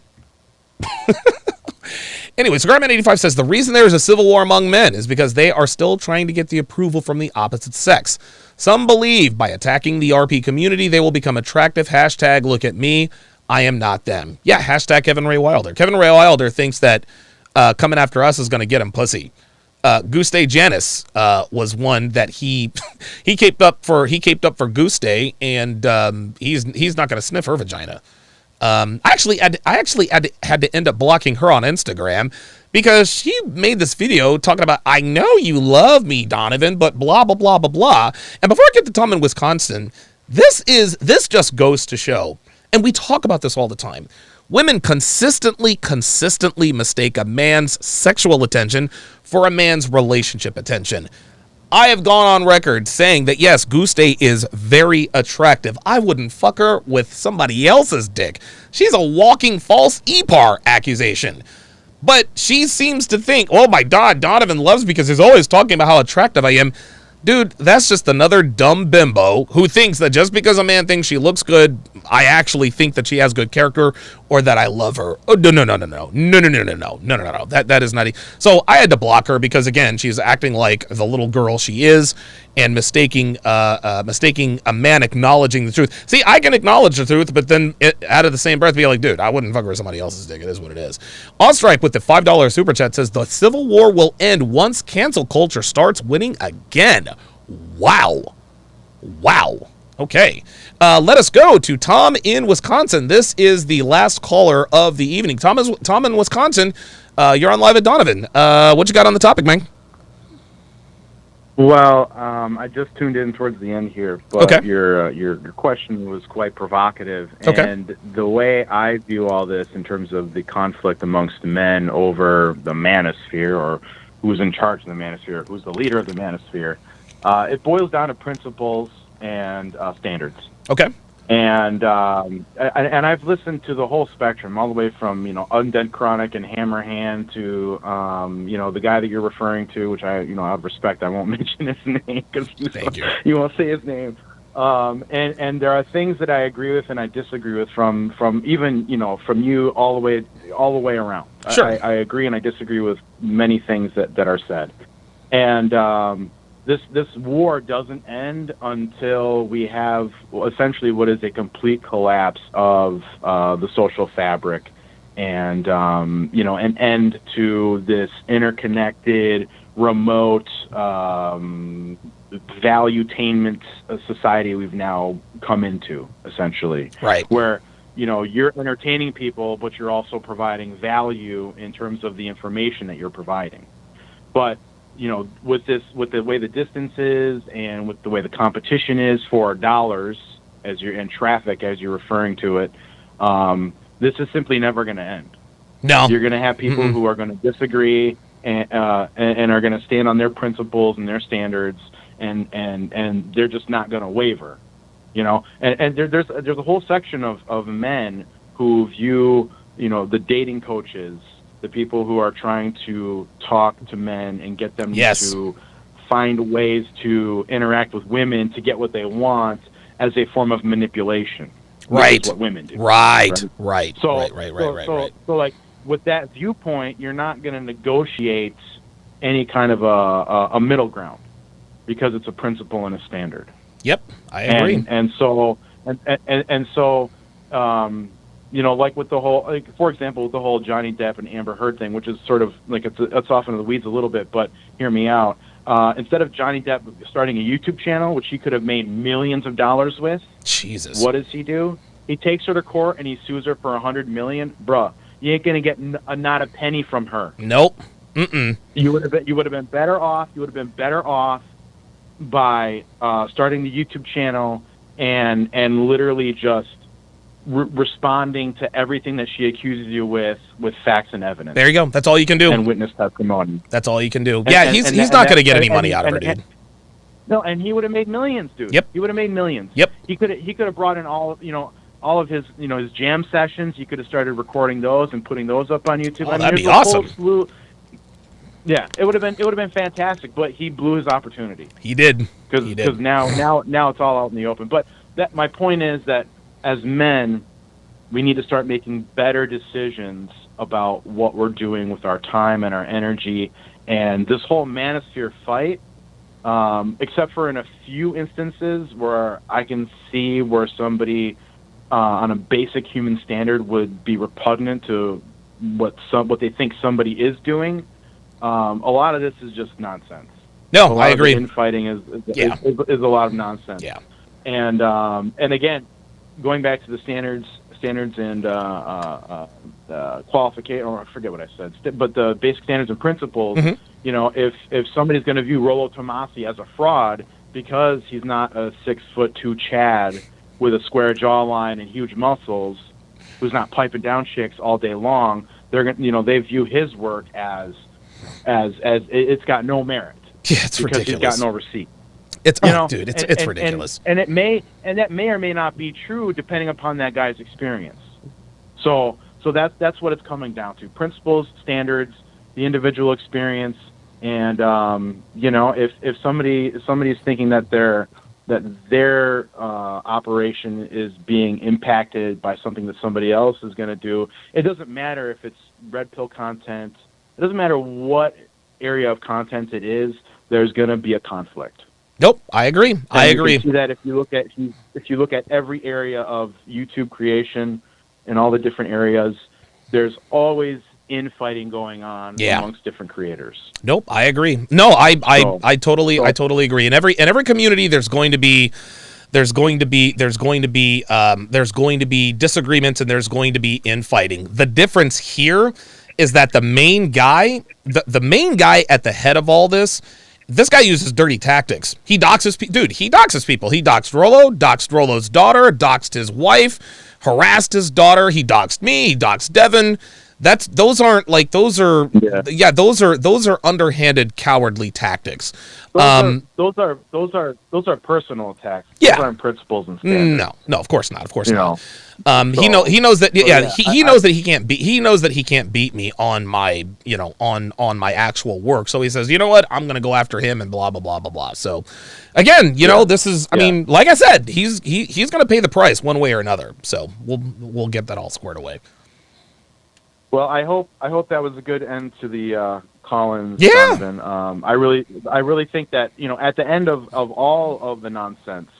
Anyway, CigarMan85 says the reason there is a civil war among men is because they are still trying to get the approval from the opposite sex. Some believe by attacking the RP community they will become attractive. Hashtag look at me. I am not them. Yeah, hashtag Kevin Ray Wilder. Kevin Ray Wilder thinks that coming after us is going to get him pussy. Guste Janis was one that he caped up for Guste, and he's not going to sniff her vagina. I actually had to end up blocking her on Instagram because she made this video talking about, I know you love me, Donovan, but blah blah blah blah blah. And before I get to Tom in Wisconsin, this just goes to show, and we talk about this all the time. Women consistently mistake a man's sexual attention for a man's relationship attention. I have gone on record saying that, yes, Guste is very attractive. I wouldn't fuck her with somebody else's dick. She's a walking false EPAR accusation. But she seems to think, oh my God, Donovan loves me because he's always talking about how attractive I am. Dude, that's just another dumb bimbo who thinks that just because a man thinks she looks good, I actually think that she has good character or that I love her. Oh, no. That is not. So I had to block her because, again, she's acting like the little girl she is and mistaking a man acknowledging the truth. See, I can acknowledge the truth, but then out of the same breath be like, dude, I wouldn't fuck her with somebody else's dick. It is what it is. Ostripe with the $5 super chat says the Civil War will end once cancel culture starts winning again. Wow. Okay. Let us go to Tom in Wisconsin. This is the last caller of the evening. Tom in Wisconsin. You're on Live at Donovan. What you got on the topic, man? Well, I just tuned in towards the end here, but your question was quite provocative. And the way I view all this in terms of the conflict amongst men over the Manosphere, or who's in charge of the Manosphere, who's the leader of the Manosphere, it boils down to principles and standards. Okay. And I've listened to the whole spectrum, all the way from Undead Chronic and Hammerhand to the guy that you're referring to, which I out of respect I won't mention his name because you won't say his name. And there are things that I agree with and I disagree with from even from you all the way around. Sure. I agree and I disagree with many things that are said. And this war doesn't end until we have essentially what is a complete collapse of the social fabric, and an end to this interconnected, remote, valuetainment society we've now come into, essentially. Right. Where you're entertaining people, but you're also providing value in terms of the information that you're providing. But with the way the distance is and with the way the competition is for dollars and traffic as you're referring to it, this is simply never going to end. No. You're going to have people who are going to disagree and are going to stand on their principles and their standards, and they're just not going to waver. And there's a whole section of men who view the dating coaches, the people who are trying to talk to men and get them to find ways to interact with women to get what they want, as a form of manipulation. Right. Which is what women do. Right. So, like, with that viewpoint, you're not going to negotiate any kind of a middle ground because it's a principle and a standard. Yep, I agree. And so like with the whole, for example, with the whole Johnny Depp and Amber Heard thing, which is sort of like it's off into the weeds a little bit, but hear me out. Instead of Johnny Depp starting a YouTube channel, which he could have made millions of dollars with, Jesus, what does he do? He takes her to court and he sues her for $100 million. Bruh, you ain't gonna get not a penny from her. Nope. You would have been better off. You would have been better off by starting the YouTube channel and literally just responding to everything that she accuses you with facts and evidence. There you go. That's all you can do. And witness testimony. That's all you can do. He's not going to get any money out of her, dude. No, and he would have made millions, dude. Yep. He would have made millions. Yep. He could have brought in all of his his jam sessions. He could have started recording those and putting those up on YouTube. Oh, that'd be awesome. Yeah, it would have been fantastic, but he blew his opportunity. He did. Because now it's all out in the open. But my point is that as men, we need to start making better decisions about what we're doing with our time and our energy. And this whole Manosphere fight, except for in a few instances where I can see where somebody on a basic human standard would be repugnant to what they think somebody is doing, a lot of this is just nonsense. No, I agree. Infighting is a lot of nonsense. Yeah. And again, going back to the standards and qualification, or I forget what I said, but the basic standards and principles. Mm-hmm. You know, if somebody's going to view Rollo Tomasi as a fraud because he's not a 6'2" Chad with a square jawline and huge muscles, who's not piping down chicks all day long, they're going, they view his work as it's got no merit. Yeah, it's because ridiculous. He's got no receipt. It's dude, it's ridiculous. And it may or may not be true depending upon that guy's experience. So that's what it's coming down to: principles, standards, the individual experience, and if somebody's thinking that their operation is being impacted by something that somebody else is going to do, it doesn't matter if it's red pill content. It doesn't matter what area of content it is. There's going to be a conflict. Nope, I agree. I agree. You can see that if you look at every area of YouTube creation and all the different areas, there's always infighting going on amongst different creators. Nope, I agree. No, I totally agree. In every community, there's going to be disagreements and there's going to be infighting. The difference here is that the main guy at the head of all this guy uses dirty tactics. He doxes people. He doxed Rollo, doxed Rollo's daughter, doxed his wife, harassed his daughter. He doxed me. He doxed Devin. Those are underhanded, cowardly tactics. Those are personal attacks. Yeah. Those aren't principles and standards. No, of course not. Of course not. He knows that. He knows that he can't beat. He knows that he can't beat me on my on my actual work. So he says, you know what, I'm going to go after him and blah blah blah blah blah. So again, this is. I mean, like I said, he's going to pay the price one way or another. So we'll get that all squared away. Well, I hope that was a good end to the Collins. Yeah. Donovan. I really think that at the end of all of the nonsense,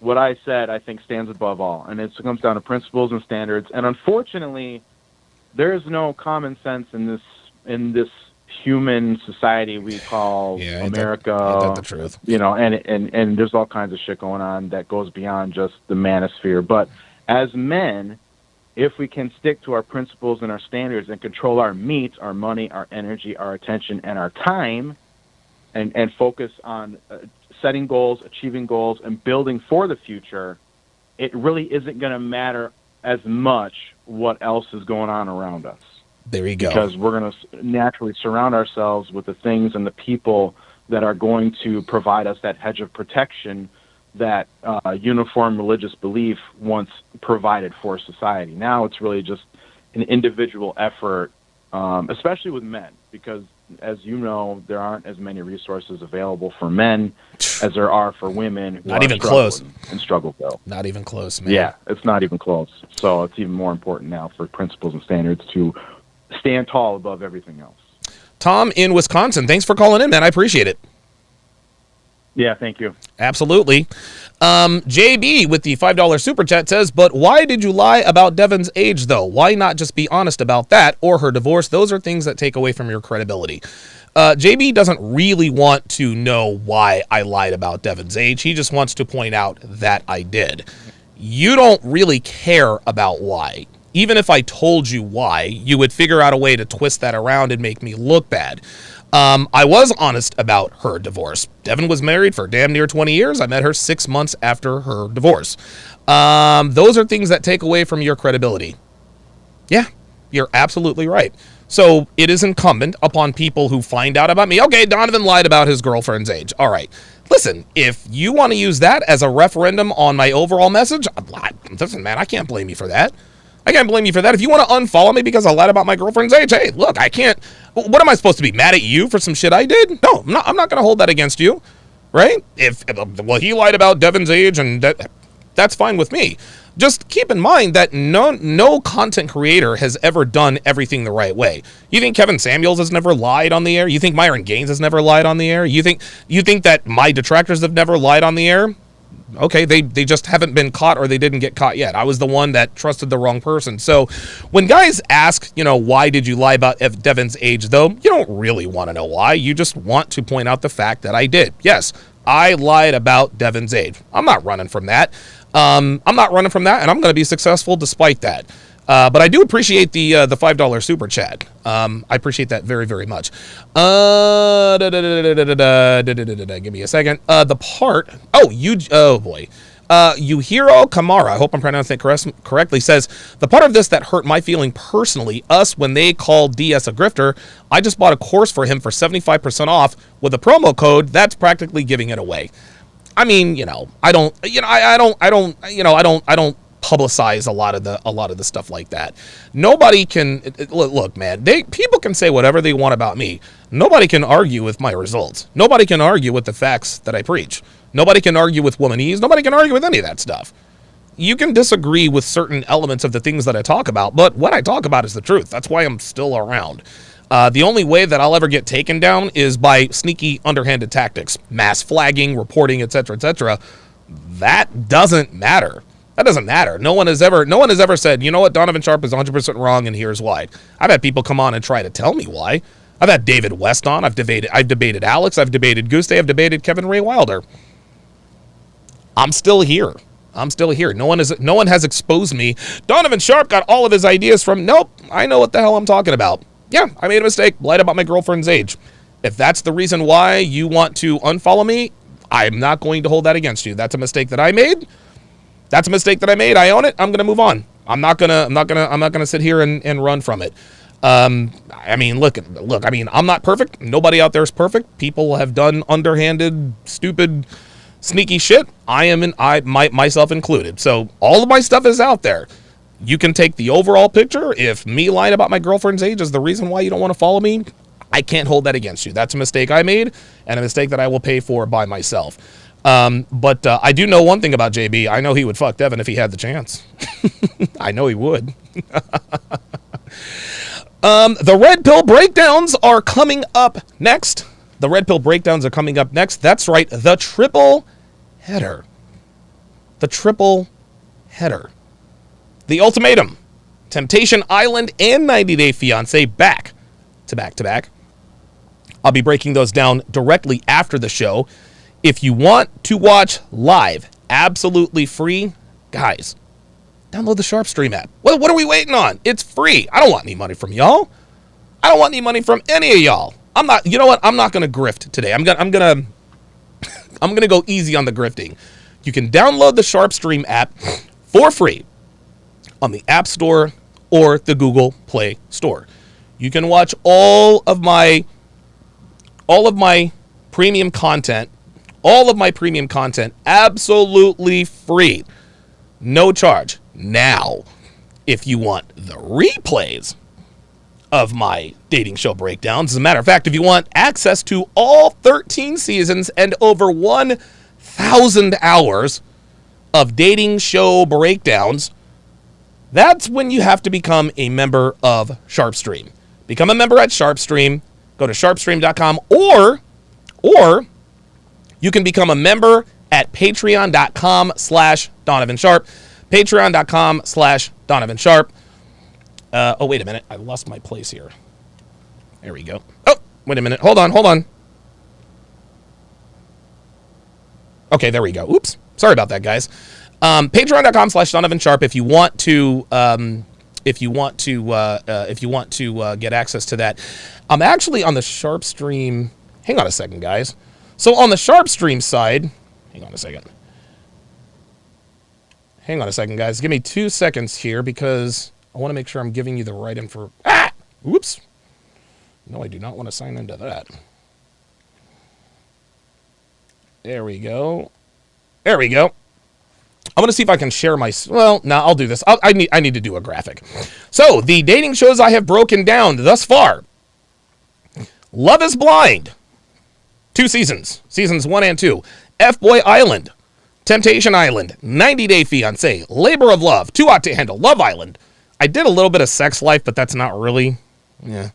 what I said I think stands above all, and it comes down to principles and standards. And unfortunately, there is no common sense in this human society we call America. Ain't that the truth? And there's all kinds of shit going on that goes beyond just the manosphere. But as men, if we can stick to our principles and our standards and control our meat, our money, our energy, our attention, and our time, and focus on setting goals, achieving goals, and building for the future, it really isn't going to matter as much what else is going on around us. There you go. Because we're going to naturally surround ourselves with the things and the people that are going to provide us that hedge of protection that uniform religious belief once provided for society. Now it's really just an individual effort, especially with men, because as you know, there aren't as many resources available for men as there are for women. Who Not are even close. And struggle though. Not even close, man. Yeah, it's not even close. So it's even more important now for principles and standards to stand tall above everything else. Tom in Wisconsin, thanks for calling in, man. I appreciate it. Yeah, thank you. Absolutely. JB with the $5 super chat says, but why did you lie about Devin's age, though? Why not just be honest about that or her divorce? Those are things that take away from your credibility. JB doesn't really want to know why I lied about Devin's age. He just wants to point out that I did. You don't really care about why. Even if I told you why, you would figure out a way to twist that around and make me look bad. I was honest about her divorce. Devin was married for damn near 20 years. I met her 6 months after her divorce. Those are things that take away from your credibility. Yeah, you're absolutely right. So it is incumbent upon people who find out about me. Okay, Donovan lied about his girlfriend's age. All right. Listen, if you want to use that as a referendum on my overall message, listen, man, I can't blame you for that. I can't blame you for that. If you want to unfollow me because I lied about my girlfriend's age, hey, look, I can't. What am I supposed to be, mad at you for some shit I did? No, I'm not going to hold that against you, right? Well, he lied about Devin's age, and that's fine with me. Just keep in mind that no content creator has ever done everything the right way. You think Kevin Samuels has never lied on the air? You think Myron Gaines has never lied on the air? You think that my detractors have never lied on the air? Okay, they just haven't been caught, or they didn't get caught yet. I was the one that trusted the wrong person. So when guys ask, why did you lie about Devin's age, though, you don't really want to know why. You just want to point out the fact that I did. Yes, I lied about Devin's age. I'm not running from that. And I'm going to be successful despite that. But I do appreciate the $5 super chat. I appreciate that very, very much. Give me a second. Yuhiro Kamara, I hope I'm pronouncing it correctly, says, the part of this that hurt my feeling personally, us when they called DS a grifter, I just bought a course for him for 75% off with a promo code. That's practically giving it away. I mean, I don't publicize a lot of the stuff like that. Nobody can look, man. People can say whatever they want about me. Nobody can argue with my results. Nobody can argue with the facts that I preach. Nobody can argue with womanese. Nobody can argue with any of that stuff. You can disagree with certain elements of the things that I talk about, but what I talk about is the truth. That's why I'm still around. The only way that I'll ever get taken down is by sneaky, underhanded tactics, mass flagging, reporting, etc., etc. That doesn't matter. That doesn't matter. No one has ever said, you know what, Donovan Sharp is 100% wrong, and here's why. I've had people come on and try to tell me why. I've had David West on. I've debated Alex. I've debated Guste. I've debated Kevin Ray Wilder. I'm still here. No one has exposed me. Donovan Sharp got all of his ideas from. Nope. I know what the hell I'm talking about. Yeah, I made a mistake. Lied about my girlfriend's age. If that's the reason why you want to unfollow me, I'm not going to hold that against you. That's a mistake that I made. I own it. I'm going to move on. I'm not going to sit here and run from it. I mean, look, I mean, I'm not perfect. Nobody out there is perfect. People have done underhanded, stupid, sneaky shit. Myself included. So all of my stuff is out there. You can take the overall picture. If me lying about my girlfriend's age is the reason why you don't want to follow me, I can't hold that against you. That's a mistake I made, and a mistake that I will pay for by myself. But I do know one thing about JB. I know he would fuck Devin if he had the chance. I know he would. The Red Pill Breakdowns are coming up next. That's right, the triple header. The Ultimatum, Temptation Island, and 90 Day Fiancé back to back. I'll be breaking those down directly after the show. If you want to watch live, absolutely free, guys, download the Sharp Stream app. Well, what are we waiting on? It's free. I don't want any money from y'all. I don't want any money from any of y'all. I'm not. You know what? I'm not gonna grift today. I'm gonna go easy on the grifting. You can download the Sharp Stream app for free on the App Store or the Google Play Store. You can watch all of my premium content, absolutely free, no charge. Now, if you want the replays of my dating show breakdowns, as a matter of fact, if you want access to all 13 seasons and over 1,000 hours of dating show breakdowns, that's when you have to become a member of SharpStream. Become a member at SharpStream. Go to sharpstream.com, or you can become a member at patreon.com/Donovan Sharp. Patreon.com/Donovan Sharp. Oh, wait a minute. I lost my place here. There we go. Oh, wait a minute. Hold on. Okay, there we go. Oops. Sorry about that, guys. Patreon.com/Donovan Sharp if you want to get access to that. I'm actually on the Sharp Stream. Hang on a second, guys. So on the Sharp Stream side, hang on a second, guys. Give me 2 seconds here because I want to make sure I'm giving you the right info. Oops. No, I do not want to sign into that. There we go. I'm going to see if I can share my... Well, no, I'll do this. I need to do a graphic. So, the dating shows I have broken down thus far. Love is Blind. 2 seasons. Seasons 1 and 2. F-Boy Island. Temptation Island. 90 Day Fiancé. Labor of Love. Too Hot to Handle. Love Island. I did a little bit of Sex Life, but that's not really... Yeah.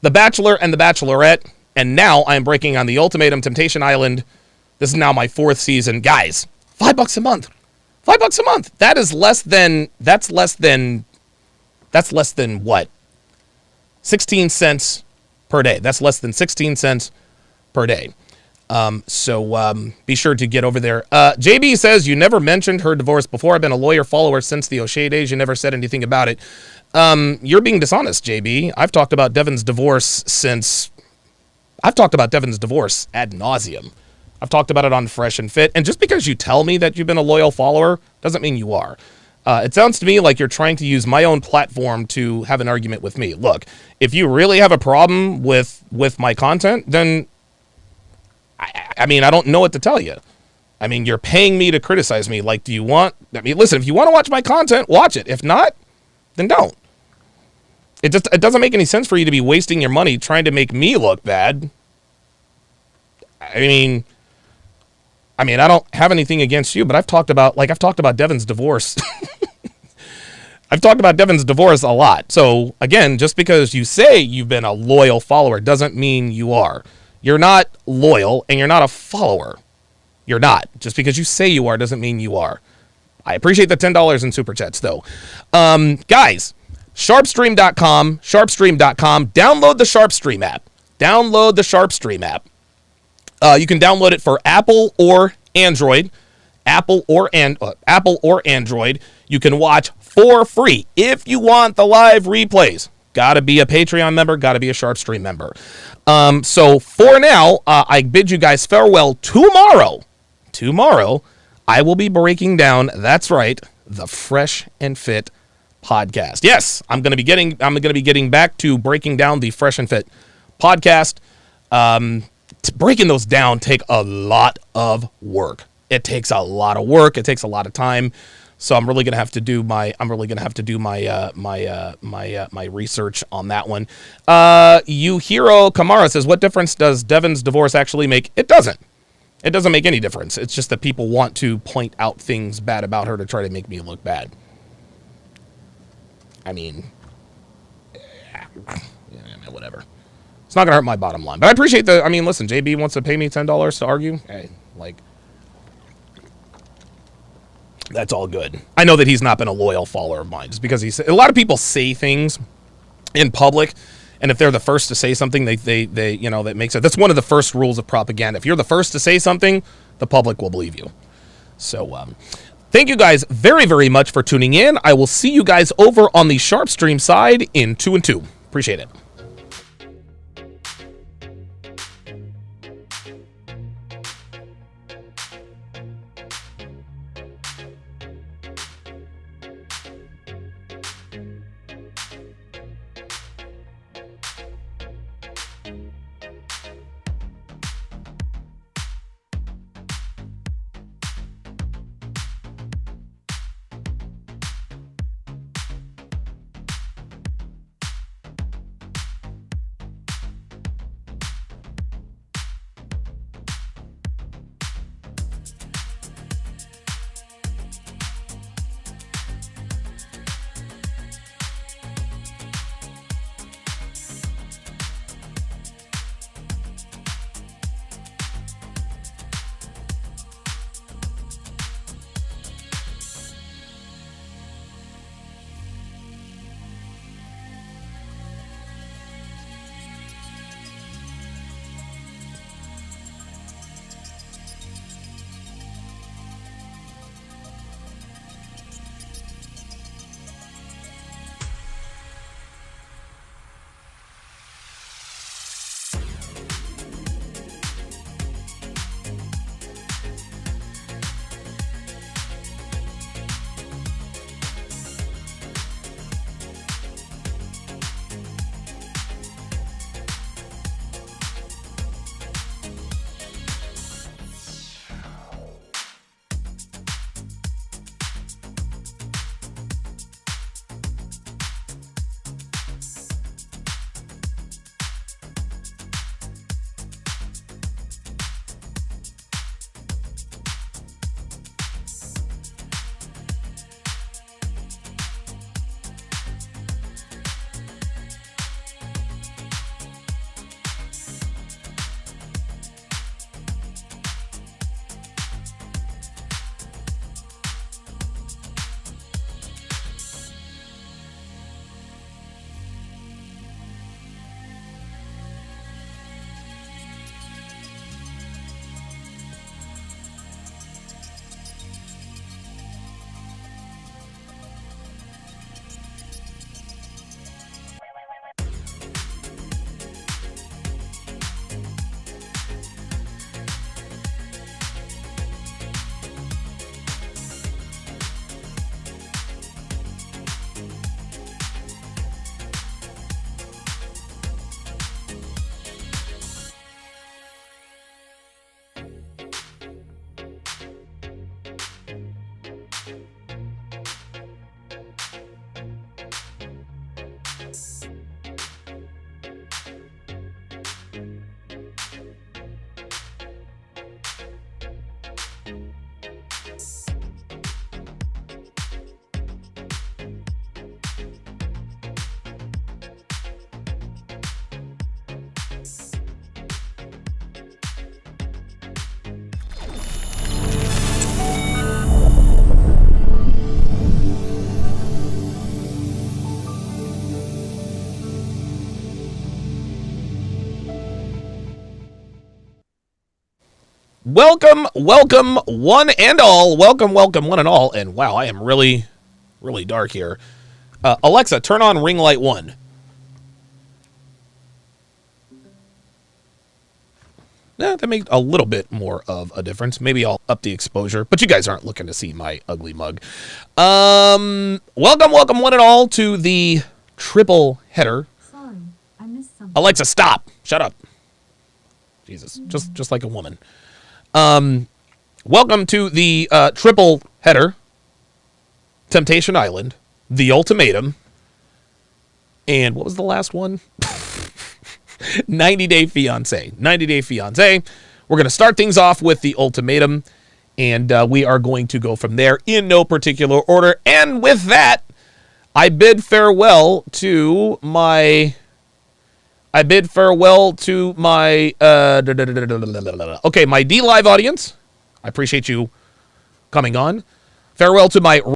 The Bachelor and The Bachelorette. And now I'm breaking on The Ultimatum, Temptation Island. This is now my 4th season. Guys... $5 a month. $5 a month. That's less than what? 16 cents per day. That's less than 16 cents per day. So be sure to get over there. JB says, you never mentioned her divorce before. I've been a lawyer follower since the O'Shea days. You never said anything about it. You're being dishonest, JB. I've talked about Devin's divorce ad nauseum. I've talked about it on Fresh and Fit. And just because you tell me that you've been a loyal follower doesn't mean you are. It sounds to me like you're trying to use my own platform to have an argument with me. Look, if you really have a problem with my content, then I mean, I don't know what to tell you. I mean, you're paying me to criticize me. Like, listen, if you want to watch my content, watch it. If not, then don't. It doesn't make any sense for you to be wasting your money trying to make me look bad. I mean, I don't have anything against you, but I've talked about Devin's divorce. I've talked about Devin's divorce a lot. So again, just because you say you've been a loyal follower doesn't mean you are. You're not loyal and you're not a follower. You're not. Just because you say you are doesn't mean you are. I appreciate the $10 in super chats though. Guys, sharpstream.com, download the Sharpstream app. You can download it for Apple or Android. Apple or Android. You can watch for free if you want the live replays. Gotta be a Patreon member, gotta be a Sharpstream member. So for now, I bid you guys farewell. Tomorrow, I will be breaking down, that's right, the Fresh and Fit podcast. Yes, I'm gonna be getting back to breaking down the Fresh and Fit podcast. Breaking those down take a lot of work. It takes a lot of work. It takes a lot of time. So I'm really gonna have to do my my research on that one. Yuhiro Kamara says, what difference does Devin's divorce actually make? It doesn't. It doesn't make any difference. It's just that people want to point out things bad about her to try to make me look bad. I mean, whatever. It's not gonna hurt my bottom line. But I appreciate listen, JB wants to pay me $10 to argue. Hey, that's all good. I know that he's not been a loyal follower of mine just because a lot of people say things in public, and if they're the first to say something, they that makes it. That's one of the first rules of propaganda. If you're the first to say something, the public will believe you. So, thank you guys very, very much for tuning in. I will see you guys over on the Sharpstream side in 2 and 2. Appreciate it. Welcome, one and all. Welcome, one and all. And wow, I am really, really dark here. Alexa, turn on ring light 1. Yeah, that makes a little bit more of a difference. Maybe I'll up the exposure, but you guys aren't looking to see my ugly mug. Welcome, one and all, to the triple header. Sorry, I missed something. Alexa, stop. Shut up. Jesus, just like a woman. Welcome to the triple header, Temptation Island, The Ultimatum, and what was the last one? 90 Day Fiancé. 90 Day Fiancé. We're going to start things off with The Ultimatum, and we are going to go from there in no particular order. And with that, I bid farewell to my... my my D-Live audience. I appreciate you coming on. Farewell to my